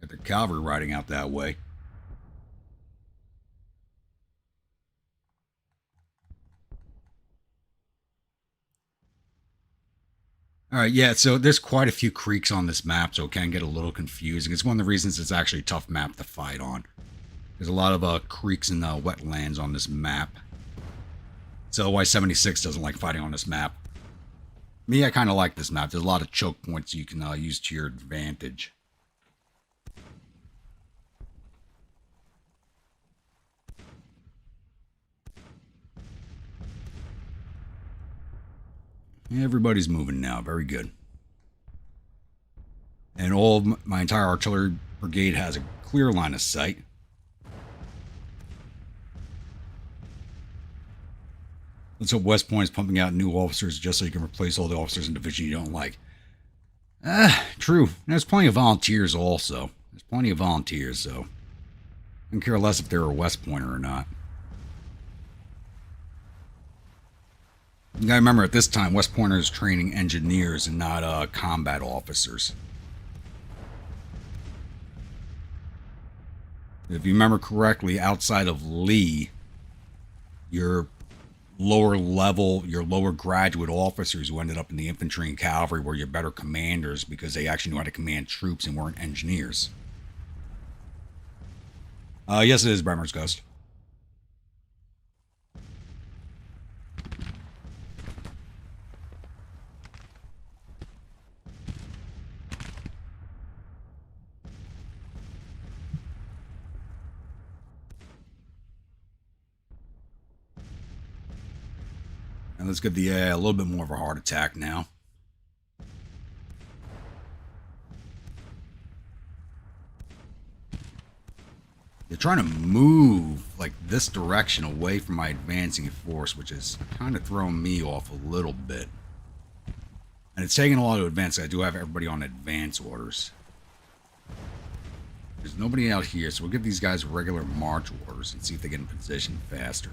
Got their cavalry riding out that way. All right, yeah, so there's quite a few creeks on this map, so it can get a little confusing. It's one of the reasons it's actually a tough map to fight on. There's a lot of creeks and wetlands on this map. So why 76 doesn't like fighting on this map. Me, I kind of like this map. There's a lot of choke points you can use to your advantage. Everybody's moving now. Very good. And my entire artillery brigade has a clear line of sight. Let's hope West Point is pumping out new officers just so you can replace all the officers in division you don't like. True. And there's plenty of volunteers also. There's plenty of volunteers, so I don't care less if they're a West Pointer or not. You gotta remember, at this time, West Pointer is training engineers and not combat officers. If you remember correctly, outside of Lee, your lower level, your lower graduate officers who ended up in the infantry and cavalry were your better commanders because they actually knew how to command troops and weren't engineers. Yes, it is Bremer's Ghost. And let's get the a little bit more of a heart attack now. They're trying to move like this direction away from my advancing force, which is kind of throwing me off a little bit. And it's taking a lot to advance. I do have everybody on advance orders. There's nobody out here, so we'll give these guys regular march orders and see if they get in position faster.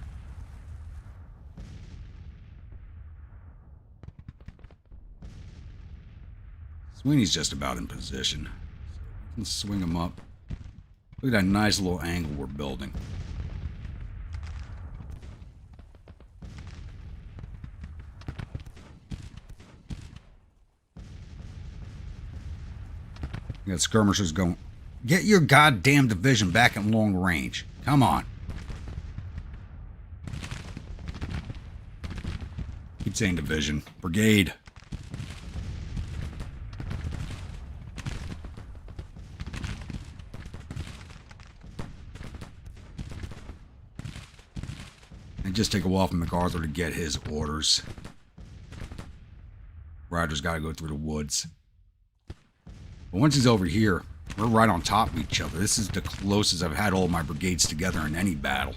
Sweeney's just about in position. So we can swing him up. Look at that nice little angle we're building. We got skirmishers going. Get your goddamn division back in long range. Come on. Keep saying division. Brigade. And just take a while for MacArthur to get his orders. Roger's got to go through the woods. But once he's over here, we're right on top of each other. This is the closest I've had all of my brigades together in any battle.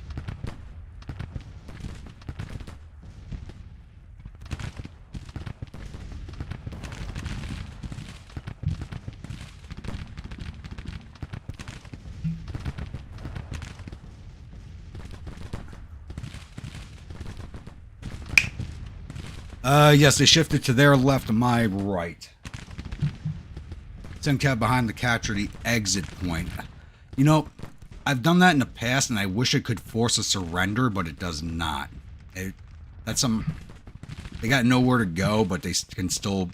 Yes, they shifted to their left and my right. Send cab behind the capture the exit point. You know, I've done that in the past, and I wish it could force a surrender, but it does not. They got nowhere to go, but they can still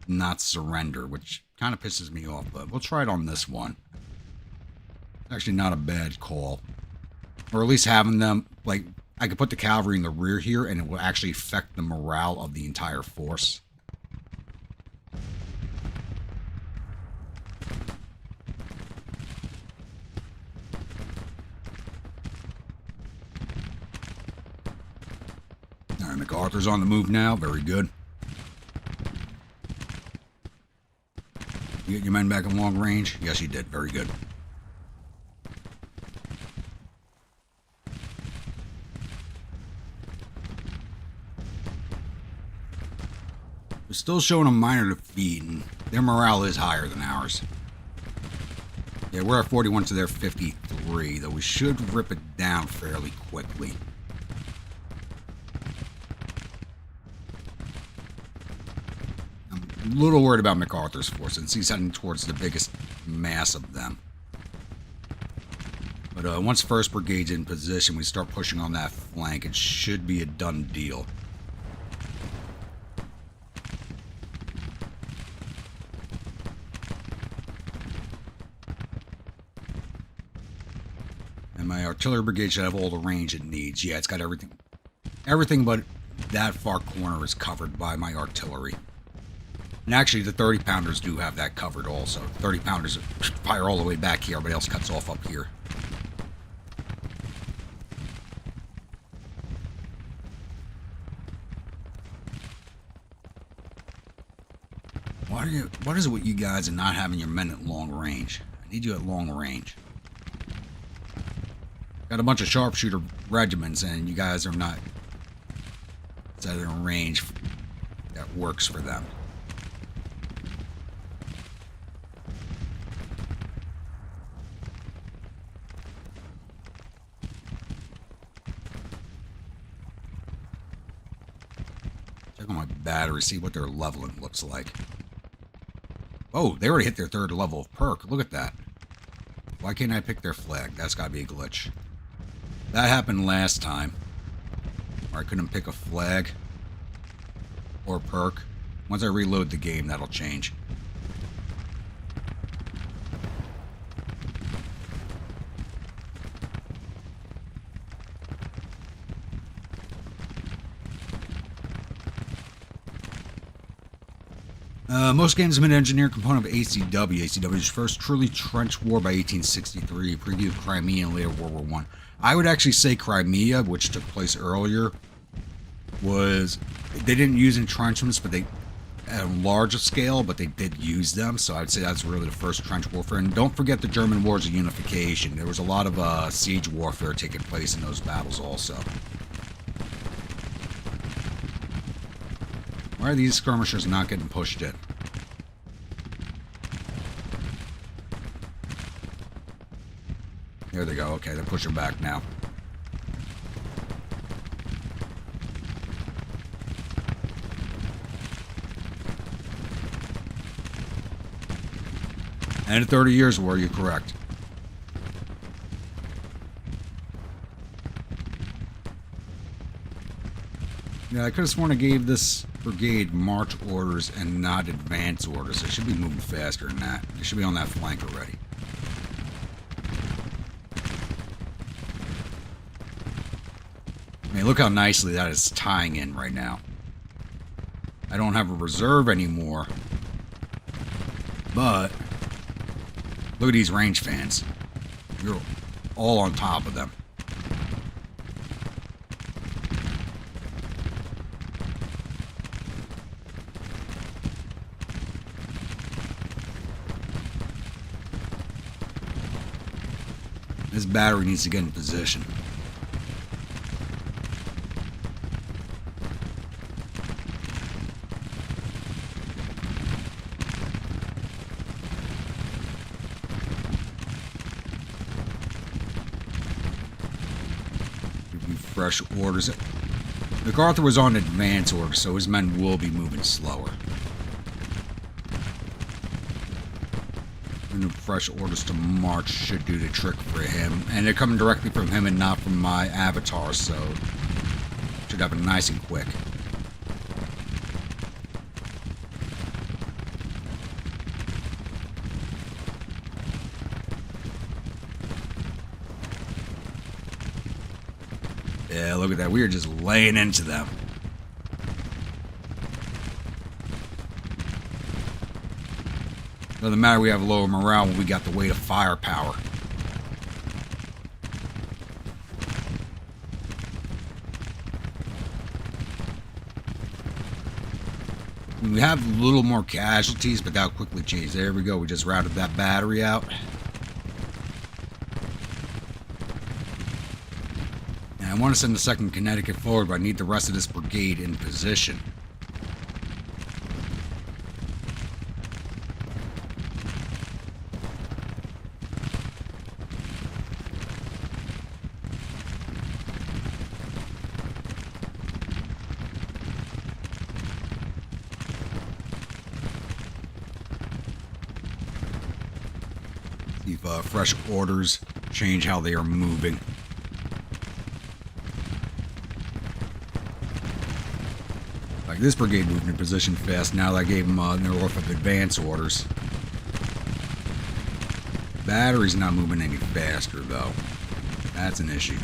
not surrender, which kind of pisses me off. But we'll try it on this one. Actually, not a bad call, or at least having them like. I could put the cavalry in the rear here, and it will actually affect the morale of the entire force. All right, MacArthur's on the move now. Very good. You get your men back in long range? Yes, you did. Very good. They're still showing a minor defeat, and their morale is higher than ours. Yeah, we're at 41 to their 53, though we should rip it down fairly quickly. I'm a little worried about MacArthur's force, since he's heading towards the biggest mass of them. But once 1st Brigade's in position, we start pushing on that flank. It should be a done deal. And my artillery brigade should have all the range it needs. Yeah, it's got everything. Everything but that far corner is covered by my artillery. And actually, the 30-pounders do have that covered also. 30-pounders fire all the way back here. Everybody else cuts off up here. What is it with you guys and not having your men at long range? I need you at long range. Got a bunch of sharpshooter regiments, and you guys are not set in a range that works for them. Check on my battery, see what their leveling looks like. Oh, they already hit their 3rd level of perk. Look at that. Why can't I pick their flag? That's got to be a glitch. That happened last time, where I couldn't pick a flag or perk. Once I reload the game, that'll change. Most games have been an engineer component of ACW. ACW's first truly trench war by 1863, previewed Crimea and later World War I. I would actually say Crimea, which took place earlier, was they didn't use entrenchments, but they at a larger scale, but they did use them. So I'd say that's really the first trench warfare. And don't forget the German Wars of Unification. There was a lot of siege warfare taking place in those battles also. Why are these skirmishers not getting pushed in? There they go. Okay, they're pushing back now. And in 30 years war, you're correct. Yeah, I could have sworn I gave this brigade march orders and not advance orders. They should be moving faster than that. They should be on that flank already. I mean, look how nicely that is tying in right now. I don't have a reserve anymore. But look at these range fans. You're all on top of them. This battery needs to get in position. Fresh orders. MacArthur was on advance order, so his men will be moving slower. And fresh orders to march should do the trick for him. And they're coming directly from him and not from my avatar, so should happen nice and quick. Yeah, look at that. We are just laying into them. Doesn't matter we have lower morale when we got the weight of firepower. We have a little more casualties, but that'll quickly change. There we go. We just routed that battery out. I want to send the 2nd Connecticut forward, but I need the rest of this brigade in position. See if fresh orders change how they are moving. Like this brigade moved in position fast. Now that I gave them their worth of advance orders. Battery's not moving any faster though. That's an issue.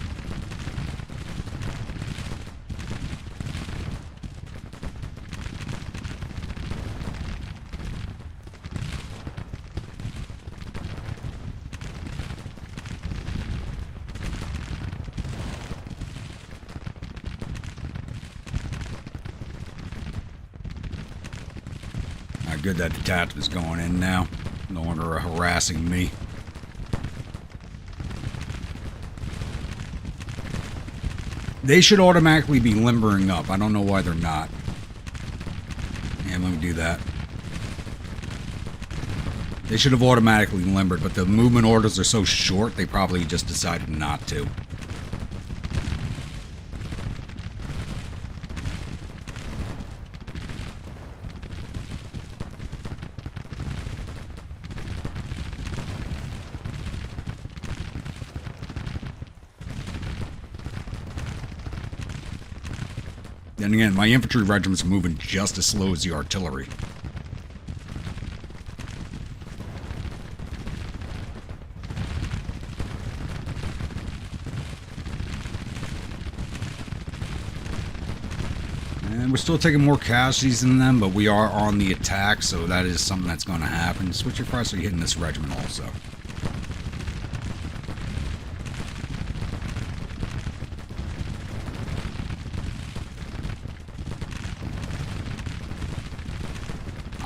Good that detachment's going in now. No longer harassing me. They should automatically be limbering up. I don't know why they're not. Yeah, let me do that. They should have automatically limbered, but the movement orders are so short, they probably just decided not to. Then again, my infantry regiment's moving just as slow as the artillery. And we're still taking more casualties than them, but we are on the attack, so that is something that's going to happen. Switch your price, so you're hitting this regiment also.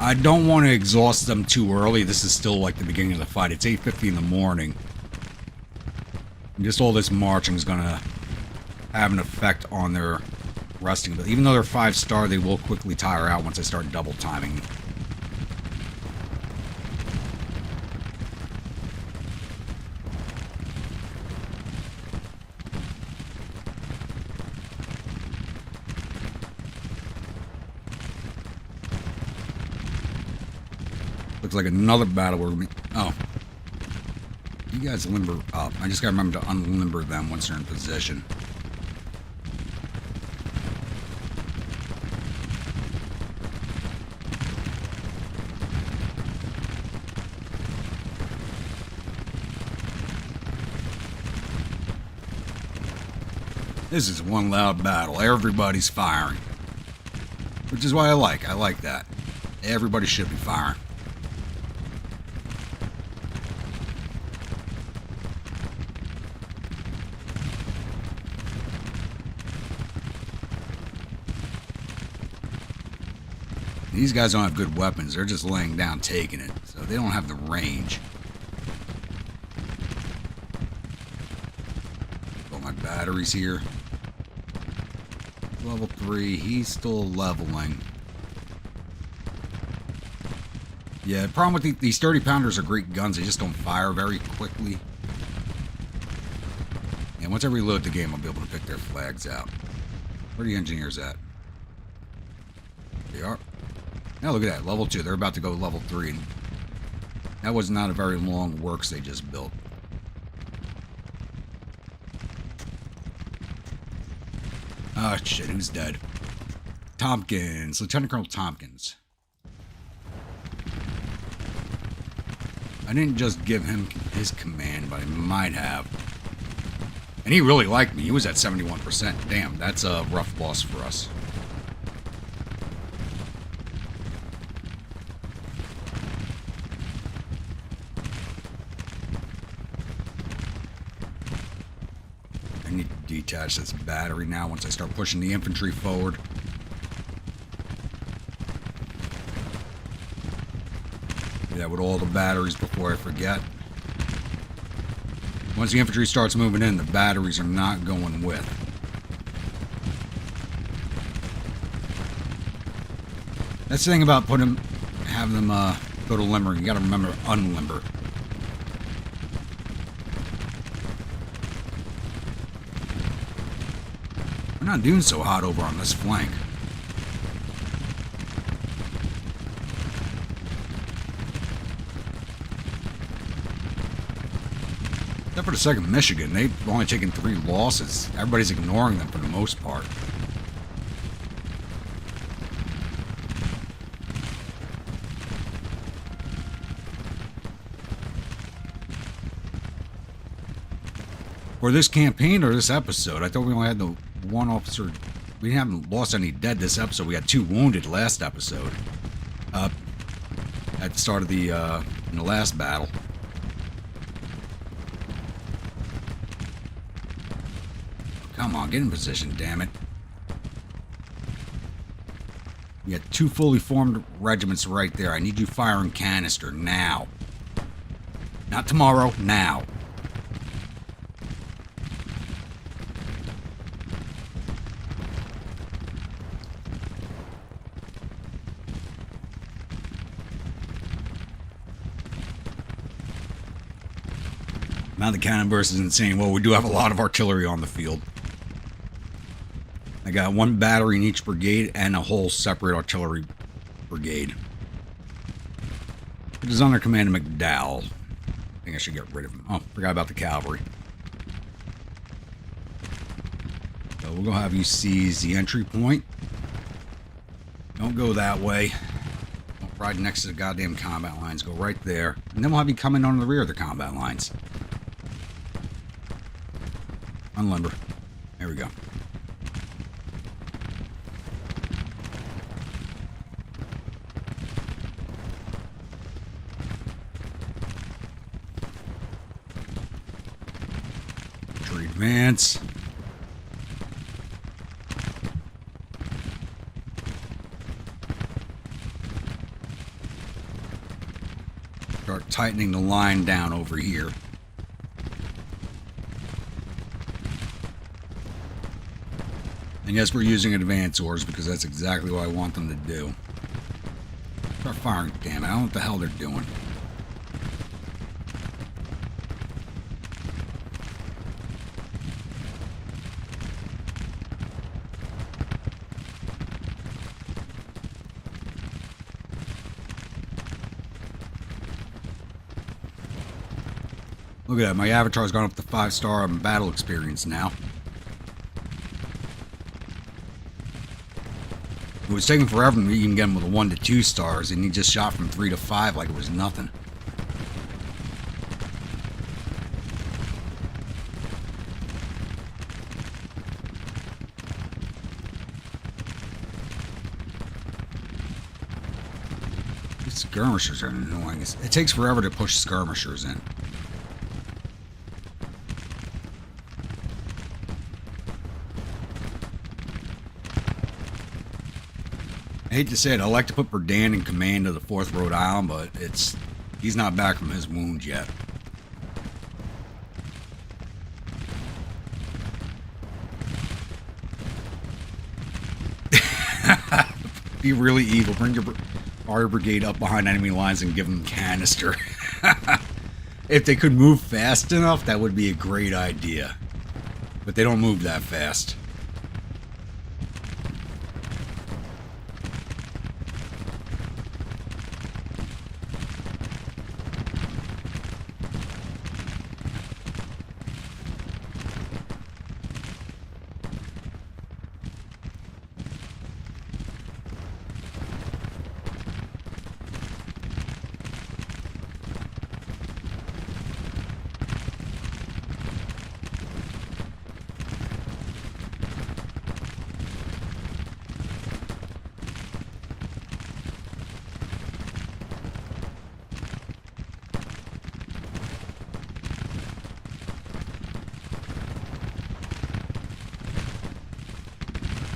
I don't want to exhaust them too early. This is still like the beginning of the fight. It's 8:50 in the morning. And just all this marching is going to have an effect on their resting. But even though they're 5-star, they will quickly tire out once I start double timing. Looks like another battle where we... Oh. You guys limber up. I just gotta remember to unlimber them once they're in position. This is one loud battle. Everybody's firing. Which is what I like. I like that. Everybody should be firing. These guys don't have good weapons. They're just laying down, taking it. So they don't have the range. Got my batteries here. Level 3. He's still leveling. Yeah, the problem with these 30-pounders are great guns. They just don't fire very quickly. And once I reload the game, I'll be able to pick their flags out. Where are the engineers at? They are. Now look at that, level 2. They're about to go level 3. And that was not a very long works they just built. Oh shit, who's dead? Tompkins, Lieutenant Colonel Tompkins. I didn't just give him his command, but I might have. And he really liked me. He was at 71%. Damn, that's a rough loss for us. I need to detach this battery now once I start pushing the infantry forward. Do that with all the batteries before I forget. Once the infantry starts moving in, the batteries are not going with. That's the thing about having them go to limber. You got to remember to unlimber. We're not doing so hot over on this flank. Except for the 2nd Michigan, they've only taken 3 losses. Everybody's ignoring them for the most part. For this campaign or this episode, I thought we only had the 1 officer. We haven't lost any dead this episode. We had 2 wounded last episode. At the start of the in the last battle. Come on, get in position, damn it. You got 2 fully formed regiments right there. I need you firing canister now. Not tomorrow, now. Now the cannon burst is insane. Well, we do have a lot of artillery on the field. I got 1 battery in each brigade and a whole separate artillery brigade. It is under command of McDowell. I think I should get rid of him. Oh, forgot about the cavalry. So we'll go have you seize the entry point. Don't go that way. Don't ride next to the goddamn combat lines. Go right there. And then we'll have you coming on the rear of the combat lines. Unlimber. There we go. Tree advance. Start tightening the line down over here. And yes, we're using advance orders because that's exactly what I want them to do. Start firing, damn it. I don't know what the hell they're doing. Look at that, my avatar's gone up to 5-star battle experience now. It was taking forever to even get him with a 1 to 2 stars, and he just shot from 3 to 5 like it was nothing. These skirmishers are annoying. It takes forever to push skirmishers in. I hate to say it, I like to put Berdan in command of the 4th Rhode Island, but he's not back from his wounds yet. Be really evil. Bring your fire brigade up behind enemy lines and give them canister. If they could move fast enough, that would be a great idea. But they don't move that fast.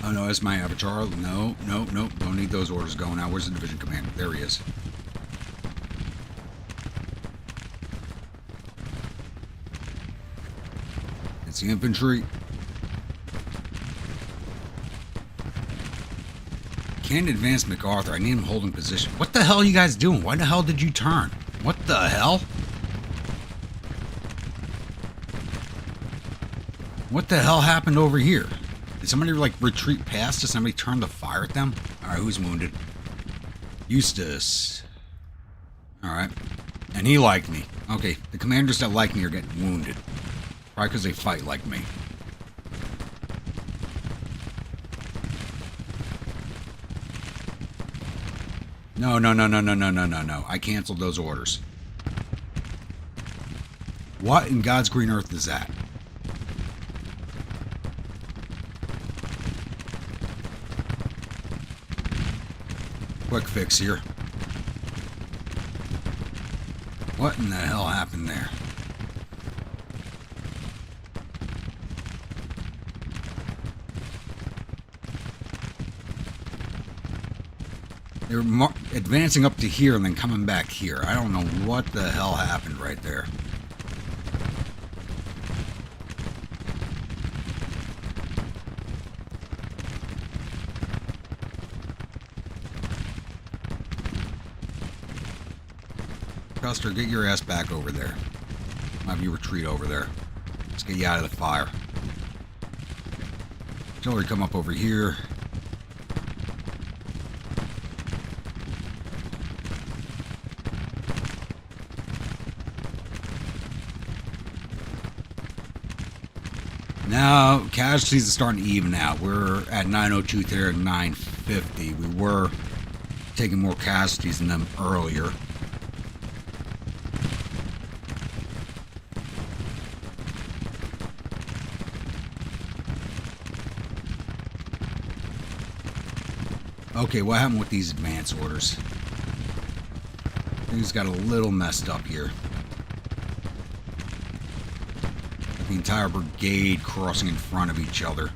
Oh no, that's my avatar. No, no, no. Don't need those orders going out. Where's the division commander? There he is. It's the infantry. Can't advance MacArthur. I need him holding position. What the hell are you guys doing? Why the hell did you turn? What the hell? What the hell happened over here? Did somebody, like, retreat past us? Somebody turn to fire at them? Alright, who's wounded? Eustace. Alright. And he liked me. Okay, the commanders that like me are getting wounded. Probably because they fight like me. No, no, no, no, no, no, no, no, no. I canceled those orders. What in God's green earth is that? Quick fix here. What in the hell happened there? They were advancing up to here and then coming back here. I don't know what the hell happened right there. Custer, get your ass back over there. Have you retreat over there. Let's get you out of the fire. Artillery, come up over here. Now, casualties are starting to even out. We're at 902 there and 950. We were taking more casualties than them earlier. Okay, what happened with these advance orders? Things got a little messed up here. The entire brigade crossing in front of each other.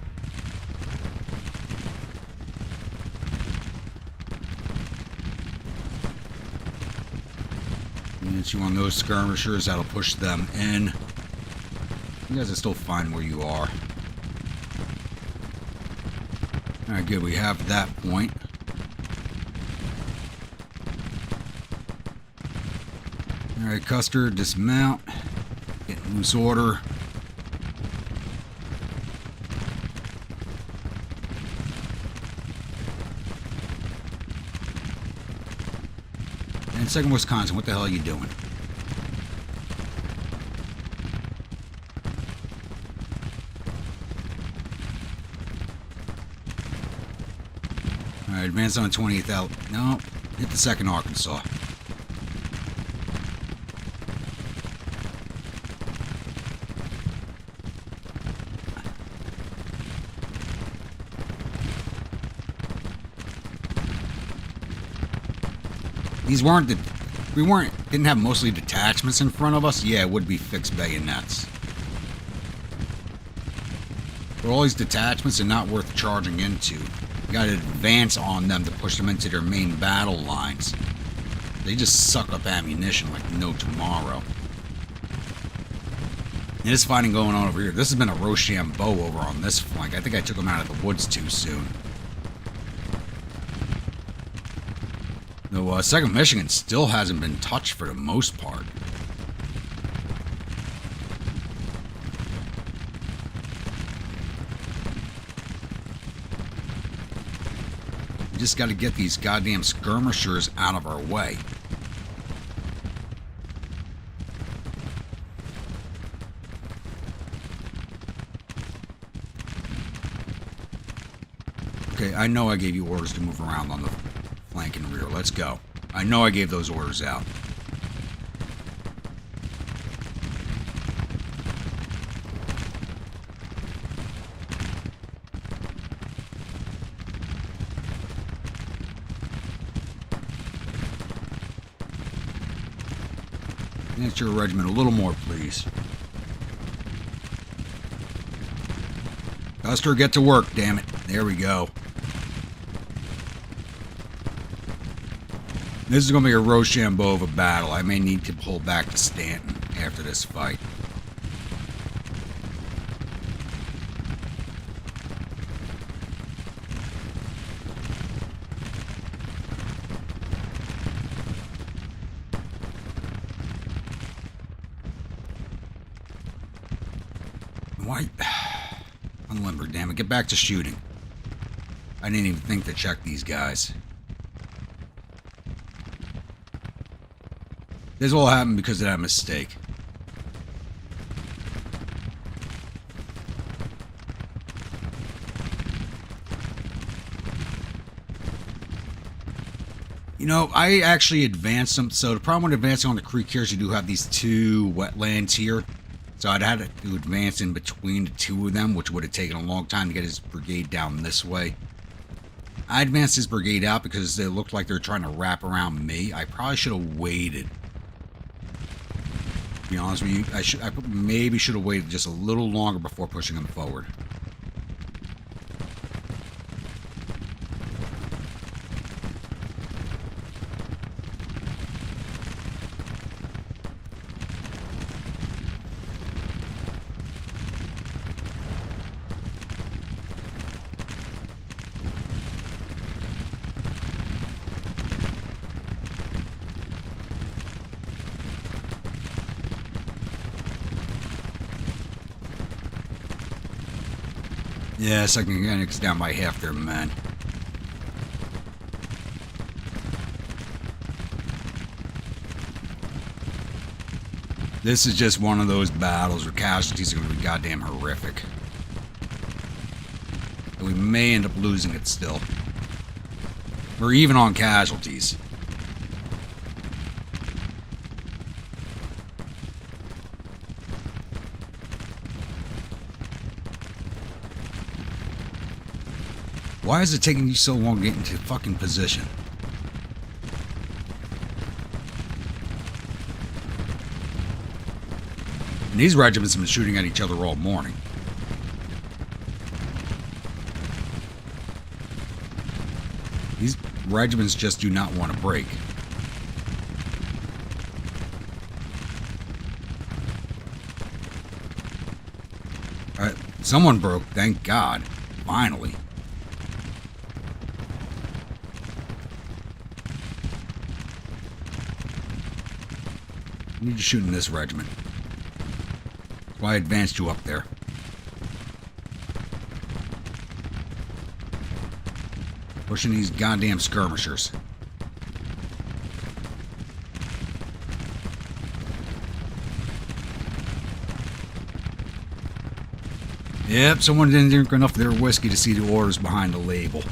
Since you on those skirmishers, that'll push them in. You guys are still fine where you are. Alright, good. We have that point. Alright, Custer, dismount. Get in loose order. And 2nd Wisconsin, what the hell are you doing? Alright, advance on 20th out. No, hit the 2nd Arkansas. These weren't the... didn't have mostly detachments in front of us. Yeah, it would be fixed bayonets. But all these detachments are not worth charging into. You gotta advance on them to push them into their main battle lines. They just suck up ammunition like no tomorrow. And this fighting going on over here. This has been a Rochambeau over on this flank. I think I took them out of the woods too soon. Though 2nd Michigan still hasn't been touched for the most part. We just got to get these goddamn skirmishers out of our way. Okay, I know I gave you orders to move around on the flank and rear. Let's go. I know I gave those orders out. That's your regiment a little more, please. Custer, get to work, damn it. There we go. This is going to be a Rochambeau of a battle. I may need to pull back to Stanton after this fight. Why? Unlimbered, damn it. Get back to shooting. I didn't even think to check these guys. This all happened because of that mistake. You know, I actually advanced them. So the problem with advancing on the creek here is you do have these 2 wetlands here. So I'd had to advance in between the 2 of them, which would have taken a long time to get his brigade down this way. I advanced his brigade out because they looked like they were trying to wrap around me. I probably should have waited. To be honest with you, I maybe should have waited just a little longer before pushing them forward. Yeah, 2nd Mechanics down by half their men. This is just one of those battles where casualties are going to be goddamn horrific. And we may end up losing it still. We're even on casualties. Why is it taking you so long to get into fucking position? And these regiments have been shooting at each other all morning. These regiments just do not want to break. Someone broke, thank God. Finally. I need you shooting this regiment. That's why I advanced you up there. Pushing these goddamn skirmishers. Yep, someone didn't drink enough of their whiskey to see the orders behind the label.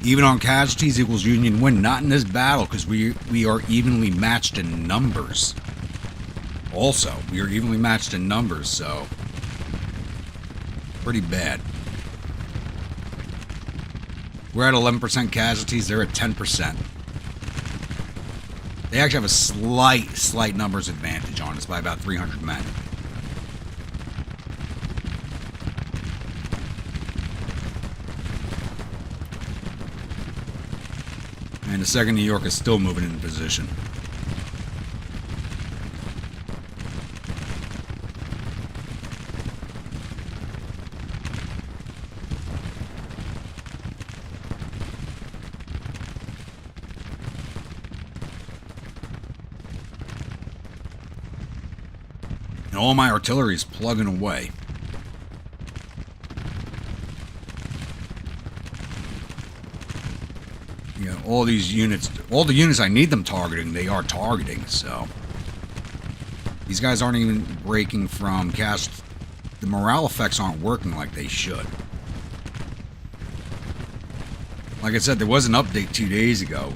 Even on casualties equals Union win. Not in this battle, because we are evenly matched in numbers. Also, we are evenly matched in numbers, so... pretty bad. We're at 11% casualties, they're at 10%. They actually have a slight numbers advantage on us by about 300 men. And the 2nd New York is still moving into position. And all my artillery is plugging away. You know, all these units, all the units I need them targeting, they are targeting, so. These guys aren't even breaking from cast. The morale effects aren't working like they should. Like I said, there was an update 2 days ago.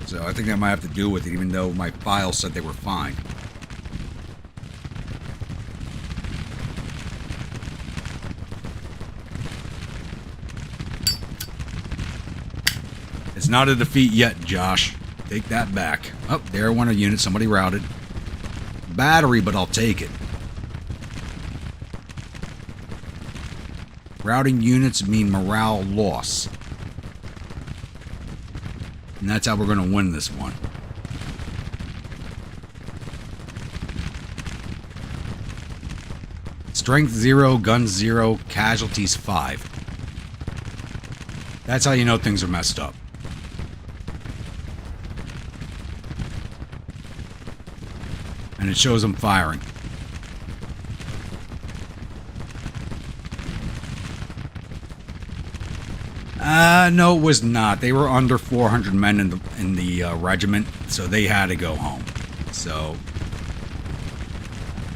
So I think that might have to do with it, even though my file said they were fine. It's not a defeat yet, Josh. Take that back. Oh, there went a unit. Somebody routed. Battery, but I'll take it. Routing units mean morale loss. And that's how we're going to win this one. Strength 0, guns 0, casualties 5. That's how you know things are messed up. And it shows them firing. No, it was not. They were under 400 men in the regiment, so they had to go home. So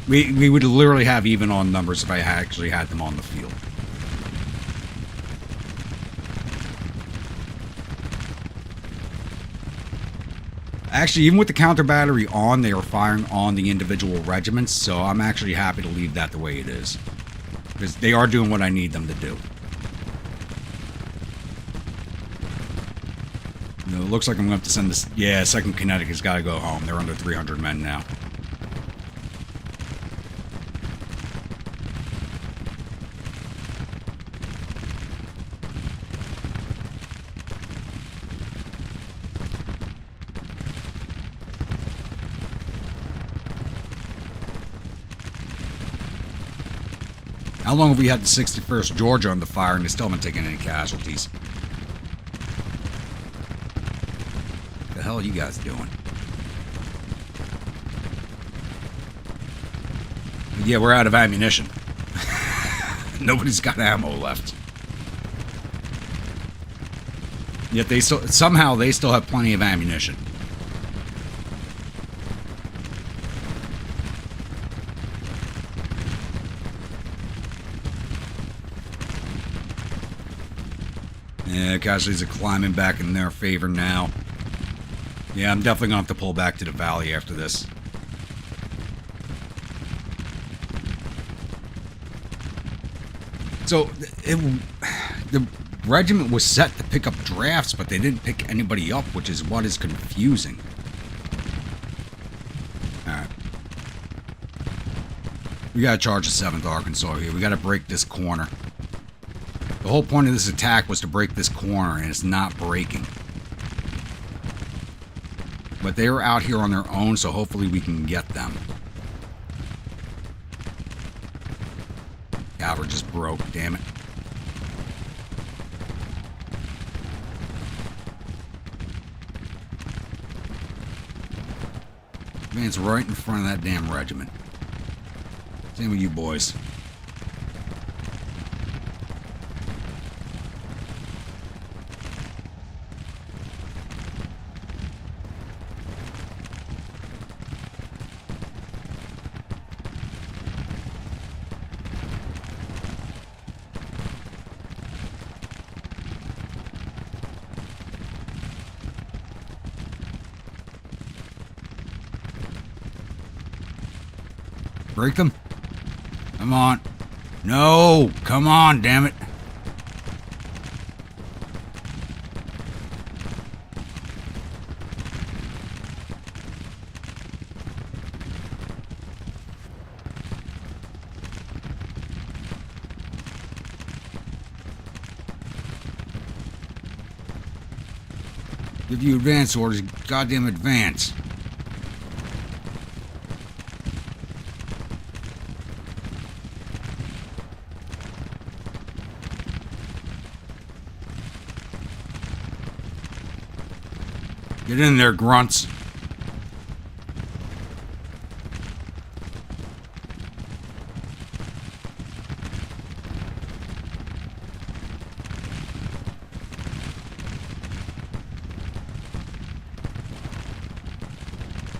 we would literally have even on numbers if I actually had them on the field. Actually, even with the counter battery on, they are firing on the individual regiments, so I'm actually happy to leave that the way it is. Because they are doing what I need them to do. You know, it looks like I'm going to have to send this... Yeah, 2nd Connecticut's got to go home. They're under 300 men now. How long have we had the 61st Georgia on the fire and they still haven't taken any casualties? What the hell are you guys doing? Yeah, we're out of ammunition. Nobody's got ammo left. Yet they still, somehow they still have plenty of ammunition. Yeah, casualties are climbing back in their favor now. Yeah, I'm definitely going to have to pull back to the valley after this. So, the regiment was set to pick up drafts, but they didn't pick anybody up, which is what is confusing. Alright. We gotta charge the 7th Arkansas here. We gotta break this corner. The whole point of this attack was to break this corner, and it's not breaking. But they are out here on their own, so hopefully we can get them. Cavalry just broke, damn it. Man's right in front of that damn regiment. Same with you boys. Break them. Come on. No, come on, damn it. Give you advance orders, goddamn advance. Get in there, grunts.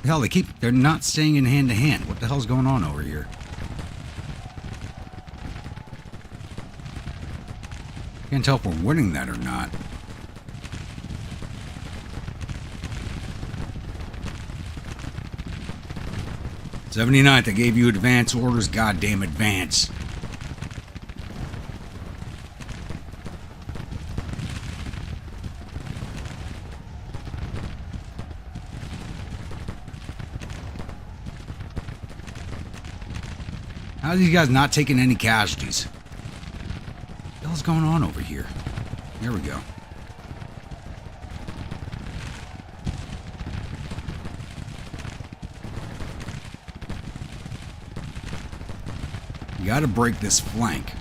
Hell, they're not staying in hand to hand. What the hell's going on over here? Can't tell if we're winning that or not. '79th, I gave you advance orders, goddamn advance. How are these guys not taking any casualties? What the hell's going on over here? There we go. You gotta break this flank.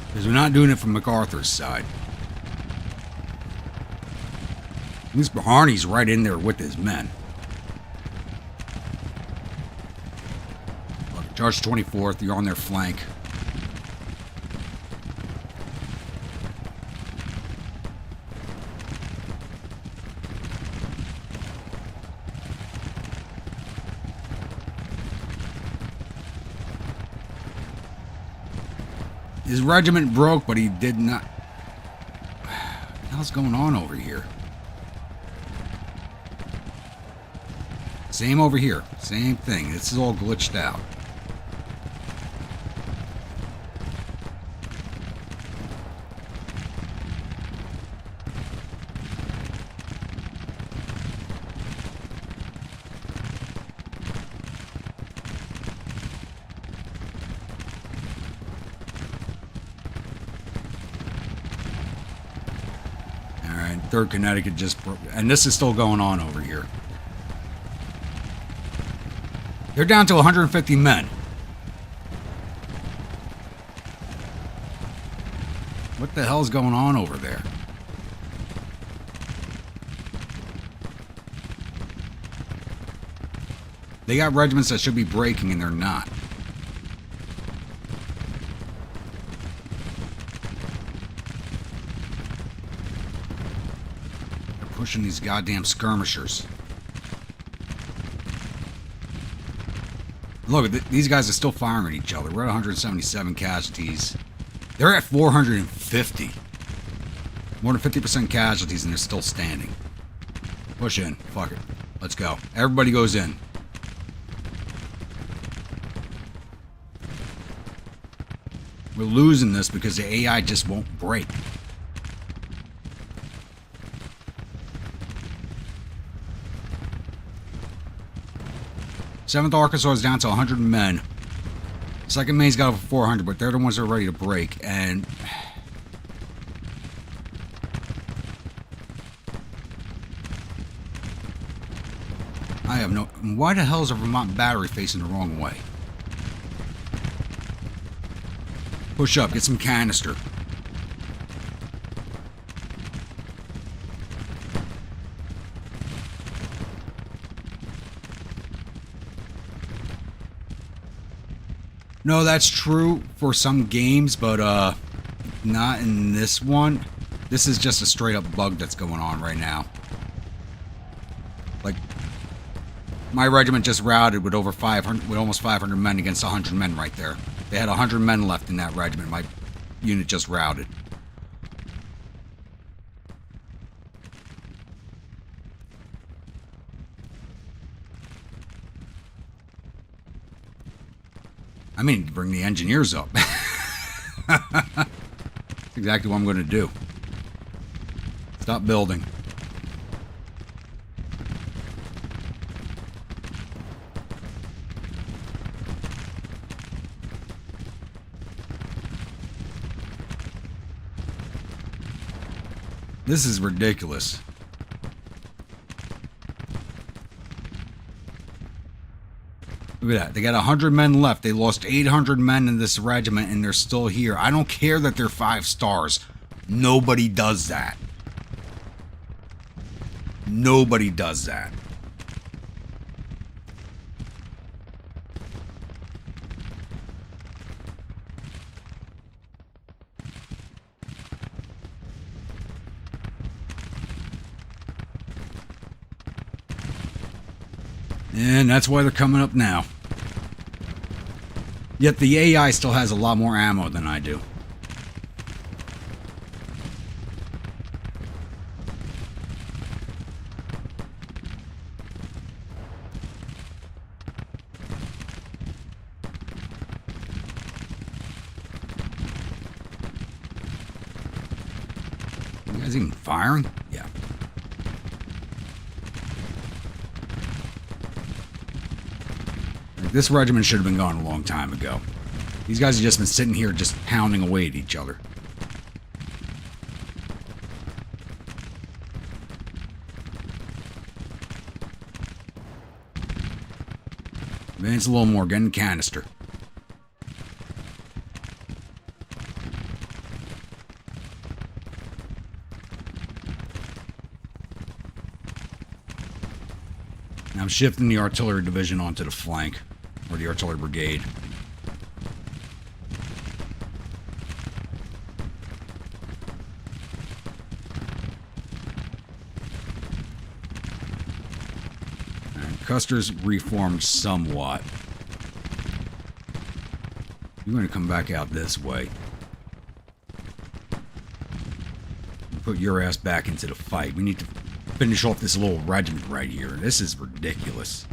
Because we're not doing it from MacArthur's side. At least Harney's right in there with his men. Look, Charge 24th, you're on their flank. His regiment broke, but he did not. What the hell's going on over here? Same over here. Same thing. This is all glitched out. Third Connecticut just broke, and this is still going on over here. They're down to 150 men. What the hell's going on over there? They got regiments that should be breaking and they're not. Pushing these goddamn skirmishers. Look, these guys are still firing at each other. We're at 177 casualties. They're at 450. More than 50% casualties and they're still standing. Push in. Fuck it. Let's go. Everybody goes in. We're losing this because the AI just won't break. 7th Arkansas is down to 100 men. 2nd Maine's got over 400, but they're the ones that are ready to break. And have no... Why the hell is a Vermont battery facing the wrong way? Push up, get some canister. No, that's true for some games, but not in this one. This is just a straight up bug that's going on right now. Like, my regiment just routed with over 500, with almost 500 men against 100 men right there. They had 100 men left in that regiment. My unit just routed. I mean, bring the engineers up. That's exactly what I'm going to do. Stop building. This is ridiculous. Look at that. They got 100 men left. They lost 800 men in this regiment, and they're still here. I don't care that they're 5 stars. Nobody does that. Nobody does that. And that's why they're coming up now. Yet the AI still has a lot more ammo than I do. You guys even firing? Yeah. This regiment should have been gone a long time ago. These guys have just been sitting here just pounding away at each other. Advance a little more, getting canister. Now I'm shifting the artillery division onto the flank. Or the artillery brigade. And Custer's reformed somewhat. You're going to come back out this way. Put your ass back into the fight. We need to finish off this little regiment right here. This is ridiculous.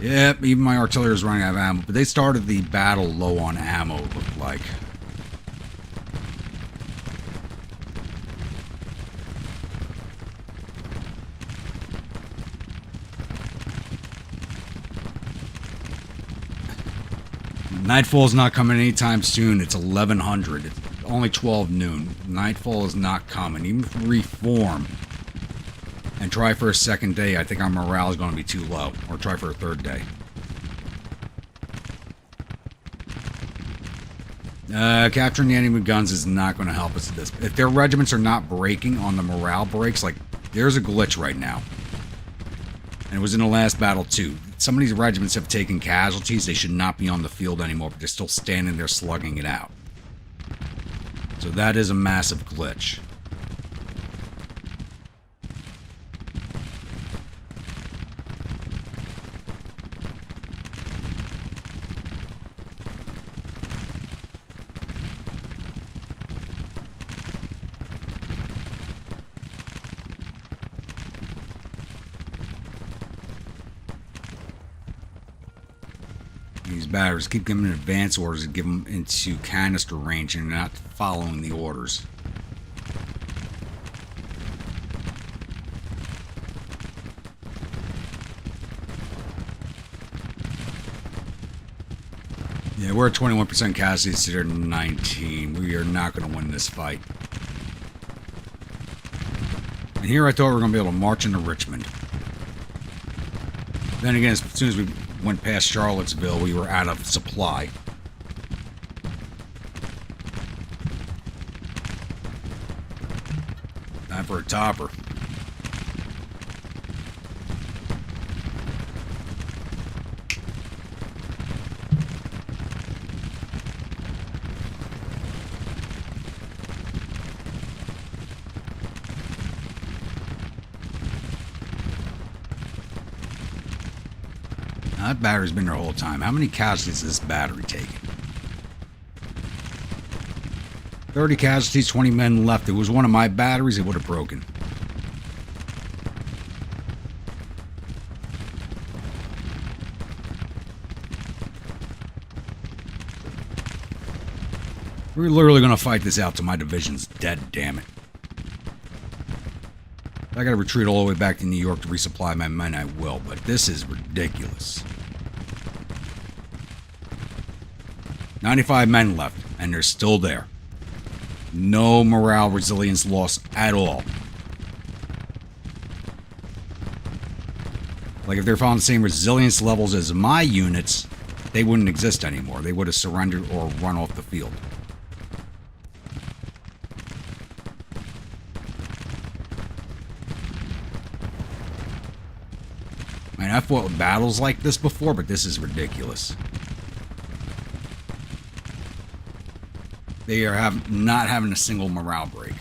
Yep, even my artillery is running out of ammo, but they started the battle low on ammo, it looked like. Nightfall's not coming anytime soon. It's 1100. It's only 12 noon. Nightfall is not coming. Even if we reform and try for a second day, I think our morale is going to be too low. Or try for a third day. Capturing the enemy guns is not going to help us with this. If their regiments are not breaking on the morale breaks, like, there's a glitch right now. And it was in the last battle, too. Some of these regiments have taken casualties. They should not be on the field anymore, but they're still standing there slugging it out. So that is a massive glitch. These batteries keep giving advance orders and give them into canister range and not following the orders. Yeah, we're at 21% casualties, they're 19. We are not going to win this fight. And here I thought we were going to be able to march into Richmond. Then again, as soon as we went past Charlottesville, we were out of supply. Time for a topper. That battery's been there the whole time. How many casualties has this battery taken? 30 casualties, 20 men left. If it was one of my batteries, it would have broken. We're literally going to fight this out till my division's dead, damn it. If I gotta retreat all the way back to New York to resupply my men, I will, but this is ridiculous. 95 men left, and they're still there. No morale resilience loss at all. Like, if they're following the same resilience levels as my units, they wouldn't exist anymore. They would have surrendered or run off the field. I mean, I've fought battles like this before, but this is ridiculous. They are not having a single morale break.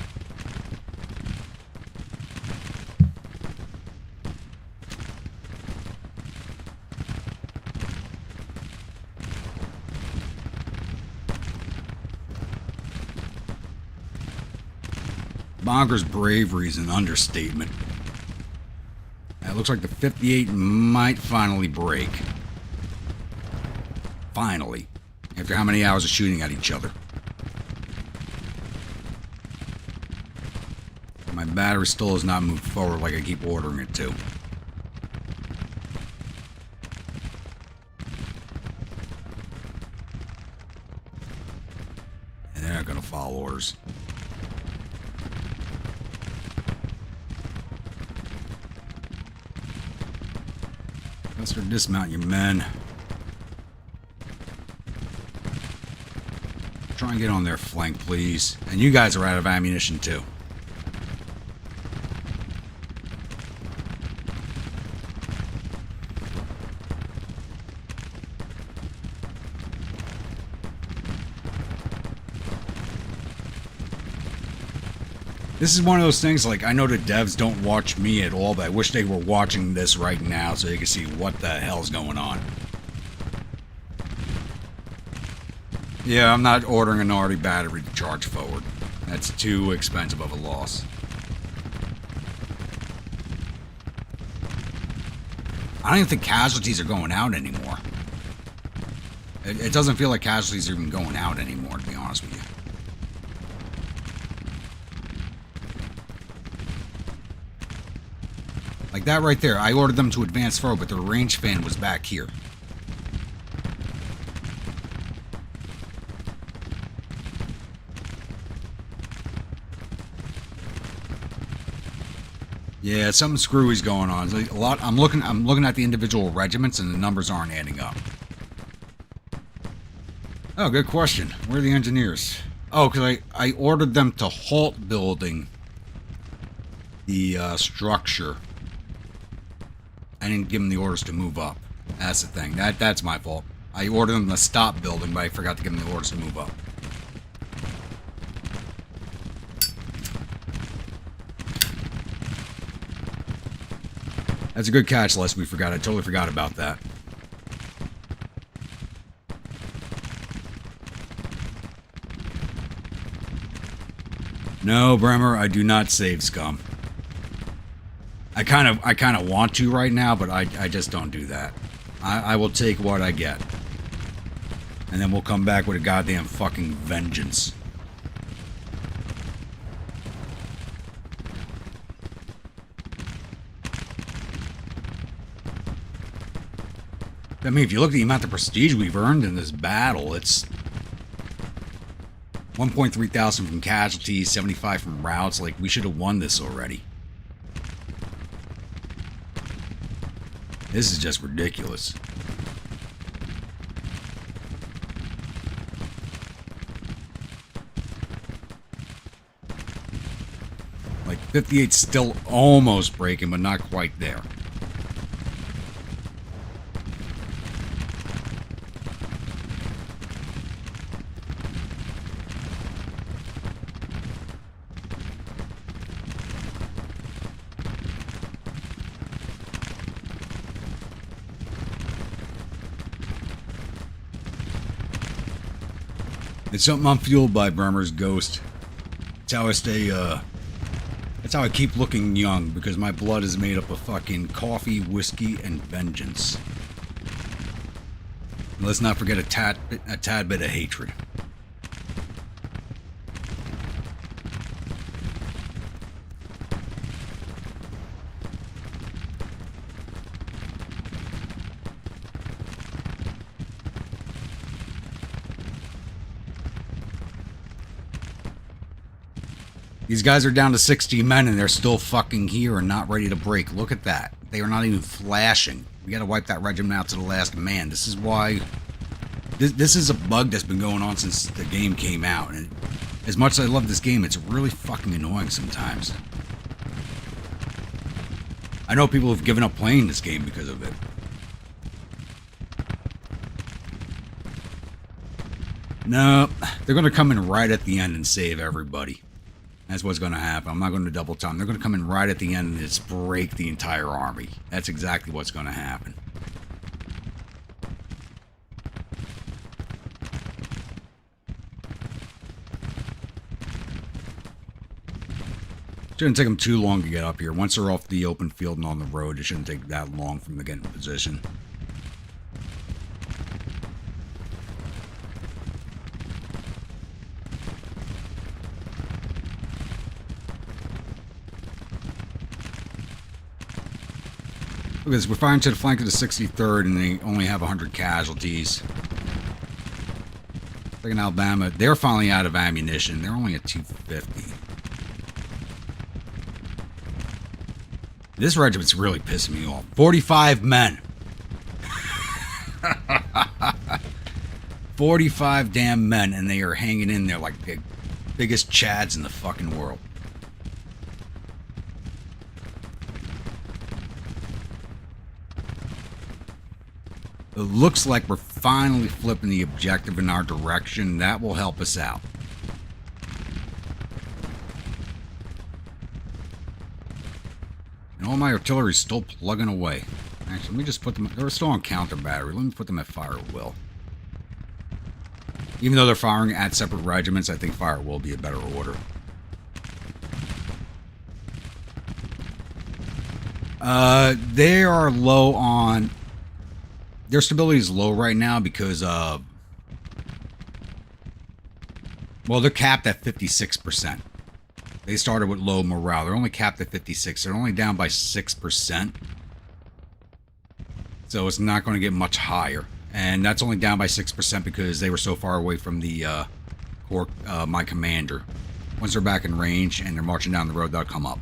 Bonker's bravery is an understatement. It looks like the 58 might finally break. Finally. After how many hours of shooting at each other. My battery still has not moved forward like I keep ordering it to. And they're not going to follow orders. Let's dismount your men. Try and get on their flank, please. And you guys are out of ammunition, too. This is one of those things, like, I know the devs don't watch me at all, but I wish they were watching this right now so they can see what the hell's going on. Yeah, I'm not ordering an arty battery to charge forward. That's too expensive of a loss. I don't even think casualties are going out anymore. It doesn't feel like casualties are even going out anymore, to be honest with you. Like that right there, I ordered them to advance forward, but their range fan was back here. Yeah, something screwy's going on. A lot. I'm looking at the individual regiments, and the numbers aren't adding up. Oh, good question. Where are the engineers? Oh, because I ordered them to halt building the structure. I didn't give them the orders to move up. That's the thing. That's my fault. I ordered them to stop building, but I forgot to give them the orders to move up. That's a good catch, Les. We forgot. I totally forgot about that. No, Bremer, I do not save scum. I kind of want to right now, but I just don't do that. I will take what I get. And then we'll come back with a goddamn fucking vengeance. I mean, if you look at the amount of prestige we've earned in this battle, it's 1.3 thousand from casualties, 75 from routes. Like, we should have won this already. This is just ridiculous. Like 58's still almost breaking, but not quite there. It's something I'm fueled by, Bremer's Ghost. It's how I stay, that's how I keep looking young, because my blood is made up of fucking coffee, whiskey, and vengeance. And let's not forget a tad bit of hatred. These guys are down to 60 men and they're still fucking here and not ready to break. Look at that. They are not even flashing. We gotta wipe that regiment out to the last man. This is why... This is a bug that's been going on since the game came out. And as much as I love this game, it's really fucking annoying sometimes. I know people have given up playing this game because of it. No, they're gonna come in right at the end and save everybody. That's what's going to happen. I'm not going to double time. They're going to come in right at the end and just break the entire army. That's exactly what's going to happen. Shouldn't take them too long to get up here. Once they're off the open field and on the road, it shouldn't take that long for them to get in position. Look at this, we're firing to the flank of the 63rd and they only have 100 casualties. Like in Alabama, they're finally out of ammunition. They're only at 250. This regiment's really pissing me off. 45 men. 45 damn men and they are hanging in there like the biggest chads in the fucking world. It looks like we're finally flipping the objective in our direction. That will help us out. And all my artillery's still plugging away. Actually, let me just put them... They're still on counter battery. Let me put them at fire at will. Even though they're firing at separate regiments, I think fire at will be a better order. They are low on... Their stability is low right now because, well, they're capped at 56%. They started with low morale. They're only capped at 56. They're only down by 6%. So it's not going to get much higher. And that's only down by 6% because they were so far away from the, my commander. Once they're back in range and they're marching down the road, they'll come up.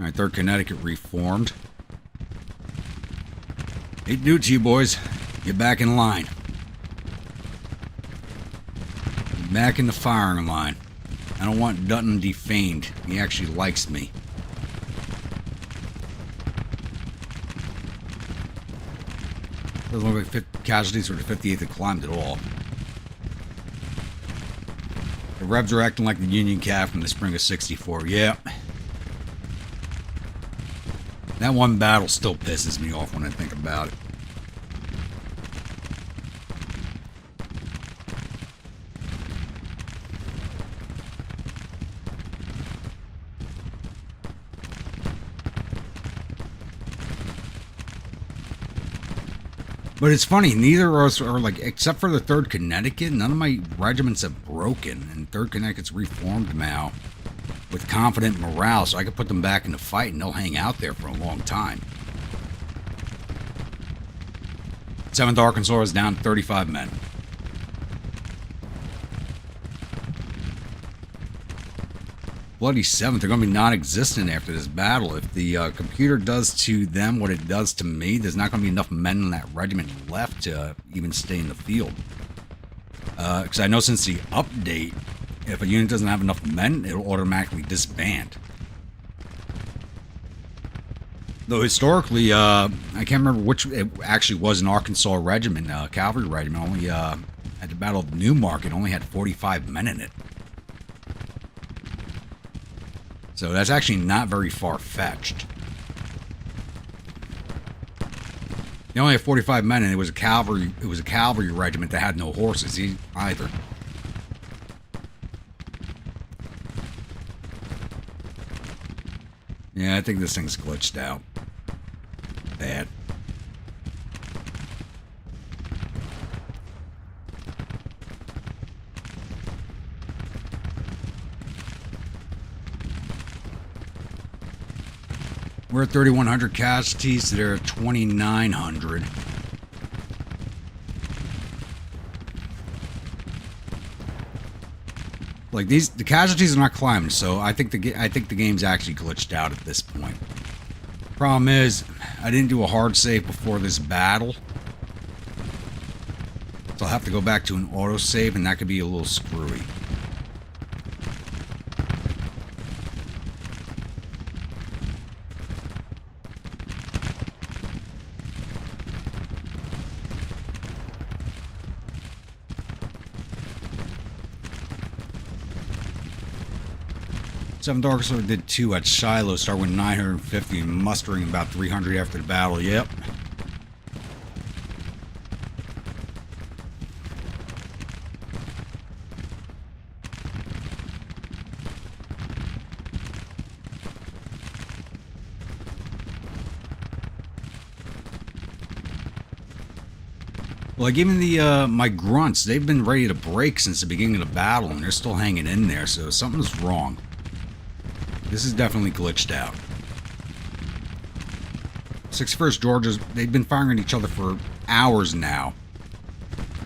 Alright, 3rd Connecticut reformed. Hate to do it to you, boys. Get back in line. Get back in the firing line. I don't want Dutton defamed. He actually likes me. Doesn't look like casualties for the 58th that climbed at all. The Revs are acting like the Union Cav from the spring of '64. Yeah. That one battle still pisses me off when I think about it. But it's funny, neither of us are like, except for the 3rd Connecticut, none of my regiments have broken, and 3rd Connecticut's reformed now with confident morale, so I can put them back in the fight and they'll hang out there for a long time. 7th Arkansas is down to 35 men. bloody 7th. They're going to be non-existent after this battle. If the computer does to them what it does to me, there's not going to be enough men in that regiment left to even stay in the field. Because I know since the update, if a unit doesn't have enough men, it'll automatically disband. Though historically, I can't remember which it actually was, an Arkansas regiment, cavalry regiment. Only at the Battle of Newmarket, only had 45 men in it. So that's actually not very far-fetched. They only had 45 men, and it was a cavalry regiment that had no horses either. Yeah, I think this thing's glitched out. Bad. We're at 3,100 casualties. They're at 2,900. Like the casualties are not climbing, so I think the game's actually glitched out at this point. Problem is, I didn't do a hard save before this battle, so I'll have to go back to an auto save, and that could be a little screwy. Seventh Arkansas did 2 at Shiloh, starting with 950 and mustering about 300 after the battle. Yep. Like even my grunts, they've been ready to break since the beginning of the battle, and they're still hanging in there. So something's wrong. This is definitely glitched out. 61st Georgia's, they've been firing at each other for hours now.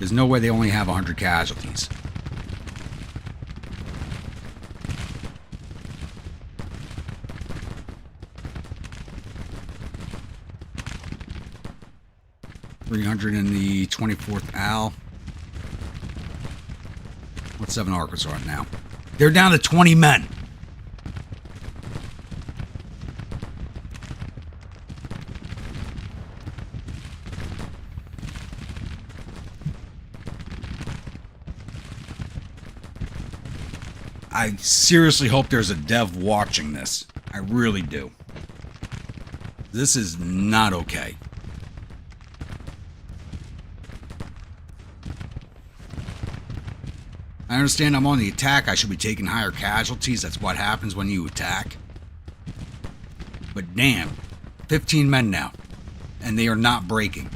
There's no way they only have 100 casualties. .300 in the 24th Al. What's 7 Arkansas at now? They're down to 20 men. I seriously hope there's a dev watching this. I really do. This is not okay. I understand I'm on the attack. I should be taking higher casualties. That's what happens when you attack. But damn, 15 men now. And they are not breaking.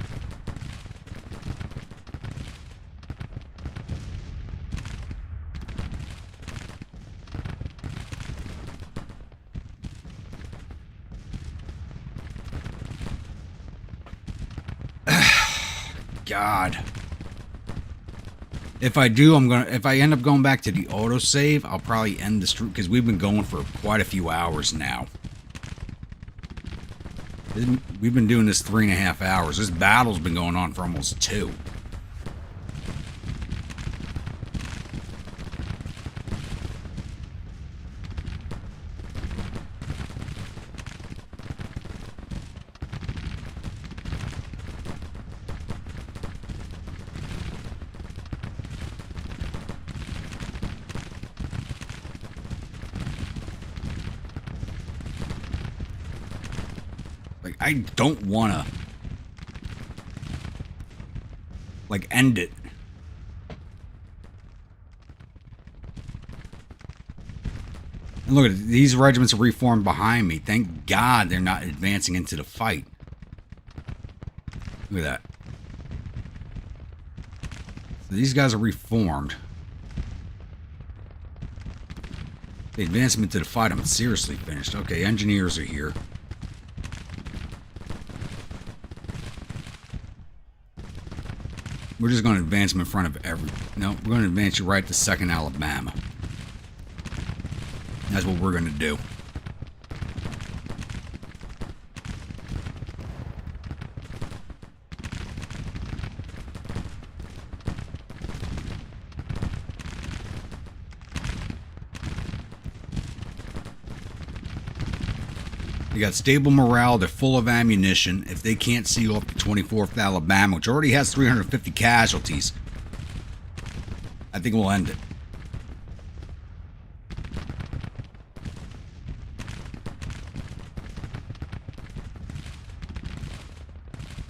God. If I do, if I end up going back to the autosave, I'll probably end the stream, because we've been going for quite a few hours now. We've been doing this 3.5 hours. This battle's been going on for almost 2. I don't want to, like, end it. And look at it. These regiments are reformed behind me. Thank God they're not advancing into the fight. Look at that. So these guys are reformed. The advancement to the fight, I'm seriously finished. Okay, engineers are here. We're just going to advance them in front of every... No, we're going to advance you right to 2nd Alabama. That's what we're going to do. They got stable morale. They're full of ammunition. If they can't see off the 24th Alabama, which already has 350 casualties, I think we'll end it.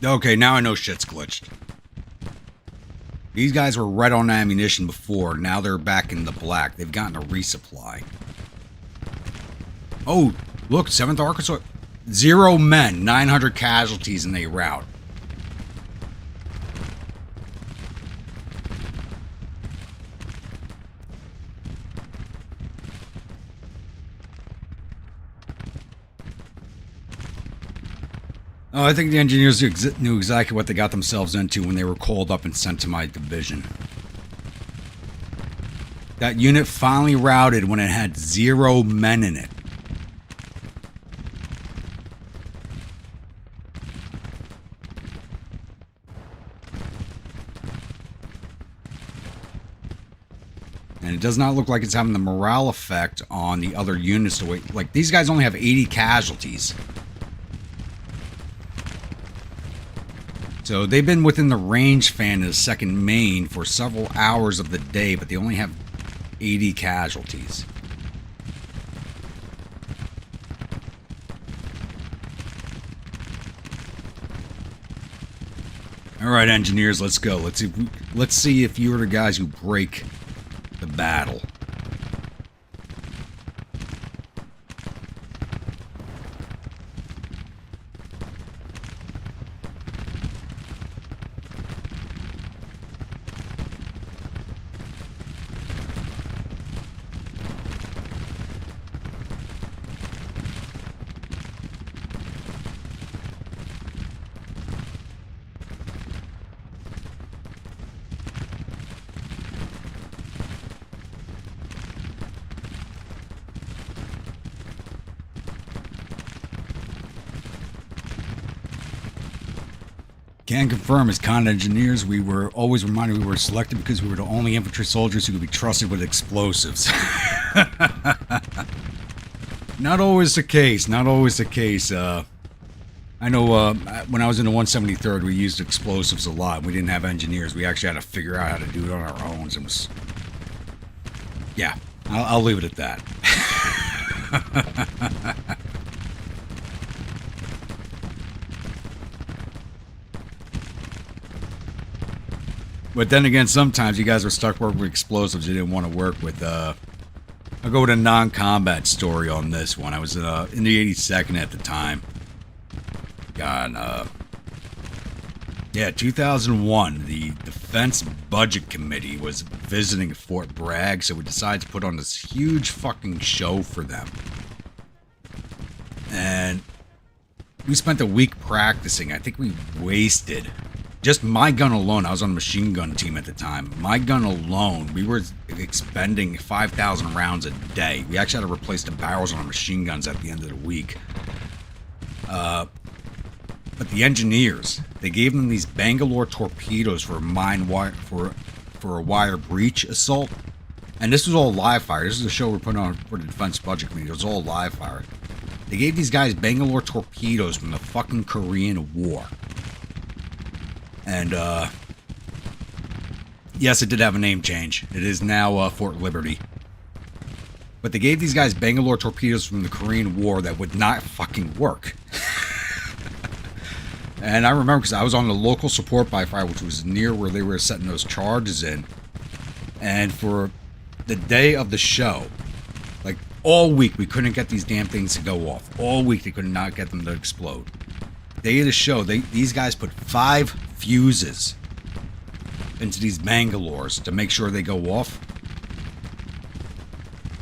Okay, now I know shit's glitched. These guys were right on ammunition before. Now they're back in the black. They've gotten a resupply. Oh, look, 7th Arkansas. 0 men, 900 casualties in a rout. Oh, I think the engineers knew exactly what they got themselves into when they were called up and sent to my division. That unit finally routed when it had 0 men in it. And it does not look like it's having the morale effect on the other units. Like, these guys only have 80 casualties. So they've been within the range fan of the 2nd Maine for several hours of the day, but they only have 80 casualties. All right, engineers, let's go. Let's see if you are the guys who break the battle. Can confirm, as con engineers, we were always reminded we were selected because we were the only infantry soldiers who could be trusted with explosives. Not always the case. Not always the case. I know when I was in the 173rd, we used explosives a lot. We didn't have engineers. We actually had to figure out how to do it on our own. It was... Yeah, I'll leave it at that. But then again, sometimes you guys were stuck working with explosives you didn't want to work with. I'll go with a non-combat story on this one. I was in the 82nd at the time. God, yeah, 2001, the Defense Budget Committee was visiting Fort Bragg, so we decided to put on this huge fucking show for them. And we spent a week practicing. I think we wasted... Just my gun alone, I was on a machine gun team at the time. My gun alone, we were expending 5,000 rounds a day. We actually had to replace the barrels on our machine guns at the end of the week. But the engineers, they gave them these Bangalore torpedoes for a wire breach assault. And this was all live fire. This is a show we're putting on for the Defense Budget Committee. It was all live fire. They gave these guys Bangalore torpedoes from the fucking Korean War. And, yes, it did have a name change. It is now Fort Liberty. But they gave these guys Bangalore torpedoes from the Korean War that would not fucking work. And I remember because I was on the local support by fire, which was near where they were setting those charges in. And for the day of the show, like all week, we couldn't get these damn things to go off. All week, they could not get them to explode. Day of the show, these guys put 5 fuses into these Bangalores to make sure they go off.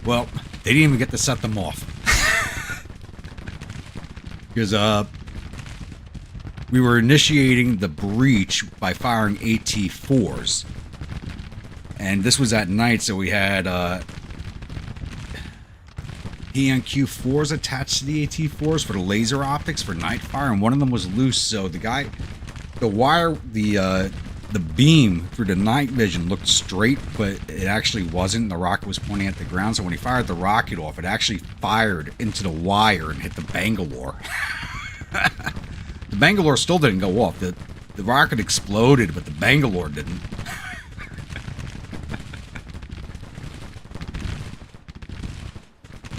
Well, they didn't even get to set them off. Because we were initiating the breach by firing AT-4s. And this was at night, so we had PNQ4s attached to the AT4s for the laser optics for night fire, and one of them was loose. So the wire, the beam through the night vision looked straight, but it actually wasn't. The rocket was pointing at the ground, so when he fired the rocket off, it actually fired into the wire and hit the Bangalore. The Bangalore still didn't go off. The rocket exploded, but the Bangalore didn't.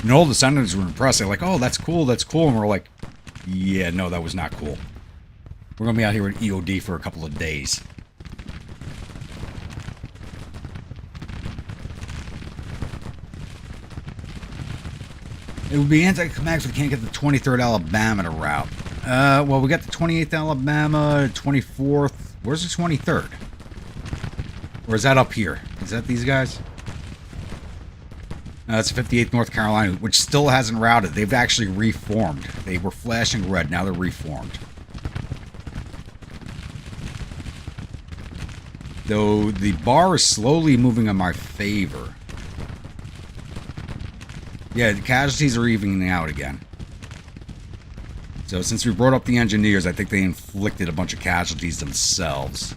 And all the senators were impressed. They're like, oh, that's cool, that's cool. And we're like, yeah, no, that was not cool. We're going to be out here at EOD for a couple of days. It would be anticlimactic if we can't get the 23rd Alabama to route. Well, we got the 28th Alabama, 24th. Where's the 23rd? Or is that up here? Is that these guys? That's 58th North Carolina, which still hasn't routed. They've actually reformed. They were flashing red. Now they're reformed. Though the bar is slowly moving in my favor. Yeah, the casualties are evening out again. So since we brought up the engineers, I think they inflicted a bunch of casualties themselves.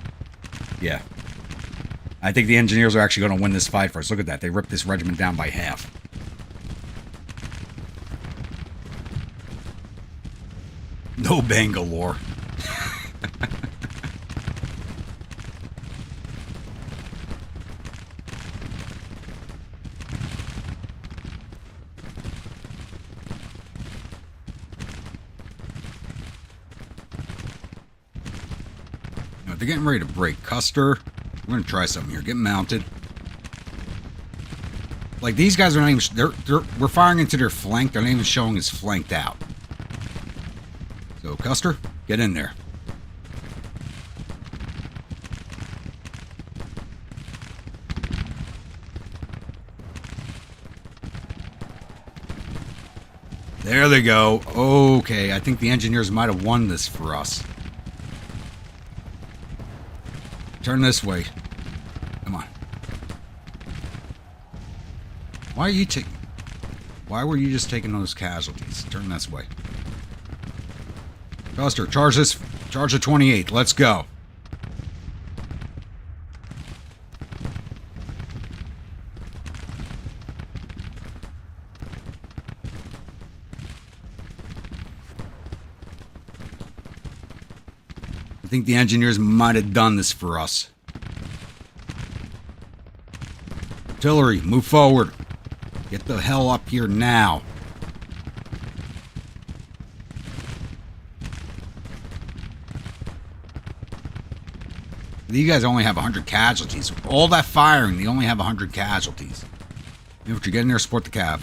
Yeah. I think the engineers are actually going to win this fight for us. Look at that. They ripped this regiment down by half. No Bangalore. They're getting ready to break. Custer. We're going to try something here. Get mounted. Like, these guys are not even... we're firing into their flank. They're not even showing us flanked out. So, Custer, get in there. There they go. Okay, I think the engineers might have won this for us. Turn this way. Come on. Why were you just taking those casualties? Turn this way. Custer, charge the 28th. Let's go. I think the engineers might have done this for us. Artillery, move forward. Get the hell up here now. These guys only have 100 casualties. All that firing, they only have 100 casualties. Infantry, get in there, support the cav.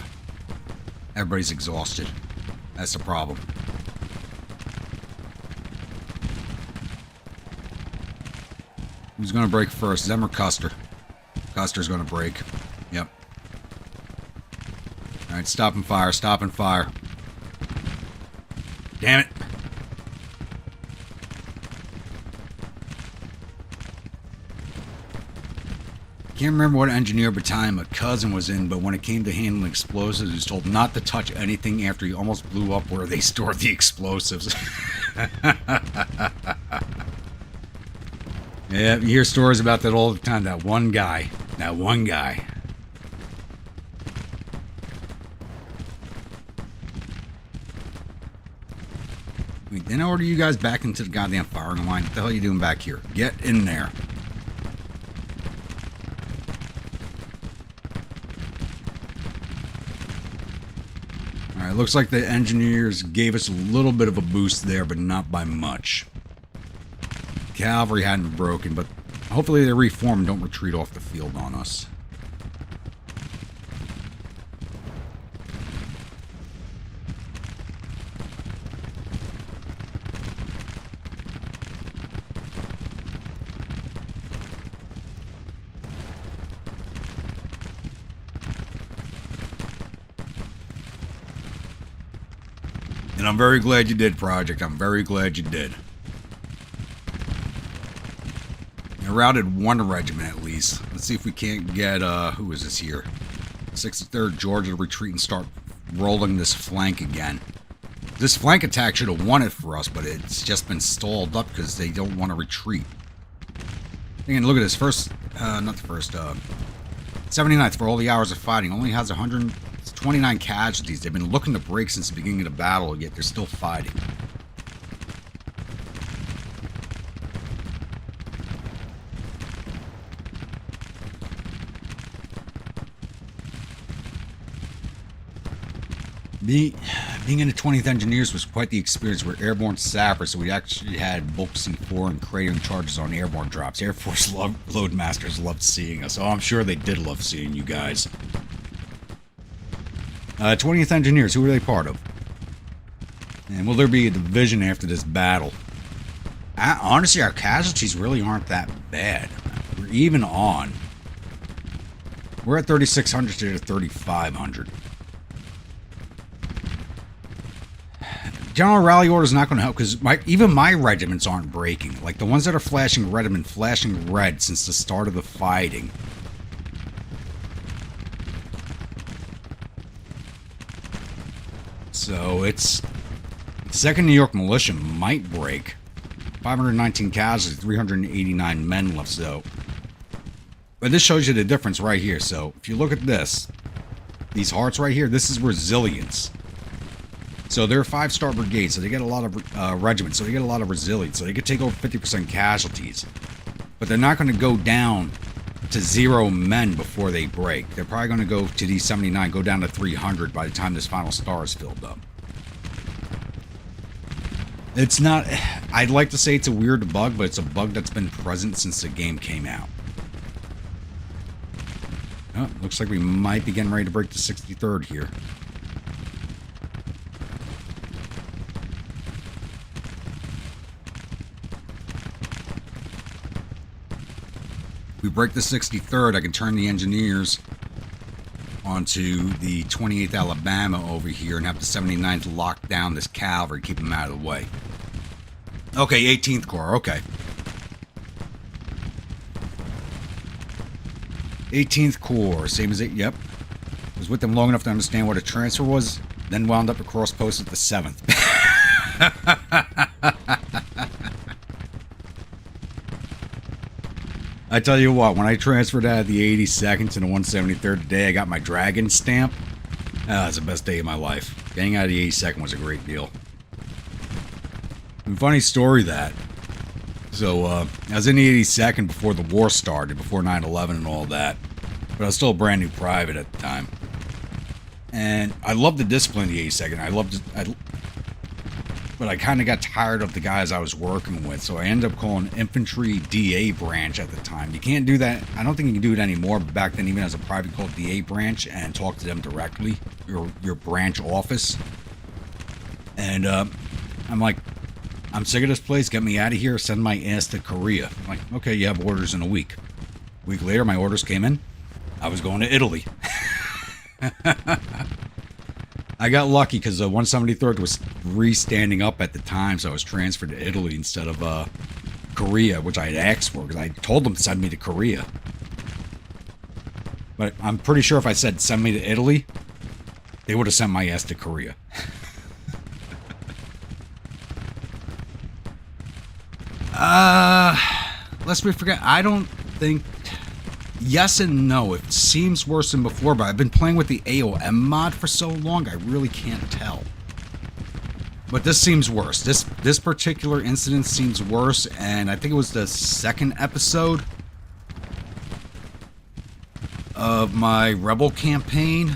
Everybody's exhausted. That's the problem. Who's going to break first? Them or Custer? Custer's going to break. Yep. Alright, stop and fire. Stop and fire. Damn it. Can't remember what engineer battalion my cousin was in, but when it came to handling explosives, he was told not to touch anything after he almost blew up where they stored the explosives. Yeah, you hear stories about that all the time. That one guy. That one guy. I mean, didn't I order you guys back into the goddamn firing line? What the hell are you doing back here? Get in there. Alright, looks like the engineers gave us a little bit of a boost there, but not by much. Cavalry hadn't broken, but hopefully they reform and don't retreat off the field on us. And I'm very glad you did, Project. I'm very glad you did. You routed one regiment at least. Let's see if we can't get, who is this here? 63rd Georgia to retreat and start rolling this flank again. This flank attack should have won it for us, but it's just been stalled up because they don't want to retreat. Again, look at this. First, not the first, 79th for all the hours of fighting. Only has 129 casualties. They've been looking to break since the beginning of the battle, yet they're still fighting. Being in the 20th Engineers was quite the experience. We're airborne sappers, so we actually had bulk C4 and cratering charges on airborne drops. Air Force loadmasters loved seeing us. Oh, I'm sure they did love seeing you guys. 20th Engineers, who are they part of? And will there be a division after this battle? Honestly, our casualties really aren't that bad. We're even on. We're at 3,600 to 3,500. General Rally Order is not going to help because even my regiments aren't breaking. Like the ones that are flashing red have been flashing red since the start of the fighting. So it's 2nd New York Militia might break. 519 casualties, 389 men left. So, but this shows you the difference right here. So if you look at this, these hearts right here, this is resilience. So they're a 5-star brigade, so they get a lot of regiments, so they get a lot of resilience, so they could take over 50% casualties. But they're not going to go down to 0 men before they break. They're probably going to go to these 79, go down to 300 by the time this final star is filled up. It's not, I'd like to say it's a weird bug, but it's a bug that's been present since the game came out. Oh, looks like we might be getting ready to break the 63rd here. We break the 63rd, I can turn the engineers onto the 28th Alabama over here and have the 79th lock down this cavalry, keep them out of the way. Okay, 18th Corps, okay. 18th Corps, same as it, yep. Was with them long enough to understand what a transfer was, then wound up across post at the 7th. I tell you what, when I transferred out of the 82nd to the 173rd today, I got my dragon stamp. That was the best day of my life. Getting out of the 82nd was a great deal. And funny story that. So, I was in the 82nd before the war started, before 9/11 and all that. But I was still a brand new private at the time. And I loved the discipline of the 82nd. But I kind of got tired of the guys I was working with, so I ended up calling Infantry DA branch at the time. You can't do that. I don't think you can do it anymore, but back then, even as a private, called DA branch and talk to them directly, your branch office. And I'm like, I'm sick of this place. Get me out of here. Send my ass to Korea. I'm like, okay, you have orders in a week. A week later, my orders came in. I was going to Italy. I got lucky because 173rd was re-standing up at the time, so I was transferred to Italy instead of Korea, which I had asked for because I told them to send me to Korea. But I'm pretty sure if I said send me to Italy, they would have sent my ass to Korea. Lest we forget, I don't think... Yes and no. It seems worse than before, but I've been playing with the AOM mod for so long, I really can't tell. But this seems worse. This particular incident seems worse, and I think it was the 2nd episode of my Rebel campaign,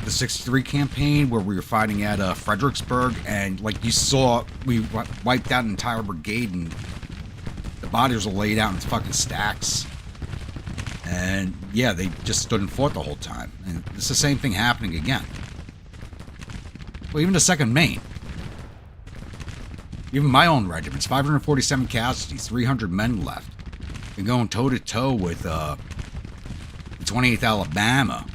the 63 campaign, where we were fighting at Fredericksburg, and like you saw, we wiped out an entire brigade, and the bodies were laid out in fucking stacks. And yeah, they just stood and fought the whole time. And it's the same thing happening again. Well, even the 2nd Maine. Even my own regiments, 547 casualties, 300 men left. Been going toe-to-toe with the 28th Alabama.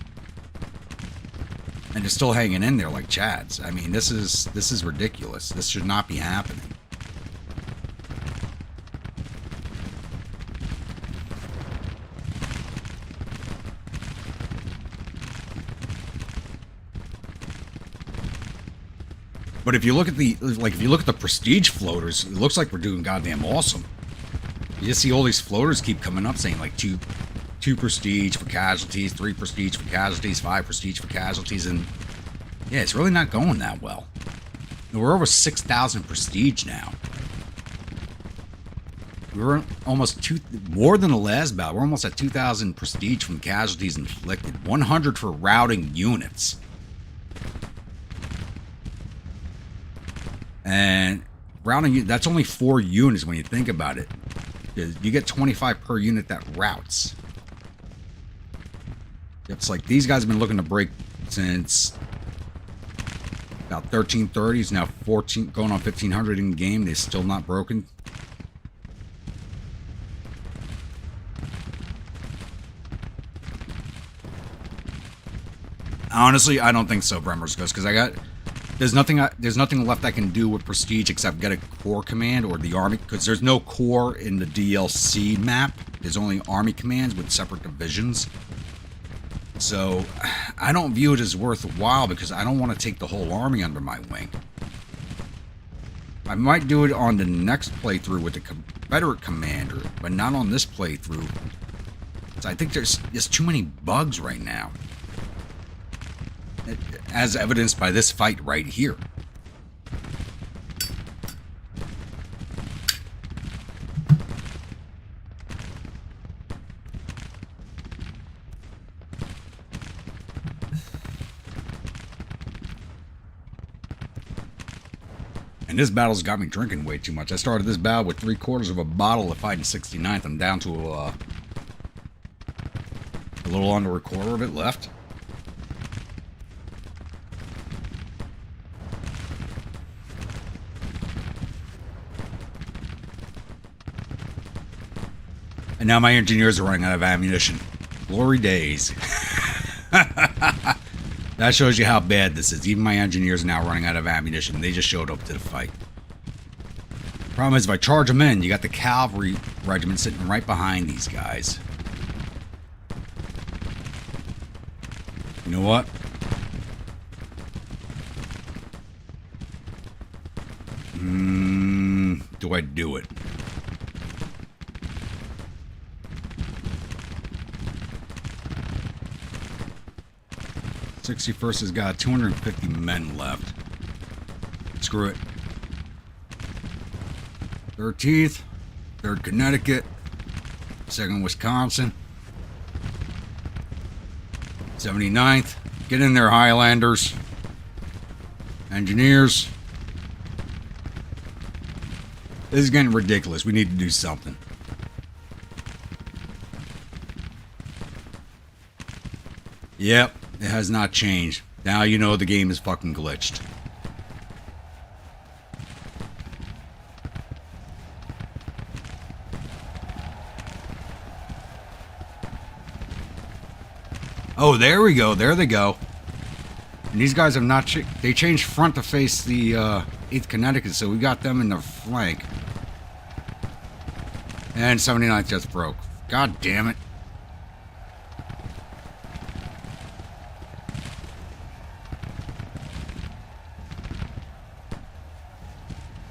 And they're still hanging in there like Chads. I mean, this is ridiculous. This should not be happening. But if you look at the prestige floaters, it looks like we're doing goddamn awesome. You just see all these floaters keep coming up saying like two prestige for casualties, 3 prestige for casualties, 5 prestige for casualties, and yeah, it's really not going that well. We're over 6,000 prestige now. We're almost more than the last battle. We're almost at 2,000 prestige from casualties inflicted. 100 for routing units. And routing, that's only 4 units when you think about it. You get 25 per unit that routes. It's like these guys have been looking to break since about 1330. It's now 14, going on 1500 in game. They're still not broken. Honestly, I don't think so, Bremer's Ghost, because there's nothing left I can do with prestige except get a core command or the army, because there's no core in the DLC map. There's only army commands with separate divisions. So I don't view it as worthwhile because I don't want to take the whole army under my wing. I might do it on the next playthrough with the Confederate commander, but not on this playthrough. So I think there's just too many bugs right now, as evidenced by this fight right here. And this battle's got me drinking way too much. I started this battle with 3/4 of a bottle of fighting 69th. I'm down to a little under 1/4 of it left. And now my engineers are running out of ammunition. Glory days. That shows you how bad this is. Even my engineers are now running out of ammunition. They just showed up to the fight. Problem is, if I charge them in, you got the cavalry regiment sitting right behind these guys. You know what? Do I do it? '61st has got 250 men left. Screw it. 13th, 3rd Connecticut, 2nd Wisconsin, 79th. Get in there, Highlanders. Engineers. This is getting ridiculous. We need to do something. Yep. It has not changed. Now you know the game is fucking glitched. Oh, there we go. There they go. And these guys have not... They changed front to face the 8th Connecticut, so we got them in the flank. And 79th just broke. God damn it.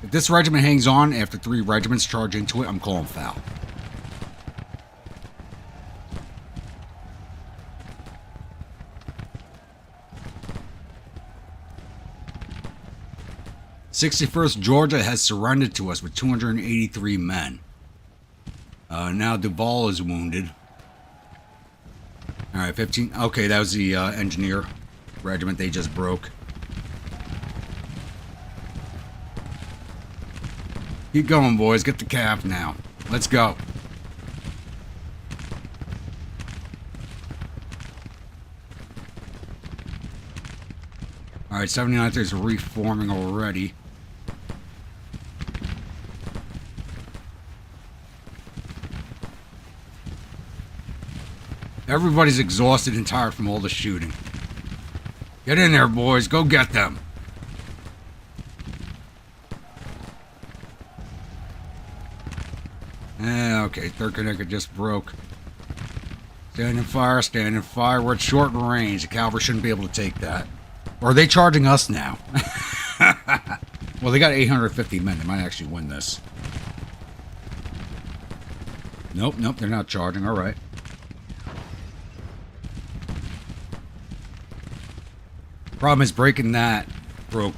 If this regiment hangs on after 3 regiments charge into it, I'm calling foul. '61st Georgia has surrendered to us with 283 men. Now Duval is wounded. Alright, 15. Okay, that was the engineer regiment they just broke. Keep going, boys. Get the calf now. Let's go. Alright, 79th is reforming already. Everybody's exhausted and tired from all the shooting. Get in there, boys. Go get them. Okay, 3rd Connecticut just broke. Stand and fire. We're at short range. The cavalry shouldn't be able to take that. Or are they charging us now? Well, they got 850 men. They might actually win this. Nope, nope, they're not charging. All right. Problem is breaking that broke.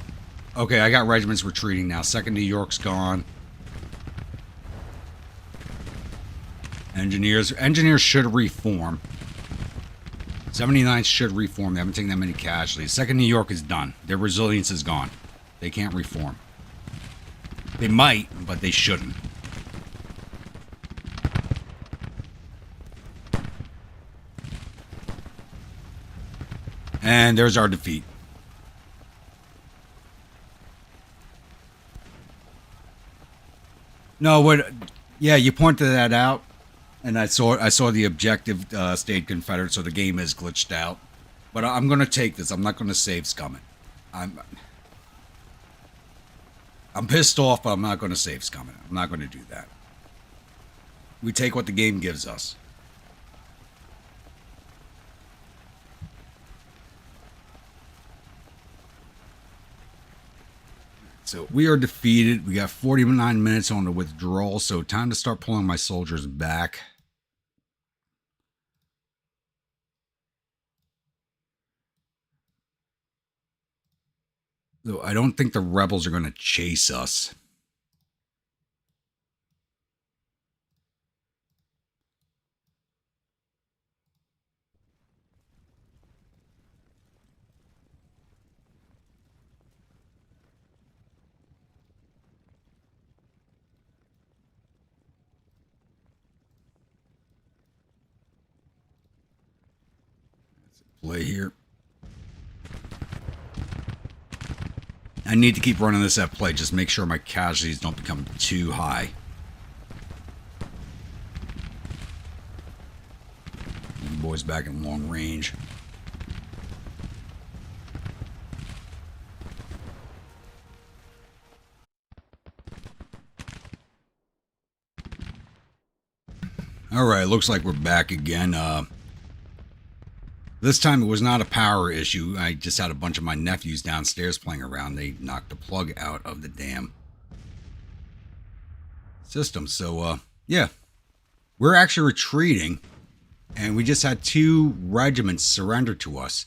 Okay, I got regiments retreating now. 2nd New York's gone. Engineers should reform. 79th should reform. They haven't taken that many casualties. 2nd New York is done. Their resilience is gone. They can't reform. They might, but they shouldn't. And there's our defeat. No, what? Yeah, you pointed that out, and I saw the objective stayed Confederate, so the game is glitched out. But I'm gonna take this. I'm not gonna save scumming. I'm pissed off, but I'm not gonna save scumming. I'm not gonna do that. We take what the game gives us. So we are defeated. We got 49 minutes on the withdrawal, so time to start pulling my soldiers back. So I don't think the rebels are going to chase us. Play here. I need to keep running this at play. Just make sure my casualties don't become too high. Boys back in long range. All right, looks like we're back again. This time it was not a power issue. I just had a bunch of my nephews downstairs playing around. They knocked the plug out of the damn system. So, yeah. We're actually retreating, and we just had 2 regiments surrender to us.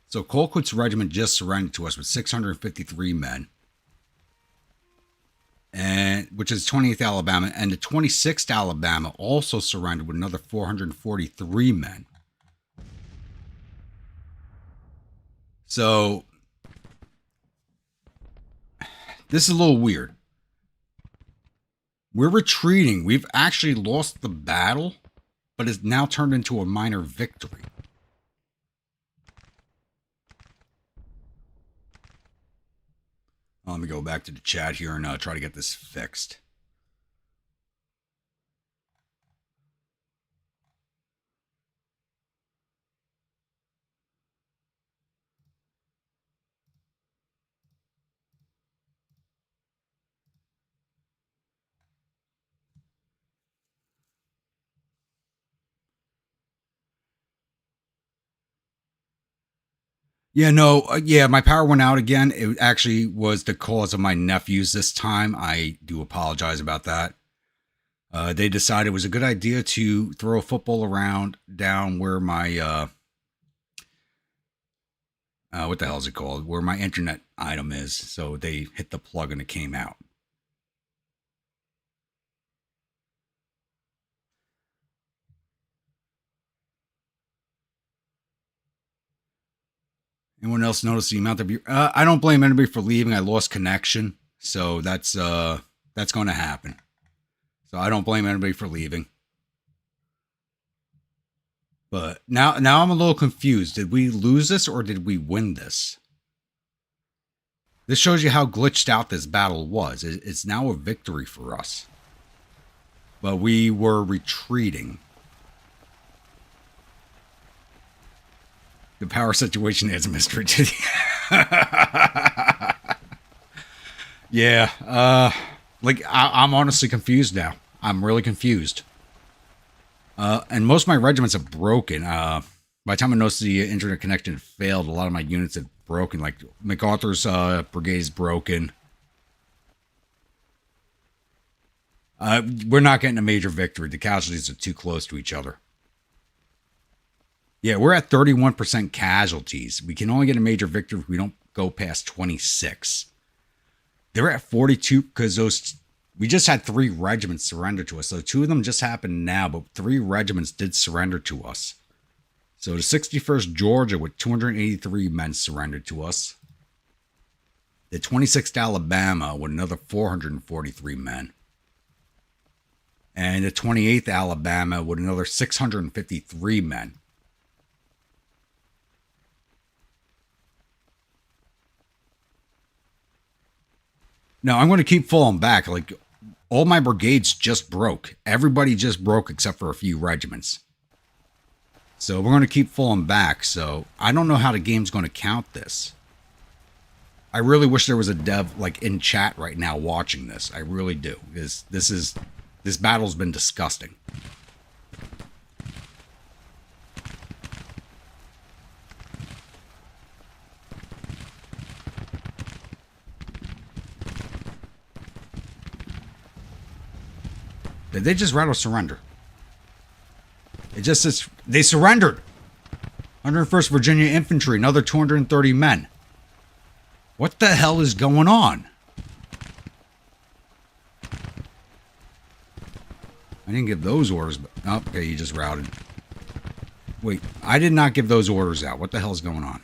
So Colquitt's regiment just surrendered to us with 653 men, and which is 20th Alabama, and the 26th Alabama also surrendered with another 443 men. So, this is a little weird. We're retreating. We've actually lost the battle, but it's now turned into a minor victory. Let me go back to the chat here and try to get this fixed. Yeah, no, yeah, my power went out again. It actually was the cause of my nephews this time. I do apologize about that. They decided it was a good idea to throw a football around down where my, what the hell is it called? Where my internet item is. So they hit the plug and it came out. Anyone else notice the amount of... I don't blame anybody for leaving. I lost connection. So that's going to happen. So I don't blame anybody for leaving. But now I'm a little confused. Did we lose this or did we win this? This shows you how glitched out this battle was. It's now a victory for us. But we were retreating. The power situation is a mystery to you. Yeah, like I'm honestly confused now. I'm really confused. And most of my regiments have broken. By the time I noticed the internet connection failed, a lot of my units had broken. Like MacArthur's brigade is broken. We're not getting a major victory. The casualties are too close to each other. Yeah, we're at 31% casualties. We can only get a major victory if we don't go past 26. They're at 42 because we just had 3 regiments surrender to us. So 2 of them just happened now, but 3 regiments did surrender to us. So the 61st Georgia with 283 men surrendered to us. The 26th Alabama with another 443 men. And the 28th Alabama with another 653 men. No, I'm going to keep falling back. Like, all my brigades just broke. Everybody just broke except for a few regiments. So we're going to keep falling back. So I don't know how the game's going to count this. I really wish there was a dev like in chat right now watching this. I really do. Because this battle's been disgusting. Did they just rattle surrender? It just says they surrendered. 101st Virginia Infantry, another 230 men. What the hell is going on? I didn't give those orders, but oh, okay, you just routed. Wait, I did not give those orders out. What the hell is going on?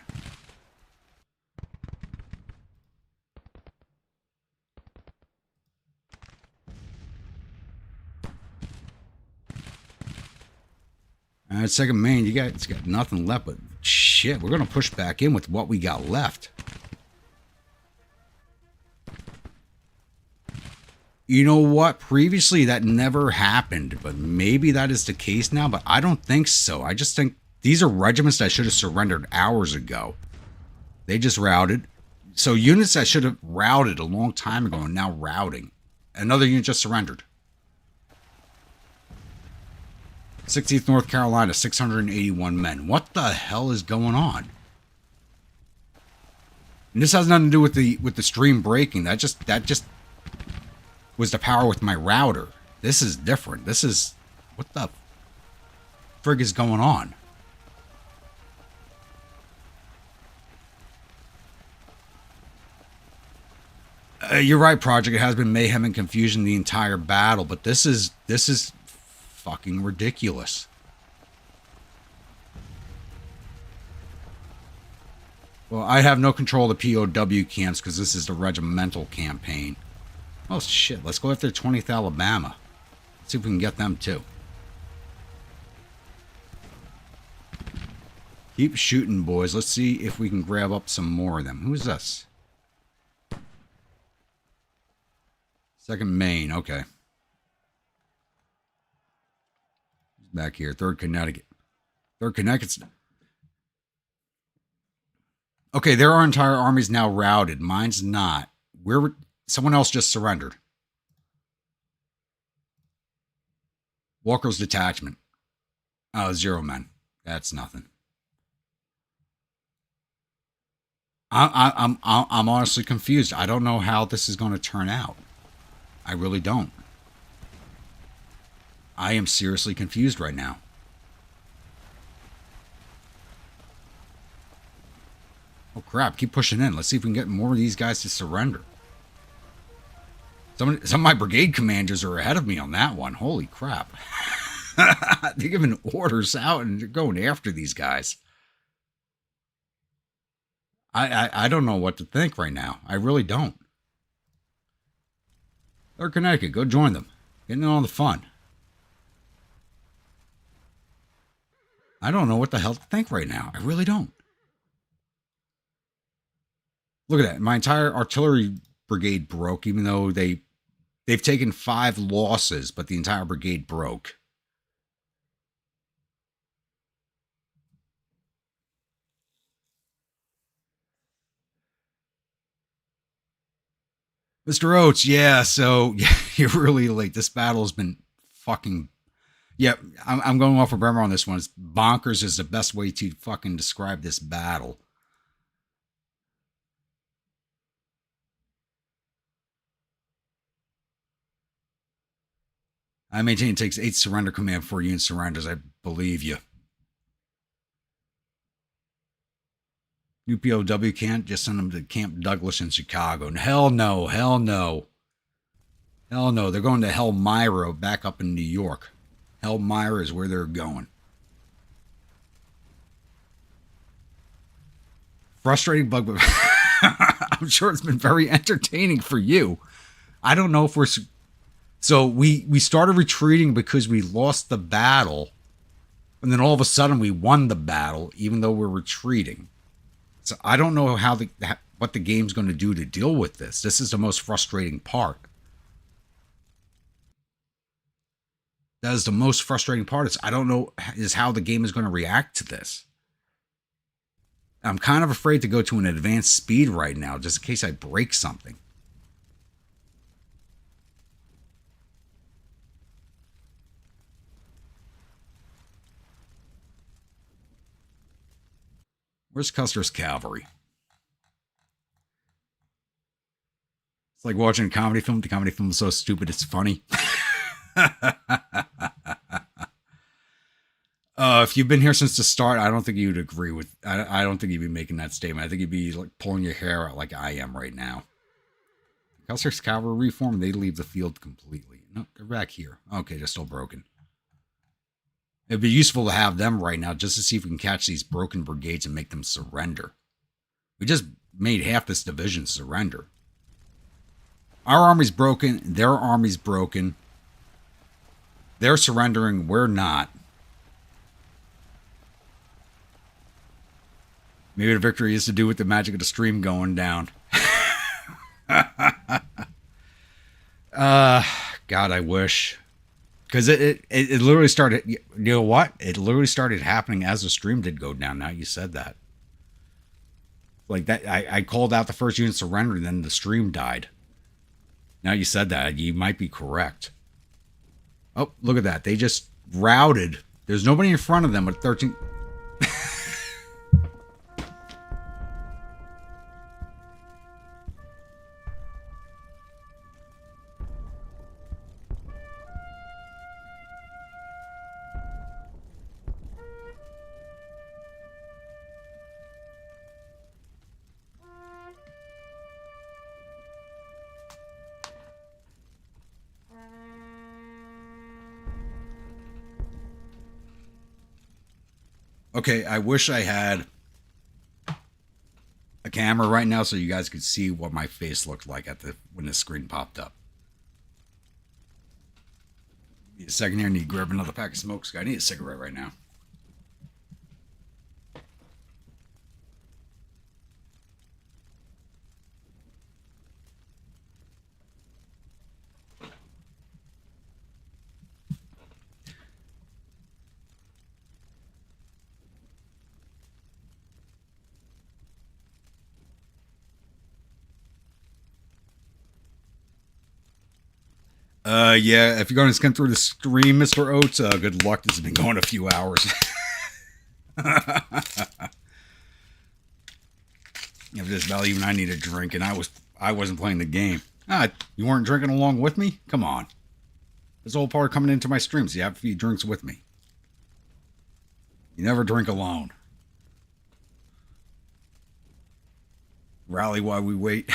Second Maine, you guys got nothing left, but shit, we're going to push back in with what we got left. You know what? Previously, that never happened, but maybe that is the case now, but I don't think so. I just think these are regiments that should have surrendered hours ago. They just routed. So units that should have routed a long time ago are now routing. Another unit just surrendered. 60th North Carolina, 681 men. What the hell is going on? And this has nothing to do with the stream breaking. That just was the power with my router. This is different. This is what the frig is going on? You're right, Project. It has been mayhem and confusion the entire battle, but this is fucking ridiculous. Well, I have no control of the POW camps because this is the regimental campaign. Oh shit, let's go after 20th Alabama. Let's see if we can get them too. Keep shooting, boys. Let's see if we can grab up some more of them. Who's this? Second Maine, okay. Back here, 3rd Connecticut. 3rd Connecticut's... Okay, their entire army's now routed. Mine's not. Someone else just surrendered. Walker's detachment. Oh, 0 men. That's nothing. I'm honestly confused. I don't know how this is going to turn out. I really don't. I am seriously confused right now. Oh crap, keep pushing in. Let's see if we can get more of these guys to surrender. Some of my brigade commanders are ahead of me on that one. Holy crap. They're giving orders out and they're going after these guys. I don't know what to think right now. I really don't. Or Connecticut, go join them. Getting in on the fun. I don't know what the hell to think right now. I really don't. Look at that. My entire artillery brigade broke, even though they've taken 5 losses, but the entire brigade broke. Mr. Oates, yeah, so yeah, you're really late. This battle has been fucking... Yeah, I'm going off of Bremer on this one. It's bonkers is the best way to fucking describe this battle. I maintain it takes 8 surrender command before unit surrenders. I believe you. New POW can't just send them to Camp Douglas in Chicago. Hell no. Hell no. Hell no. They're going to Elmira back up in New York. Elmira is where they're going. Frustrating bug, but I'm sure it's been very entertaining for you. I don't know if we're... So we started retreating because we lost the battle. And then all of a sudden we won the battle, even though we're retreating. So I don't know what the game's going to do to deal with this. This is the most frustrating part. That is the most frustrating part. I don't know is how the game is going to react to this. I'm kind of afraid to go to an advanced speed right now, just in case I break something. Where's Custer's Cavalry? It's like watching a comedy film. The comedy film is so stupid, it's funny. If you've been here since the start, I don't think you'd agree with... I don't think you'd be making that statement. I think you'd be like pulling your hair out like I am right now. Custer's Cavalry reform, they leave the field completely. No, they're back here. Okay, they're still broken. It'd be useful to have them right now just to see if we can catch these broken brigades and make them surrender. We just made half this division surrender. Our army's broken. Their army's broken. They're surrendering. We're not. Maybe the victory is to do with the magic of the stream going down. God, I wish. Because it literally started, you know what? It literally started happening as the stream did go down. Now you said that. Like that, I called out the first unit surrender, and then the stream died. Now you said that, you might be correct. Oh, look at that. They just routed. There's nobody in front of them but 13... Okay, I wish I had a camera right now so you guys could see what my face looked like when the screen popped up. Need a second here. Need to grab another pack of smokes. I need a cigarette right now. Yeah, if you're going to skim through the stream, Mr. Oates, good luck. This has been going a few hours. If this value, even I need a drink, and I wasn't playing the game. You weren't drinking along with me? Come on. This whole part coming into my streams. You have a few drinks with me. You never drink alone. Rally while we wait.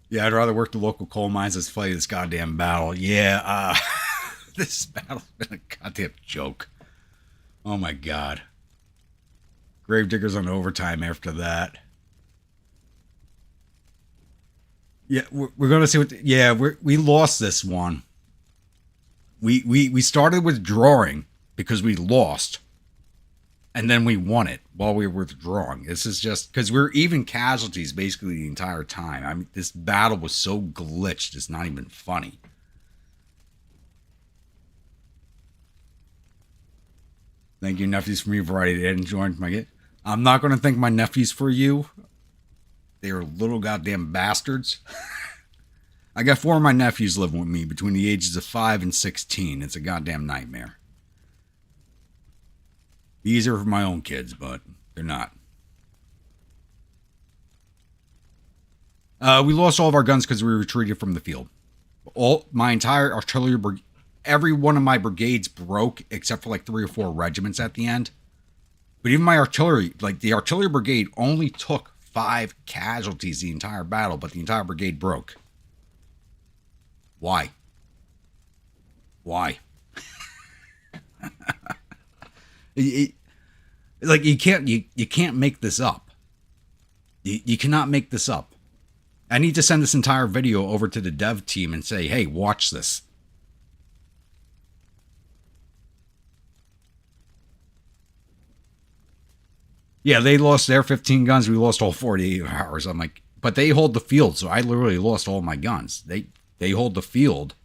Yeah, I'd rather work the local coal mines than play this goddamn battle. Yeah, this battle's been a goddamn joke. Oh my god. Gravediggers on overtime after that. Yeah, we're going to see what... we lost this one. We started withdrawing because we lost. And then we won it while we were withdrawing. This is just... Because we're even casualties basically the entire time. I mean, this battle was so glitched, it's not even funny. Thank you, nephews, for me, variety. They didn't join my get. I'm not going to thank my nephews for you. They are little goddamn bastards. I got 4 of my nephews living with me between the ages of 5 and 16. It's a goddamn nightmare. Easier for my own kids, but they're not. We lost all of our guns because we retreated from the field. All my entire artillery, every one of my brigades broke except for like 3 or 4 regiments at the end. But even my artillery, like the artillery brigade, only took 5 casualties the entire battle, but the entire brigade broke. Why? Why? Like you can't make this up. You cannot make this up. I need to send this entire video over to the dev team and say, hey, watch this. Yeah, they lost their 15 guns. We lost all 48 hours. I'm like, but they hold the field, so I literally lost all my guns. They hold the field,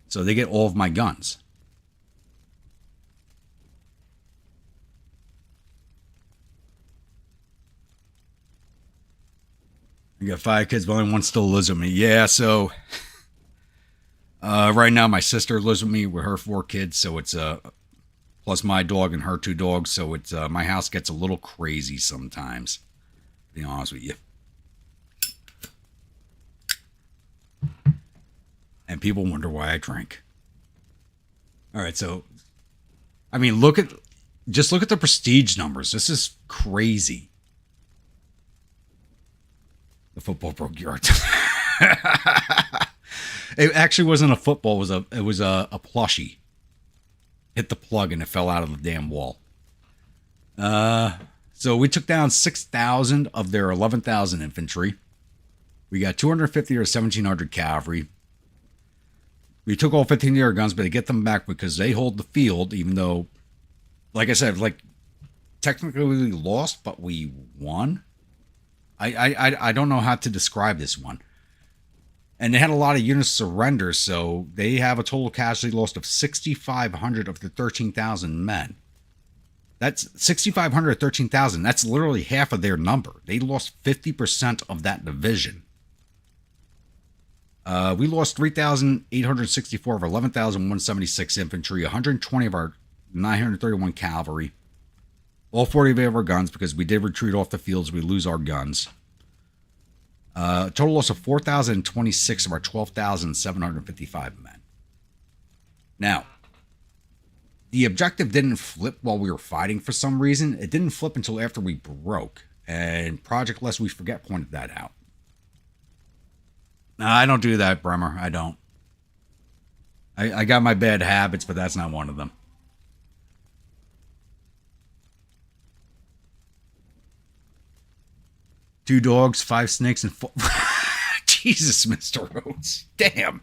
so they get all of my guns. You got 5 kids, but only one still lives with me. Yeah, so right now my sister lives with me with her 4 kids, so it's plus my dog and her 2 dogs, so it's my house gets a little crazy sometimes, to be honest with you. And people wonder why I drink. All right, so I mean, just look at the prestige numbers. This is crazy. The football broke your heart. It actually wasn't a football. It was a plushie. Hit the plug and it fell out of the damn wall. So we took down 6,000 of their 11,000 infantry. We got 250 or 1,700 cavalry. We took all 15 of their guns, but they get them back because they hold the field, even though, like I said, like technically we lost, but we won. I don't know how to describe this one. And they had a lot of units surrender, so they have a total casualty loss of 6,500 of the 13,000 men. That's 6,500 of 13,000. That's literally half of their number. They lost 50% of that division. We lost 3,864 of our 11,176 infantry, 120 of our 931 cavalry, all 40 of our guns because we did retreat off the fields. We lose our guns. Total loss of 4,026 of our 12,755 men. Now, the objective didn't flip while we were fighting for some reason. It didn't flip until after we broke, and Project Lest We Forget pointed that out. No, I don't do that, Bremer. I don't. I got my bad habits, but that's not one of them. Two dogs, 5 snakes, and 4... Jesus, Mr. Rhodes. Damn.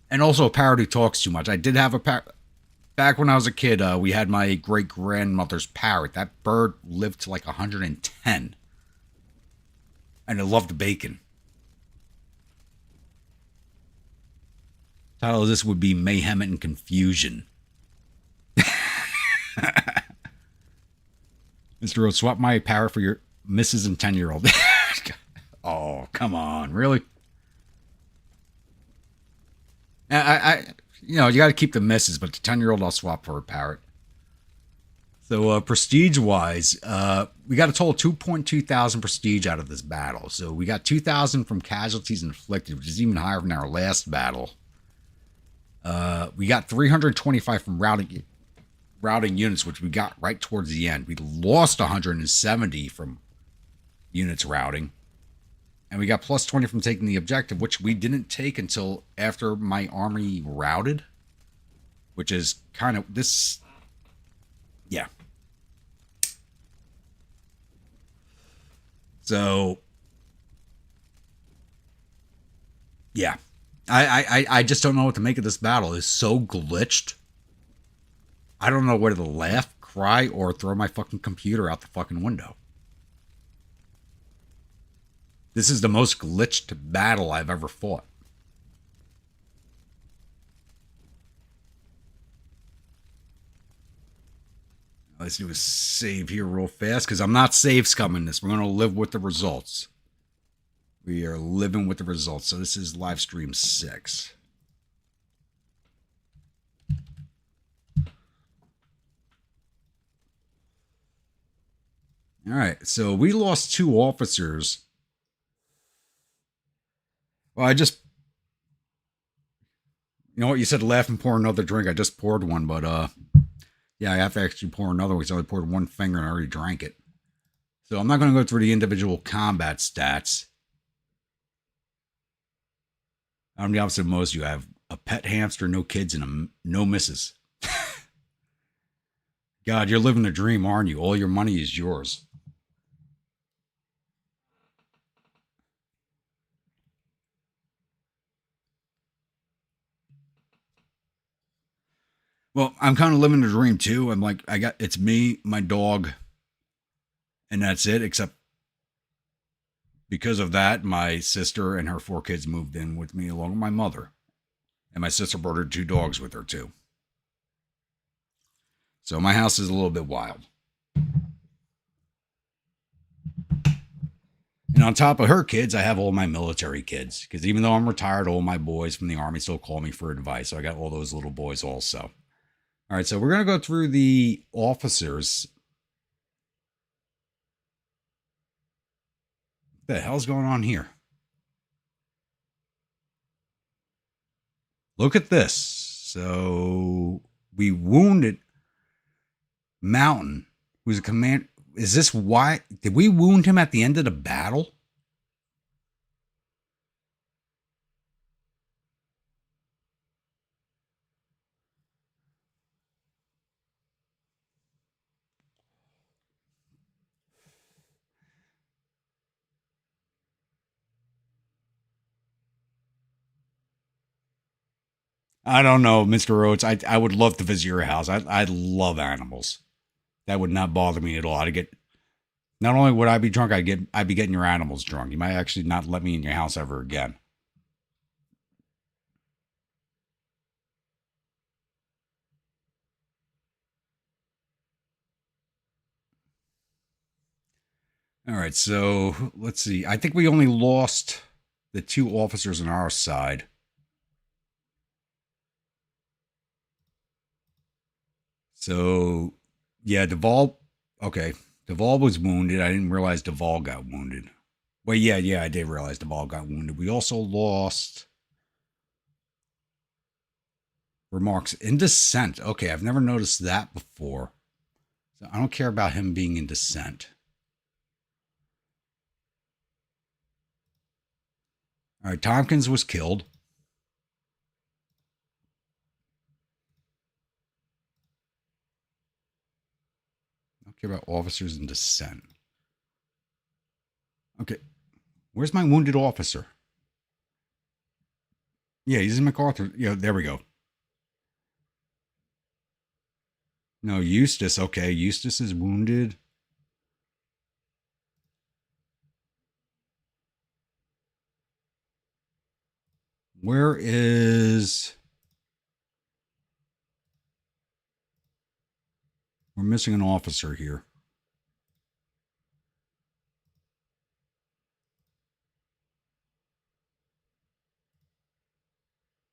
And also a parrot who talks too much. I did have a parrot. Back when I was a kid, we had my great-grandmother's parrot. That bird lived to like 110. And it loved bacon. Title of this would be Mayhem and Confusion. Mr. Rhodes, swap my parrot for your Mrs. and 10-year-old. Oh, come on. Really? You know, you got to keep the misses, but the 10-year-old I'll swap for a parrot. So, prestige-wise, we got a total 2.2 thousand prestige out of this battle. So, we got 2,000 from casualties inflicted, which is even higher than our last battle. We got 325 from routing units, which we got right towards the end. We lost 170 from units routing. And we got plus 20 from taking the objective, which we didn't take until after my army routed. Which is kind of this... Yeah. So... Yeah. I just don't know what to make of this battle. It's so glitched. I don't know whether to laugh, cry, or throw my fucking computer out the fucking window. This is the most glitched battle I've ever fought. Let's do a save here real fast, because I'm not save scumming this. We're going to live with the results. We are living with the results. So this is live stream 6. All right, so we lost 2 officers Well, you know what? You said laugh and pour another drink. I just poured one, but yeah, I have to actually pour another one because I only poured one finger and I already drank it. So I'm not going to go through the individual combat stats. I'm the opposite of most. You have a pet hamster, no kids, and no misses. God, you're living the dream, aren't you? All your money is yours. Well, I'm kind of living the dream too. I'm like, it's me, my dog, and that's it. Except because of that, my sister and her 4 kids moved in with me along with my mother. And my sister brought her 2 dogs with her too. So my house is a little bit wild. And on top of her kids, I have all my military kids. Because even though I'm retired, all my boys from the Army still call me for advice. So I got all those little boys also. All right, so we're going to go through the officers. What the hell's going on here? Look at this. So we wounded Mountain, who's a command. Is this why? Did we wound him at the end of the battle? I don't know, Mr. Oates. I would love to visit your house. I love animals. That would not bother me at all. I'd get not only would I be drunk, I'd be getting your animals drunk. You might actually not let me in your house ever again. All right, so let's see. I think we only lost the 2 officers on our side. So yeah, Duvall. Okay, Duvall was wounded. I didn't realize Duvall got wounded. Well, yeah, I did realize Duvall got wounded. We also lost Remarks in Descent. Okay, I've never noticed that before. So I don't care about him being in Descent. All right, Tompkins was killed. I don't care about officers in Descent. Okay, where's my wounded officer? Yeah, he's in MacArthur. Yeah, there we go. No, Eustace. Okay, Eustace is wounded. Where is... We're missing an officer here.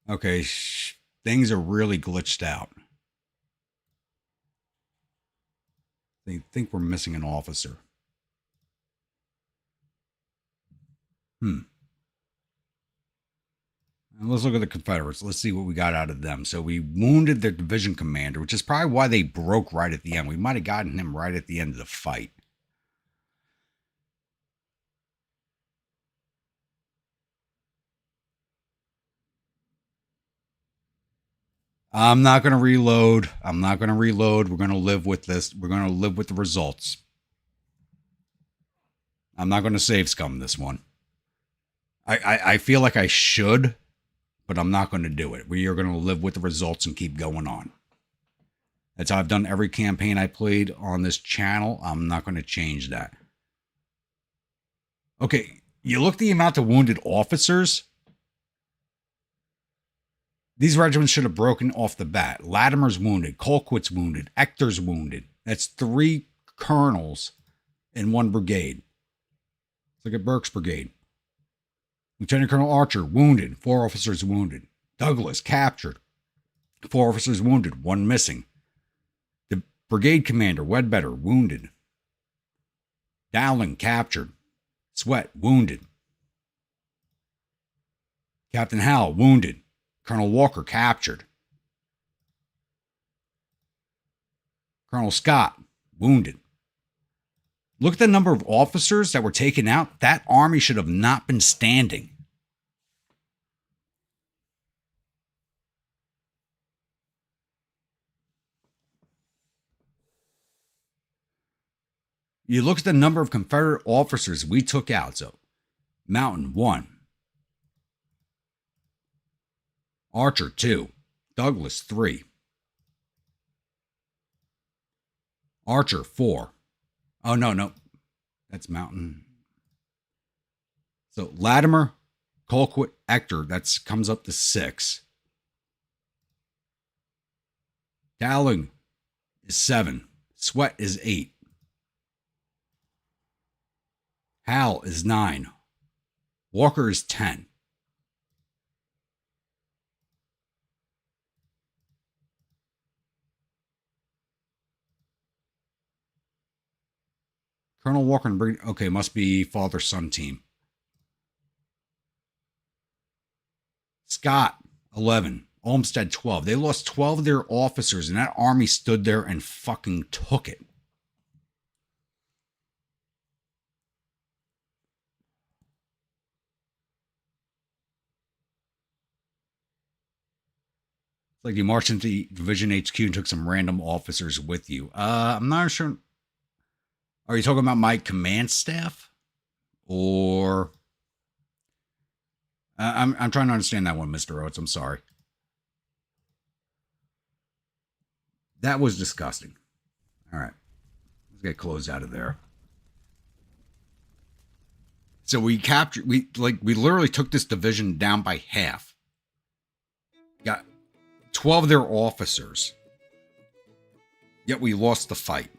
Okay, things are really glitched out. They think we're missing an officer. Let's look at the Confederates. Let's see what we got out of them. So we wounded their division commander, which is probably why they broke right at the end. We might have gotten him right at the end of the fight. I'm not going to reload. I'm not going to reload. We're going to live with this. We're going to live with the results. I'm not going to save scum this one. I feel like I should, but I'm not going to do it. We are going to live with the results and keep going on. That's how I've done every campaign I played on this channel. I'm not going to change that. Okay, you look at the amount of wounded officers. These regiments should have broken off the bat. Latimer's wounded. Colquitt's wounded. Ector's wounded. That's 3 colonels in 1 brigade. Look at Burke's brigade. Lieutenant Colonel Archer, wounded. 4 officers wounded. Douglas, captured. 4 officers wounded. 1 missing. The brigade commander, Wedbetter, wounded. Dowling, captured. Sweat, wounded. Captain Howell, wounded. Colonel Walker, captured. Colonel Scott, wounded. Look at the number of officers that were taken out. That army should have not been standing. You look at the number of Confederate officers we took out. So, Mountain, 1. Archer, 2. Douglas, 3. Archer, 4. Oh, no. That's Mountain. So, Latimer, Colquitt, Ector, that comes up to 6. Dowling is 7. Sweat is 8. Hal is 9. Walker is 10. Colonel Walker and Brigadier... Okay, must be father-son team. Scott, 11. Olmsted, 12. They lost 12 of their officers, and that army stood there and fucking took it. It's like you marched into the Division HQ and took some random officers with you. I'm not sure... Are you talking about my command staff? Or... I'm trying to understand that one, Mr. Oates. I'm sorry. That was disgusting. All right. Let's get closed out of there. So we literally took this division down by half. Got 12 of their officers. Yet we lost the fight.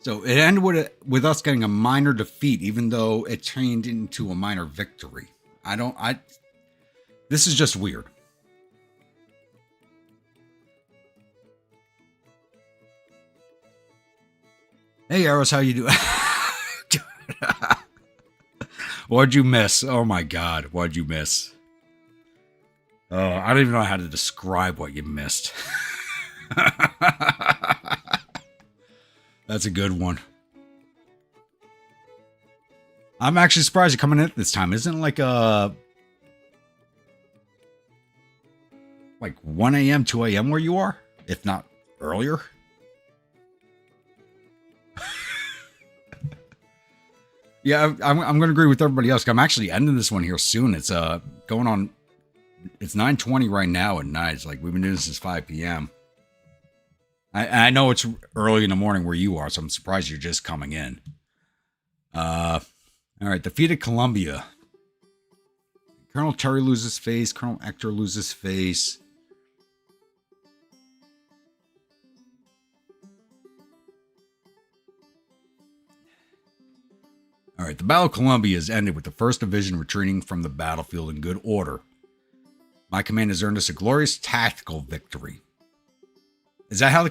So it ended with us getting a minor defeat, even though it turned into a minor victory. This is just weird. Hey, Eros, how you doing? What'd you miss? Oh my God, what'd you miss? Oh, I don't even know how to describe what you missed. That's a good one. I'm actually surprised you're coming in at this time. Isn't it like 1 a.m., 2 a.m. where you are? If not earlier? Yeah, I'm going to agree with everybody else. I'm actually ending this one here soon. It's going on. It's 9:20 right now at night. It's like we've been doing this since 5 p.m. I know it's early in the morning where you are, so I'm surprised you're just coming in. All right, defeated Columbia. Colonel Terry loses face. Colonel Ector loses face. All right, the Battle of Columbia has ended with the 1st Division retreating from the battlefield in good order. My command has earned us a glorious tactical victory. Is that how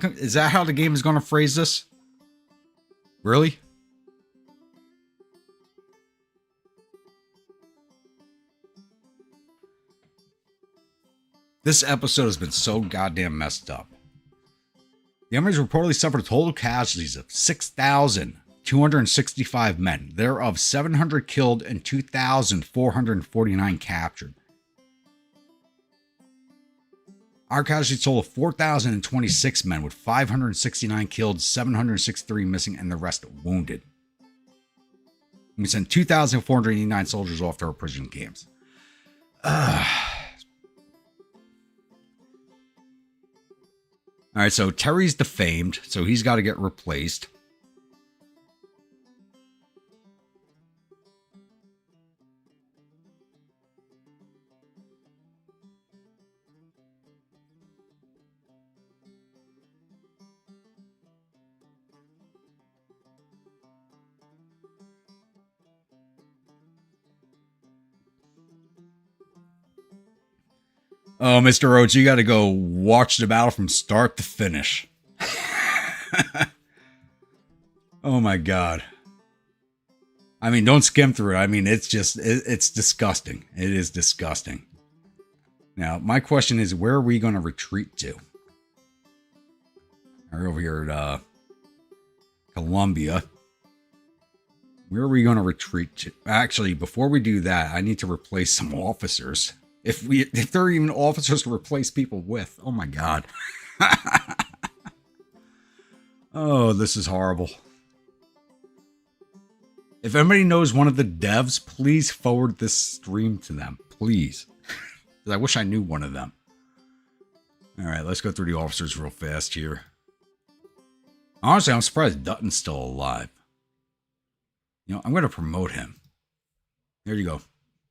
the game is going to phrase this? Really? This episode has been so goddamn messed up. The Army's reportedly suffered total casualties of 6,265 men, thereof 700 killed and 2,449 captured. Our casualties total 4,026 men, with 569 killed, 763 missing, and the rest wounded. We sent 2,489 soldiers off to our prison camps. All right, so Terry's defamed, so he's got to get replaced. Oh, Mr. Oates, you got to go watch the battle from start to finish. Oh my God. I mean, don't skim through it. I mean, it's just, it's disgusting. It is disgusting. Now, my question is, where are we going to retreat to? We're over here at Columbia. Where are we going to retreat to? Actually, before we do that, I need to replace some officers. If there are even officers to replace people with. Oh my God. Oh, this is horrible. If anybody knows one of the devs, please forward this stream to them. Please. I wish I knew one of them. All right, let's go through the officers real fast here. Honestly, I'm surprised Dutton's still alive. You know, I'm going to promote him. There you go.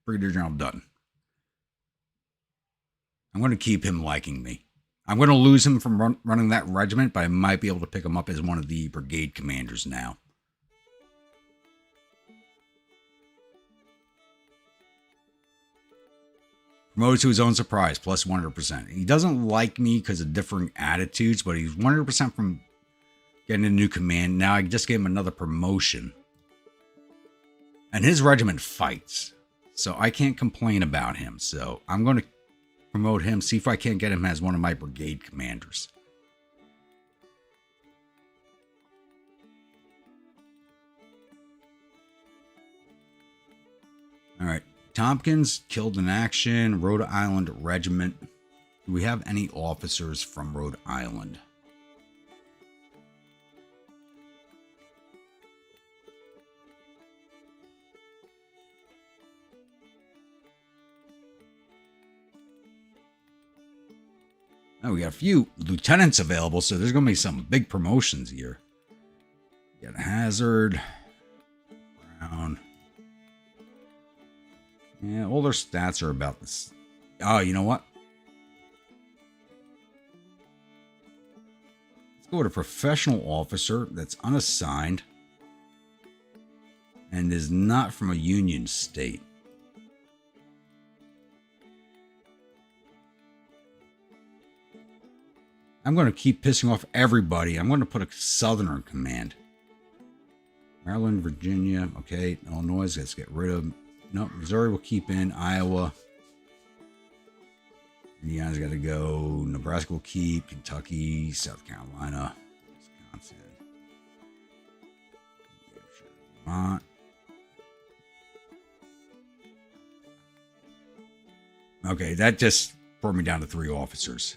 Brigadier General Dutton. I'm going to keep him liking me. I'm going to lose him from running that regiment, but I might be able to pick him up as one of the brigade commanders now. Promoted to his own surprise, plus 100%. He doesn't like me because of differing attitudes, but he's 100% from getting a new command. Now I just gave him another promotion. And his regiment fights. So I can't complain about him. So I'm going to promote him, see if I can't get him as one of my brigade commanders. All right. Tompkins killed in action. Rhode Island Regiment. Do we have any officers from Rhode Island? Oh, we got a few lieutenants available, so there's going to be some big promotions here. We got Hazard, Brown. Yeah, all their stats are about this. Oh, you know what? Let's go with a professional officer that's unassigned and is not from a union state. I'm going to keep pissing off everybody. I'm going to put a Southerner in command. Maryland, Virginia. Okay, Illinois. Let's get rid of. No, Missouri will keep in. Iowa. Indiana's got to go. Nebraska will keep. Kentucky, South Carolina, Wisconsin, Vermont. Okay, that just brought me down to 3 officers.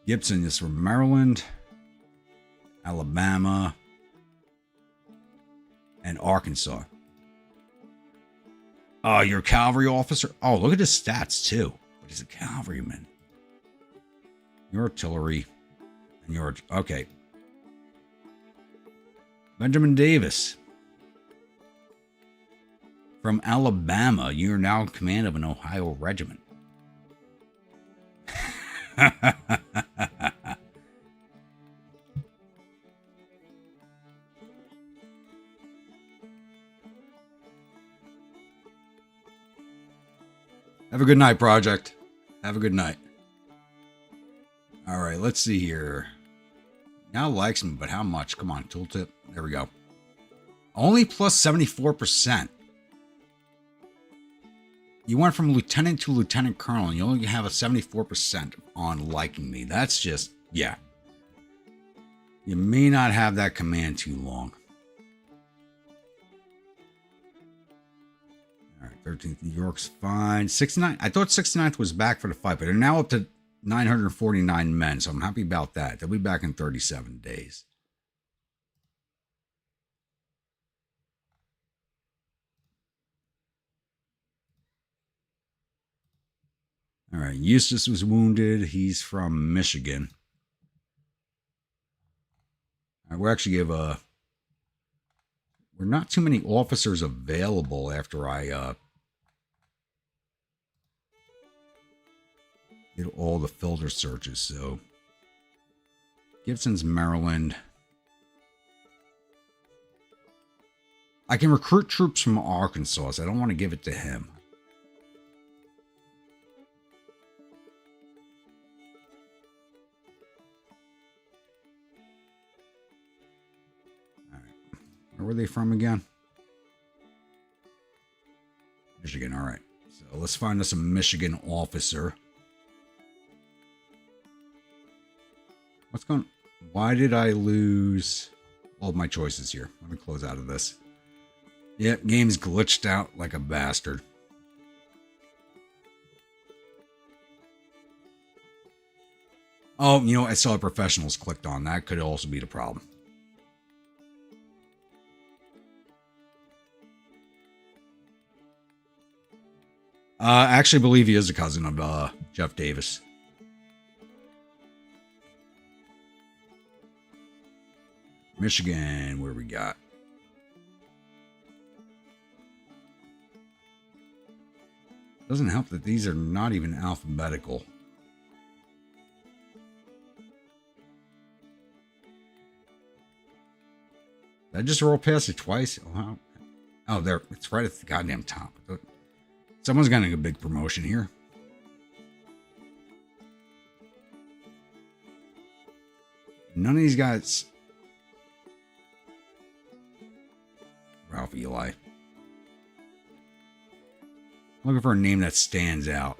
Gibson is from Maryland, Alabama, and Arkansas. Oh, you're a cavalry officer? Oh, look at his stats, too. But he's a cavalryman. You're artillery. And you're... Okay. Benjamin Davis. From Alabama, you're now in command of an Ohio regiment. Have a good night, Project. Have a good night. All right, let's see here. Now likes me, but how much? Come on, tooltip. There we go. Only plus 74%. You went from lieutenant to lieutenant colonel, and you only have a 74% on liking me. That's just, yeah. You may not have that command too long. All right, 13th New York's fine. 69. I thought 69th was back for the fight, but they're now up to 949 men, so I'm happy about that. They'll be back in 37 days. All right, Eustace was wounded. He's from Michigan. All right, we'll actually give a... We're not too many officers available after I did all the filter searches, so... Gibson's Maryland. I can recruit troops from Arkansas, so I don't want to give it to him. Where were they from again? Michigan, all right. So let's find us a Michigan officer. What's going on? Why did I lose all of my choices here? Let me close out of this. Yep, game's glitched out like a bastard. Oh, you know, I saw professionals clicked on. That could also be the problem. I actually believe he is a cousin of Jeff Davis. Michigan, where we got? Doesn't help that these are not even alphabetical. Did I just roll past it twice? Oh, there. It's right at the goddamn top. Someone's getting a big promotion here. None of these guys. Ralph Eli. Looking for a name that stands out.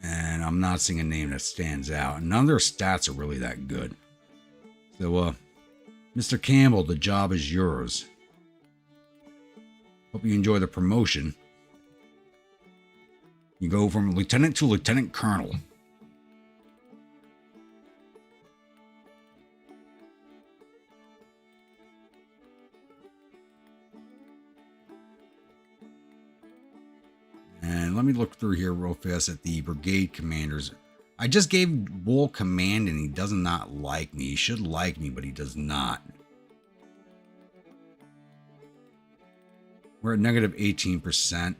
And I'm not seeing a name that stands out. None of their stats are really that good. So, Mr. Campbell, the job is yours. Hope you enjoy the promotion. You go from lieutenant to lieutenant colonel. And let me look through here real fast at the brigade commanders. I just gave Wool command and he does not like me. He should like me, but he does not. We're at negative 18%.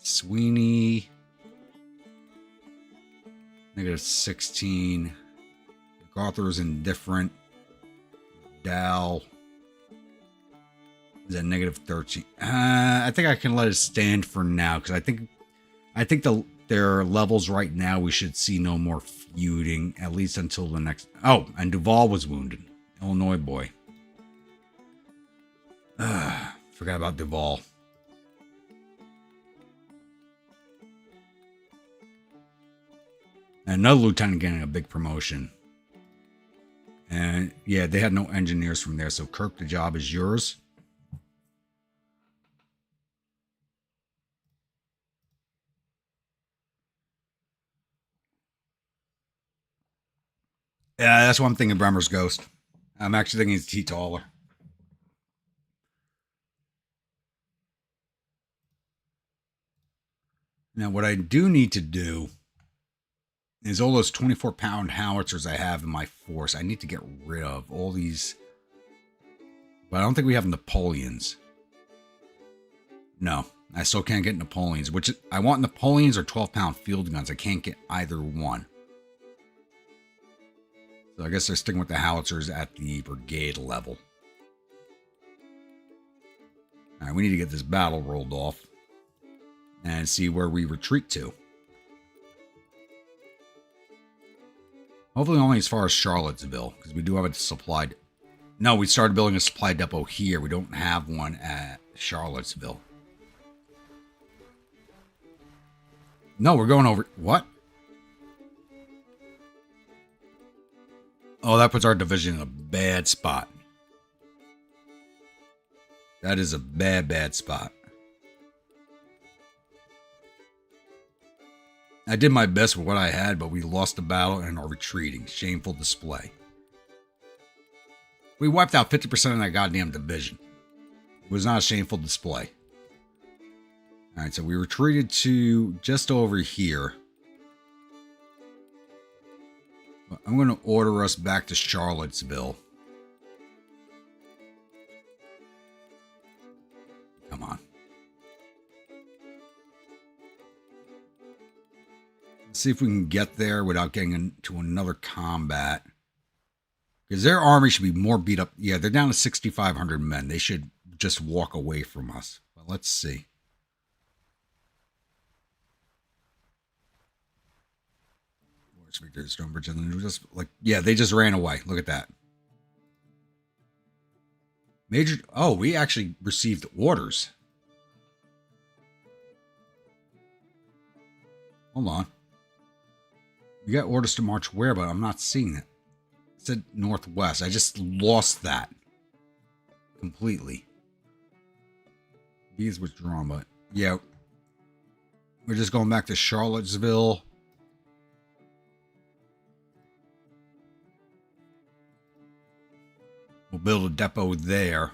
Sweeney. Negative 16. MacArthur's indifferent. Dow is at negative 13. I think I can let it stand for now because I think their levels right now we should see no more feuding at least until the next. Oh, and Duvall was wounded. Illinois boy. Forgot about Duvall. Another lieutenant getting a big promotion. And yeah, they had no engineers from there. So Kirk, the job is yours. Yeah, that's what I'm thinking. Bremer's Ghost. I'm actually thinking it's T. Taller. Now, what I do need to do is all those 24-pound howitzers I have in my force. I need to get rid of all these. But I don't think we have Napoleons. No, I still can't get Napoleons. Which I want Napoleons or 12-pound field guns. I can't get either one. So I guess they're sticking with the howitzers at the brigade level. All right, we need to get this battle rolled off and see where we retreat to. Hopefully only as far as Charlottesville, because we do have a supply. No, we started building a supply depot here. We don't have one at Charlottesville. No, we're going over. What? Oh, that puts our division in a bad spot. That is a bad, bad spot. I did my best with what I had, but we lost the battle and are retreating. Shameful display. We wiped out 50% of that goddamn division. It was not a shameful display. Alright, so we retreated to just over here. I'm going to order us back to Charlottesville. Come on. Let's see if we can get there without getting into another combat. Because their army should be more beat up. Yeah, they're down to 6,500 men. They should just walk away from us. But let's see. Stonebridge, and just like, yeah, they just ran away. Look at that. Major... Oh, we actually received orders. Hold on. We got orders to march where, but I'm not seeing it. It said northwest. I just lost that. Completely. B is withdrawn, but... Yeah. We're just going back to Charlottesville. We'll build a depot there.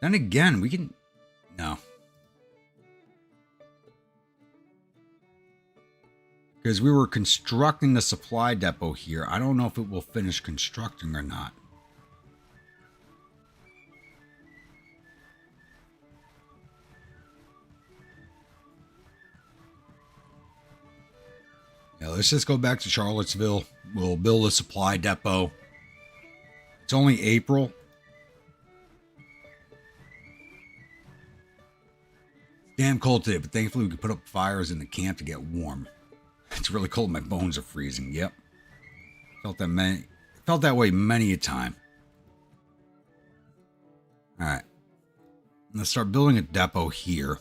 Then again, we can... No. Because we were constructing the supply depot here. I don't know if it will finish constructing or not. Yeah, let's just go back to Charlottesville. We'll build a supply depot. It's only April. Damn cold today, but thankfully we could put up fires in the camp to get warm. It's really cold. My bones are freezing. Yep. Felt that way many a time. All right. Let's start building a depot here.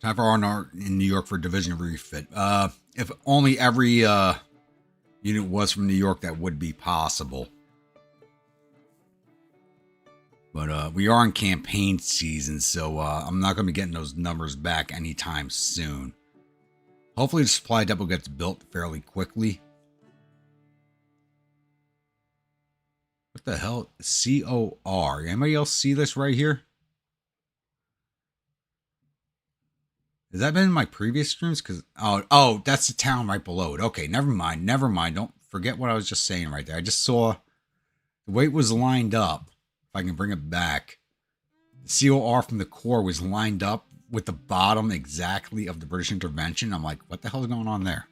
Time for R&R in New York for division refit. If only every unit was from New York, that would be possible. But we are in campaign season, so I'm not going to be getting those numbers back anytime soon. Hopefully the supply depot gets built fairly quickly. What the hell? COR. Anybody else see this right here? Has that been in my previous streams? Because oh, that's the town right below it. Okay, never mind. Never mind. Don't forget what I was just saying right there. I just saw the way it was lined up. If I can bring it back, the COR from the core was lined up with the bottom exactly of the British intervention. I'm like, what the hell is going on there?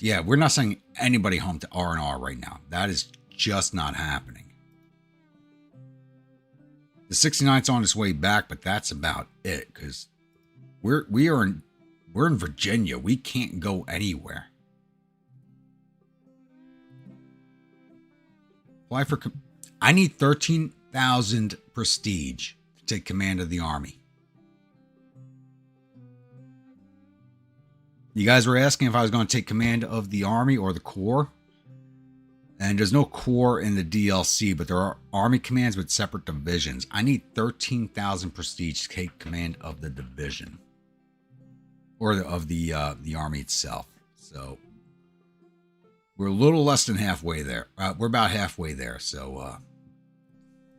Yeah, we're not sending anybody home to R&R right now. That is just not happening. The 69th's on its way back, but that's about it, because we're in Virginia. We can't go anywhere. Apply for... I need 13,000 prestige to take command of the army. You guys were asking if I was going to take command of the army or the corps. And there's no corps in the DLC, but there are army commands with separate divisions. I need 13,000 prestige to take command of the division. Or of the army itself. So we're a little less than halfway there. We're about halfway there. So a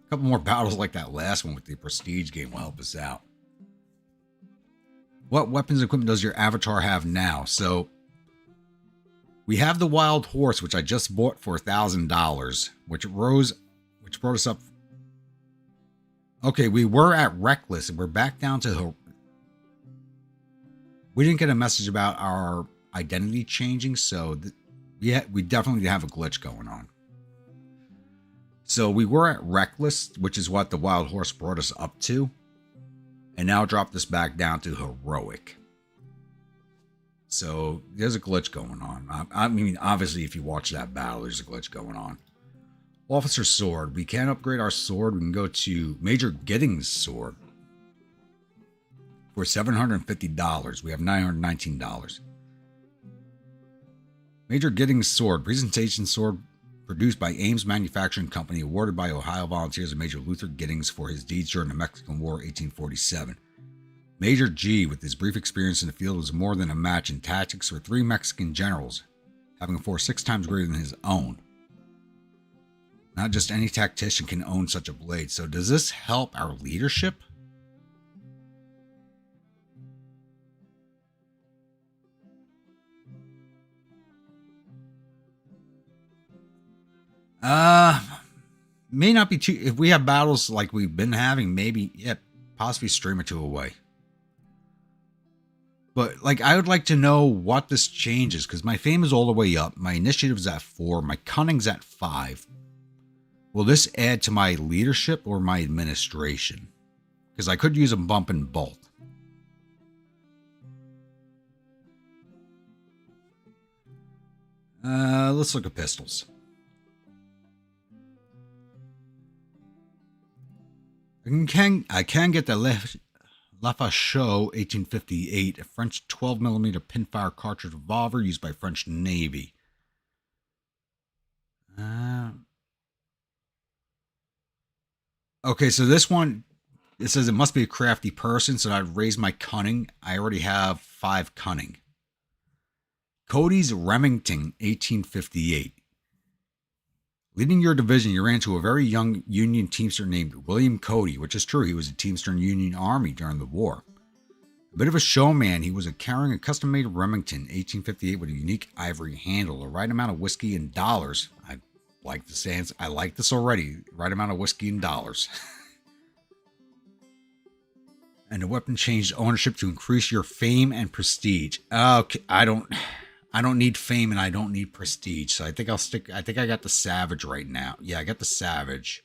couple more battles like that last one with the prestige game will help us out. What weapons and equipment does your avatar have now? So we have the wild horse, which I just bought for $1,000, which brought us up. Okay, we were at reckless, and we're back down to. We didn't get a message about our identity changing, so we definitely have a glitch going on. So we were at reckless, which is what the wild horse brought us up to, and now dropped us back down to heroic. So there's a glitch going on. I mean, obviously, if you watch that battle, there's a glitch going on. Officer sword. We can upgrade our sword. We can go to Major Giddings' sword for $750. We have $919. Major Giddings' sword. Presentation sword produced by Ames Manufacturing Company, awarded by Ohio Volunteers and Major Luther Giddings for his deeds during the Mexican War, 1847. Major G, with his brief experience in the field, was more than a match in tactics for 3 Mexican generals, having a force 6 times greater than his own. Not just any tactician can own such a blade. So does this help our leadership? May not be too... If we have battles like we've been having, maybe, yeah, possibly stream or 2 away. But, like, I would like to know what this changes, because my fame is all the way up. My initiative's at 4. My cunning's at 5. Will this add to my leadership or my administration? Because I could use a bump in both. Let's look at pistols. I can get the Lafachaux 1858, a French 12mm pinfire cartridge revolver used by French Navy. Okay, so this one, it says it must be a crafty person, so I'd raise my cunning. I already have 5 cunning. Cody's Remington 1858. Leading your division, you ran into a very young Union Teamster named William Cody, which is true. He was a Teamster in Union Army during the war. A bit of a showman, he was carrying a custom-made Remington 1858 with a unique ivory handle, the right amount of whiskey and dollars. I like this already. Right amount of whiskey and dollars. And the weapon changed ownership to increase your fame and prestige. Okay, I don't need fame and I don't need prestige. So I think I got the Savage right now. Yeah, I got the Savage.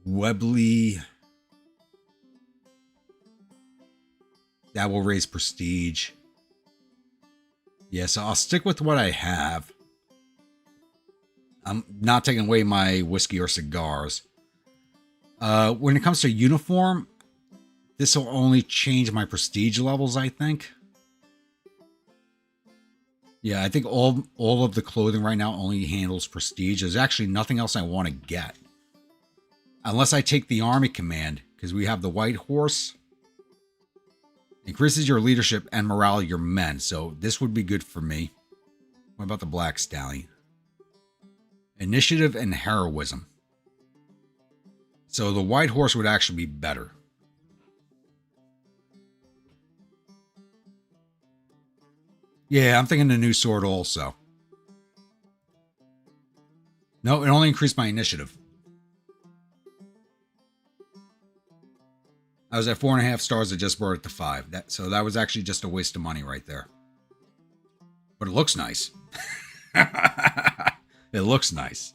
Webley. That will raise prestige. Yeah, so I'll stick with what I have. I'm not taking away my whiskey or cigars. When it comes to uniform, this will only change my prestige levels, I think. Yeah, I think all of the clothing right now only handles prestige. There's actually nothing else I want to get. Unless I take the Army Command, because we have the White Horse. Increases your leadership and morale of your men, so this would be good for me. What about the Black Stallion? Initiative and heroism. So the White Horse would actually be better. Yeah, I'm thinking the new sword also. No, it only increased my initiative. I was at 4.5 stars. I just brought it to 5. So that was actually just a waste of money right there. But it looks nice. It looks nice.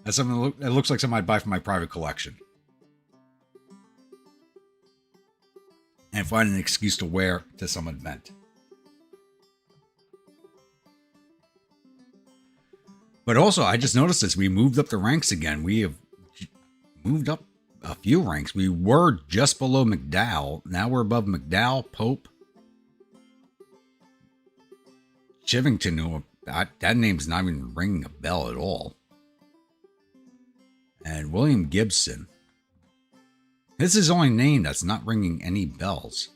That's something that looks like something I'd buy for my private collection. And find an excuse to wear to some event. But also, I just noticed this. We moved up the ranks again. We have moved up a few ranks. We were just below McDowell. Now we're above McDowell, Pope, Chivington. That name's not even ringing a bell at all. And William Gibson. This is his only name that's not ringing any bells.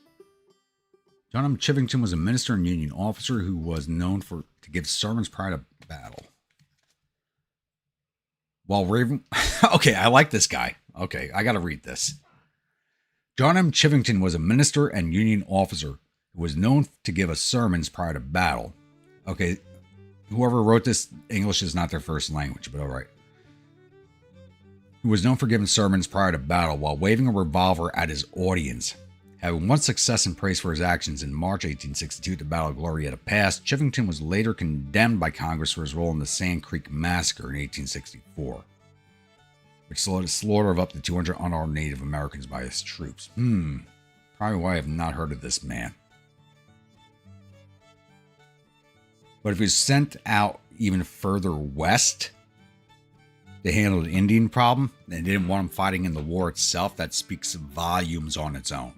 John M. Chivington was a minister and Union officer who was known to give sermons prior to battle. While Raven... Okay, I like this guy. Okay, I gotta read this. John M. Chivington was a minister and Union officer who was known to give us sermons prior to battle. Okay, whoever wrote this, English is not their first language, but alright. Who was known for giving sermons prior to battle while waving a revolver at his audience. Having won success and praise for his actions in March 1862 at the Battle of Glorieta Pass, Chivington was later condemned by Congress for his role in the Sand Creek Massacre in 1864, which saw the slaughter of up to 200 unarmed Native Americans by his troops. Probably why I have not heard of this man. But if he was sent out even further west to handle the Indian problem, and they didn't want him fighting in the war itself, that speaks volumes on its own.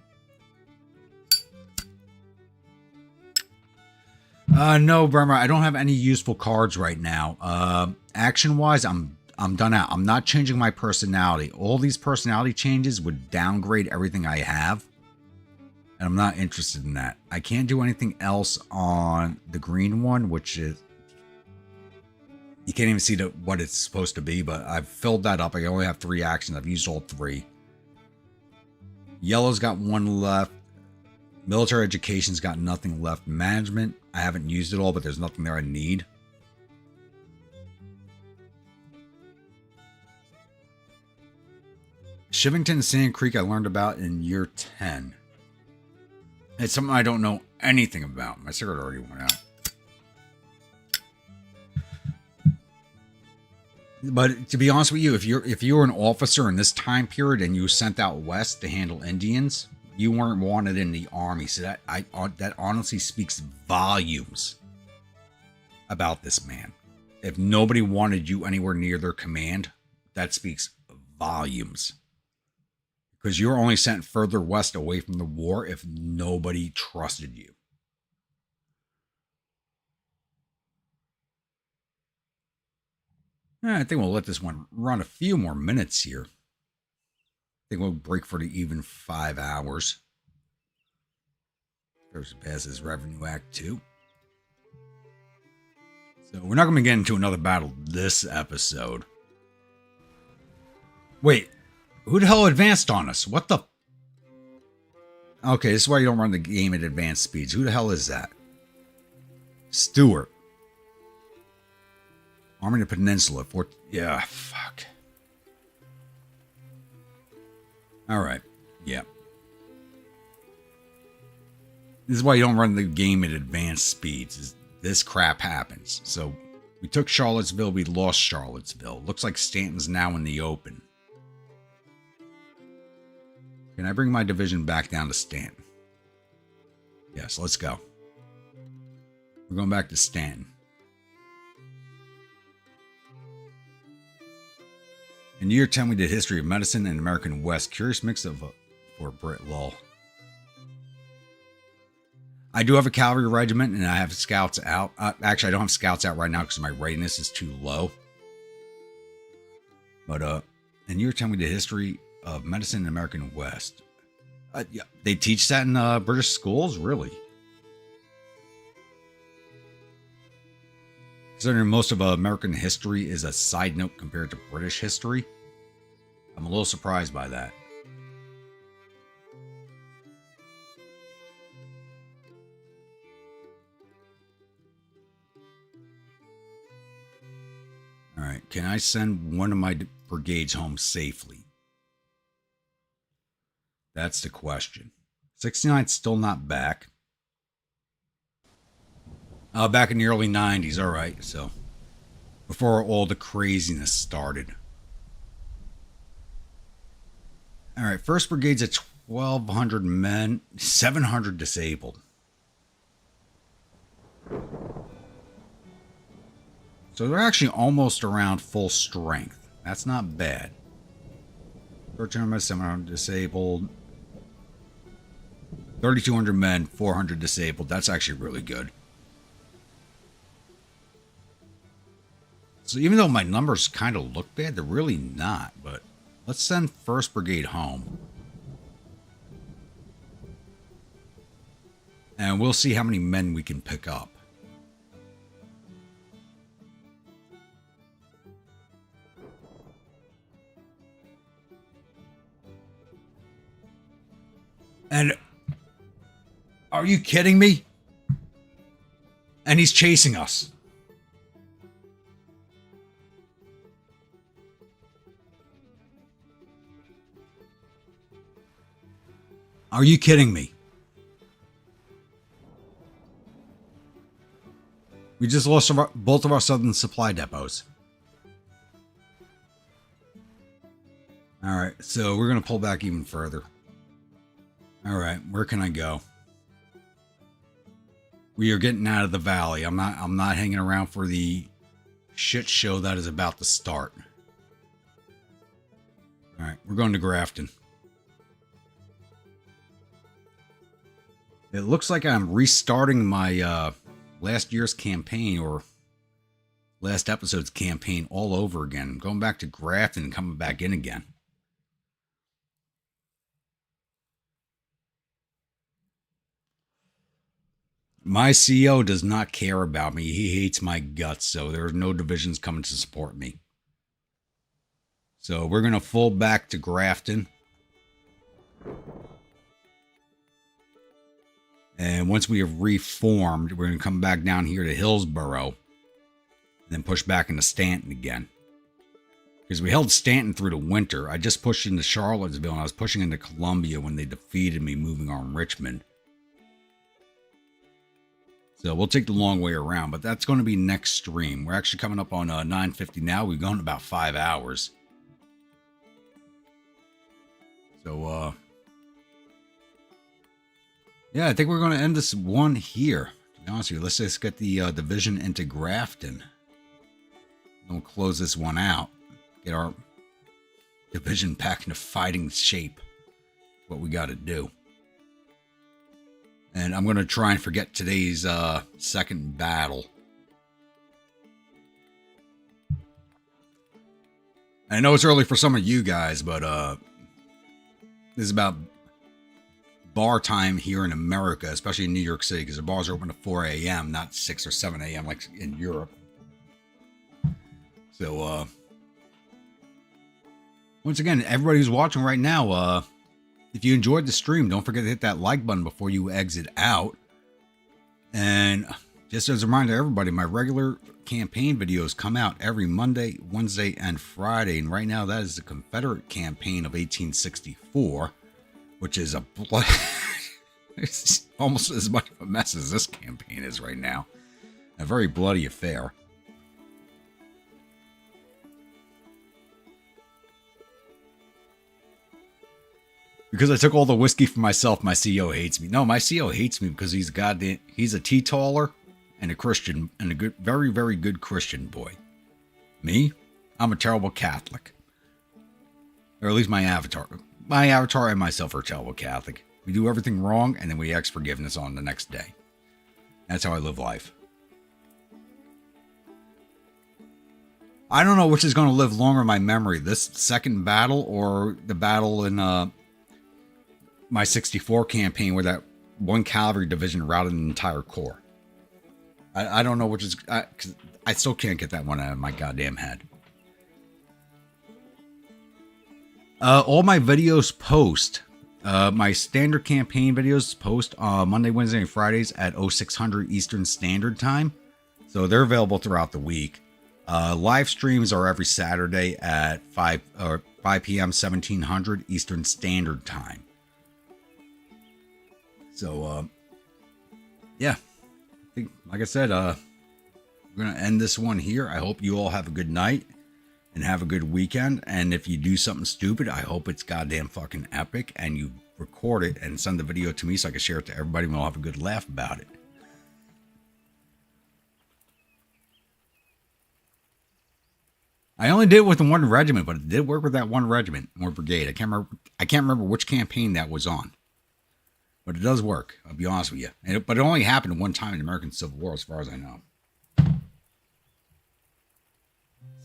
No, Bremer, I don't have any useful cards right now. Action-wise, I'm done out. I'm not changing my personality. All these personality changes would downgrade everything I have, and I'm not interested in that. I can't do anything else on the green one, which is... You can't even see what it's supposed to be, but I've filled that up. I only have 3 actions. I've used all 3. Yellow's got 1 left. Military education's got nothing left. Management, I haven't used it all, but there's nothing there I need. Chivington and Sand Creek I learned about in year 10. It's something I don't know anything about. My cigarette already went out. But to be honest with you, if you were an officer in this time period and you were sent out west to handle Indians, you weren't wanted in the army. So that honestly speaks volumes about this man. If nobody wanted you anywhere near their command, that speaks volumes. Because you're only sent further west away from the war if nobody trusted you. I think we'll let this one run a few more minutes here. I think we'll break for the even 5 hours. First passes Revenue Act 2. So we're not going to get into another battle this episode. Wait, who the hell advanced on us? What the? Okay, this is why you don't run the game at advanced speeds. Who the hell is that? Stewart. Army of the Peninsula. Yeah, fuck. Alright, yeah. This is why you don't run the game at advanced speeds. This crap happens. So, we took Charlottesville, we lost Charlottesville. Looks like Stanton's now in the open. Can I bring my division back down to Stanton? Yes, let's go. We're going back to Stanton. In year 10, we did history of medicine and American West. Curious mix of for Brit Lull. I do have a cavalry regiment and I have scouts out. Actually, I don't have scouts out right now because my readiness is too low. But in year 10, we did history of medicine and American West. Yeah, they teach that in British schools? Really? Considering most of American history is a side note compared to British history, I'm a little surprised by that. Alright, can I send one of my brigades home safely? That's the question. 69's still not back. Back in the early 90s, alright, so before all the craziness started. Alright, 1st Brigade's at 1,200 men, 700 disabled. So they're actually almost around full strength. That's not bad. 1,300, 700 disabled. 3,200 men, 400 disabled. That's actually really good. So even though my numbers kind of look bad, they're really not. But let's send 1st Brigade home. And we'll see how many men we can pick up. And are you kidding me? And he's chasing us. Are you kidding me? We just lost both of our southern supply depots. Alright, so we're going to pull back even further. Alright, where can I go? We are getting out of the valley. I'm not hanging around for the shit show that is about to start. Alright, we're going to Grafton. It looks like I'm restarting my last year's campaign or last episode's campaign all over again. I'm going back to Grafton and coming back in again. My CEO does not care about me. He hates my guts, so there are no divisions coming to support me. So we're going to full back to Grafton. And once we have reformed, we're going to come back down here to Hillsborough. And then push back into Stanton again. Because we held Stanton through the winter. I just pushed into Charlottesville and I was pushing into Columbia when they defeated me moving on Richmond. So we'll take the long way around, but that's going to be next stream. We're actually coming up on 9:50 now. We've gone about 5 hours. So, yeah, I think we're going to end this one here. To be honest with you, let's just get the division into Grafton. Then we'll close this one out. Get our division back into fighting shape. What we got to do. And I'm going to try and forget today's second battle. I know it's early for some of you guys, but this is about bar time here in America, especially in New York City, because the bars are open at 4 a.m., not 6 or 7 a.m. like in Europe. So, once again, everybody who's watching right now, if you enjoyed the stream, don't forget to hit that like button before you exit out. And just as a reminder to everybody, my regular campaign videos come out every Monday, Wednesday, and Friday. And right now, that is the Confederate campaign of 1864, which is it's almost as much of a mess as this campaign is right now. A very bloody affair. Because I took all the whiskey for myself, my CO hates me. No, my CO hates me because he's a teetotaler and a Christian, and a good, very, very good Christian boy. Me, I'm a terrible Catholic. Or at least my avatar. My avatar and myself are terrible Catholic. We do everything wrong, and then we ask forgiveness on the next day. That's how I live life. I don't know which is going to live longer in my memory, this second battle or the battle in my 64 campaign where that one cavalry division routed an entire corps. I don't know which is... Cause I still can't get that one out of my goddamn head. All my videos post. My standard campaign videos post Monday, Wednesday, and Fridays at 0600 Eastern Standard Time. So they're available throughout the week. Live streams are every Saturday at 5 p.m. 1700 Eastern Standard Time. So, yeah, I think, like I said, we're going to end this one here. I hope you all have a good night and have a good weekend. And if you do something stupid, I hope it's goddamn fucking epic and you record it and send the video to me so I can share it to everybody and we'll have a good laugh about it. I only did it with the one regiment, but it did work with that one regiment or brigade. I can't remember which campaign that was on. But it does work, I'll be honest with you. But it only happened one time in the American Civil War, as far as I know.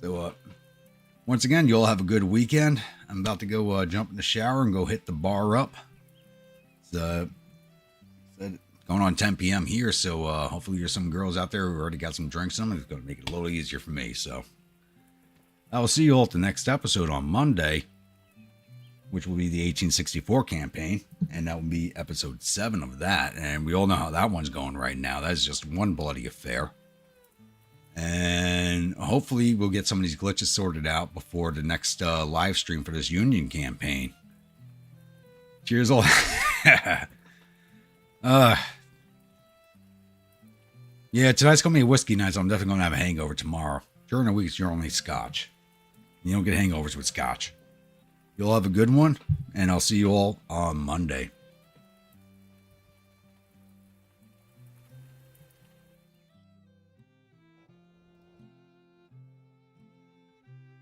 So, once again, you all have a good weekend. I'm about to go jump in the shower and go hit the bar up. It's going on 10 p.m. here, so hopefully there's some girls out there who already got some drinks in them. It's going to make it a little easier for me. So, I will see you all at the next episode on Monday, which will be the 1864 campaign, and that will be episode 7 of that. And we all know how that one's going right now. That's just one bloody affair. And hopefully we'll get some of these glitches sorted out before the next live stream for this Union campaign. Cheers all. Yeah, tonight's going to be a whiskey night, so I'm definitely going to have a hangover tomorrow. During the week, it's only scotch. You don't get hangovers with scotch. You'll have a good one, and I'll see you all on Monday.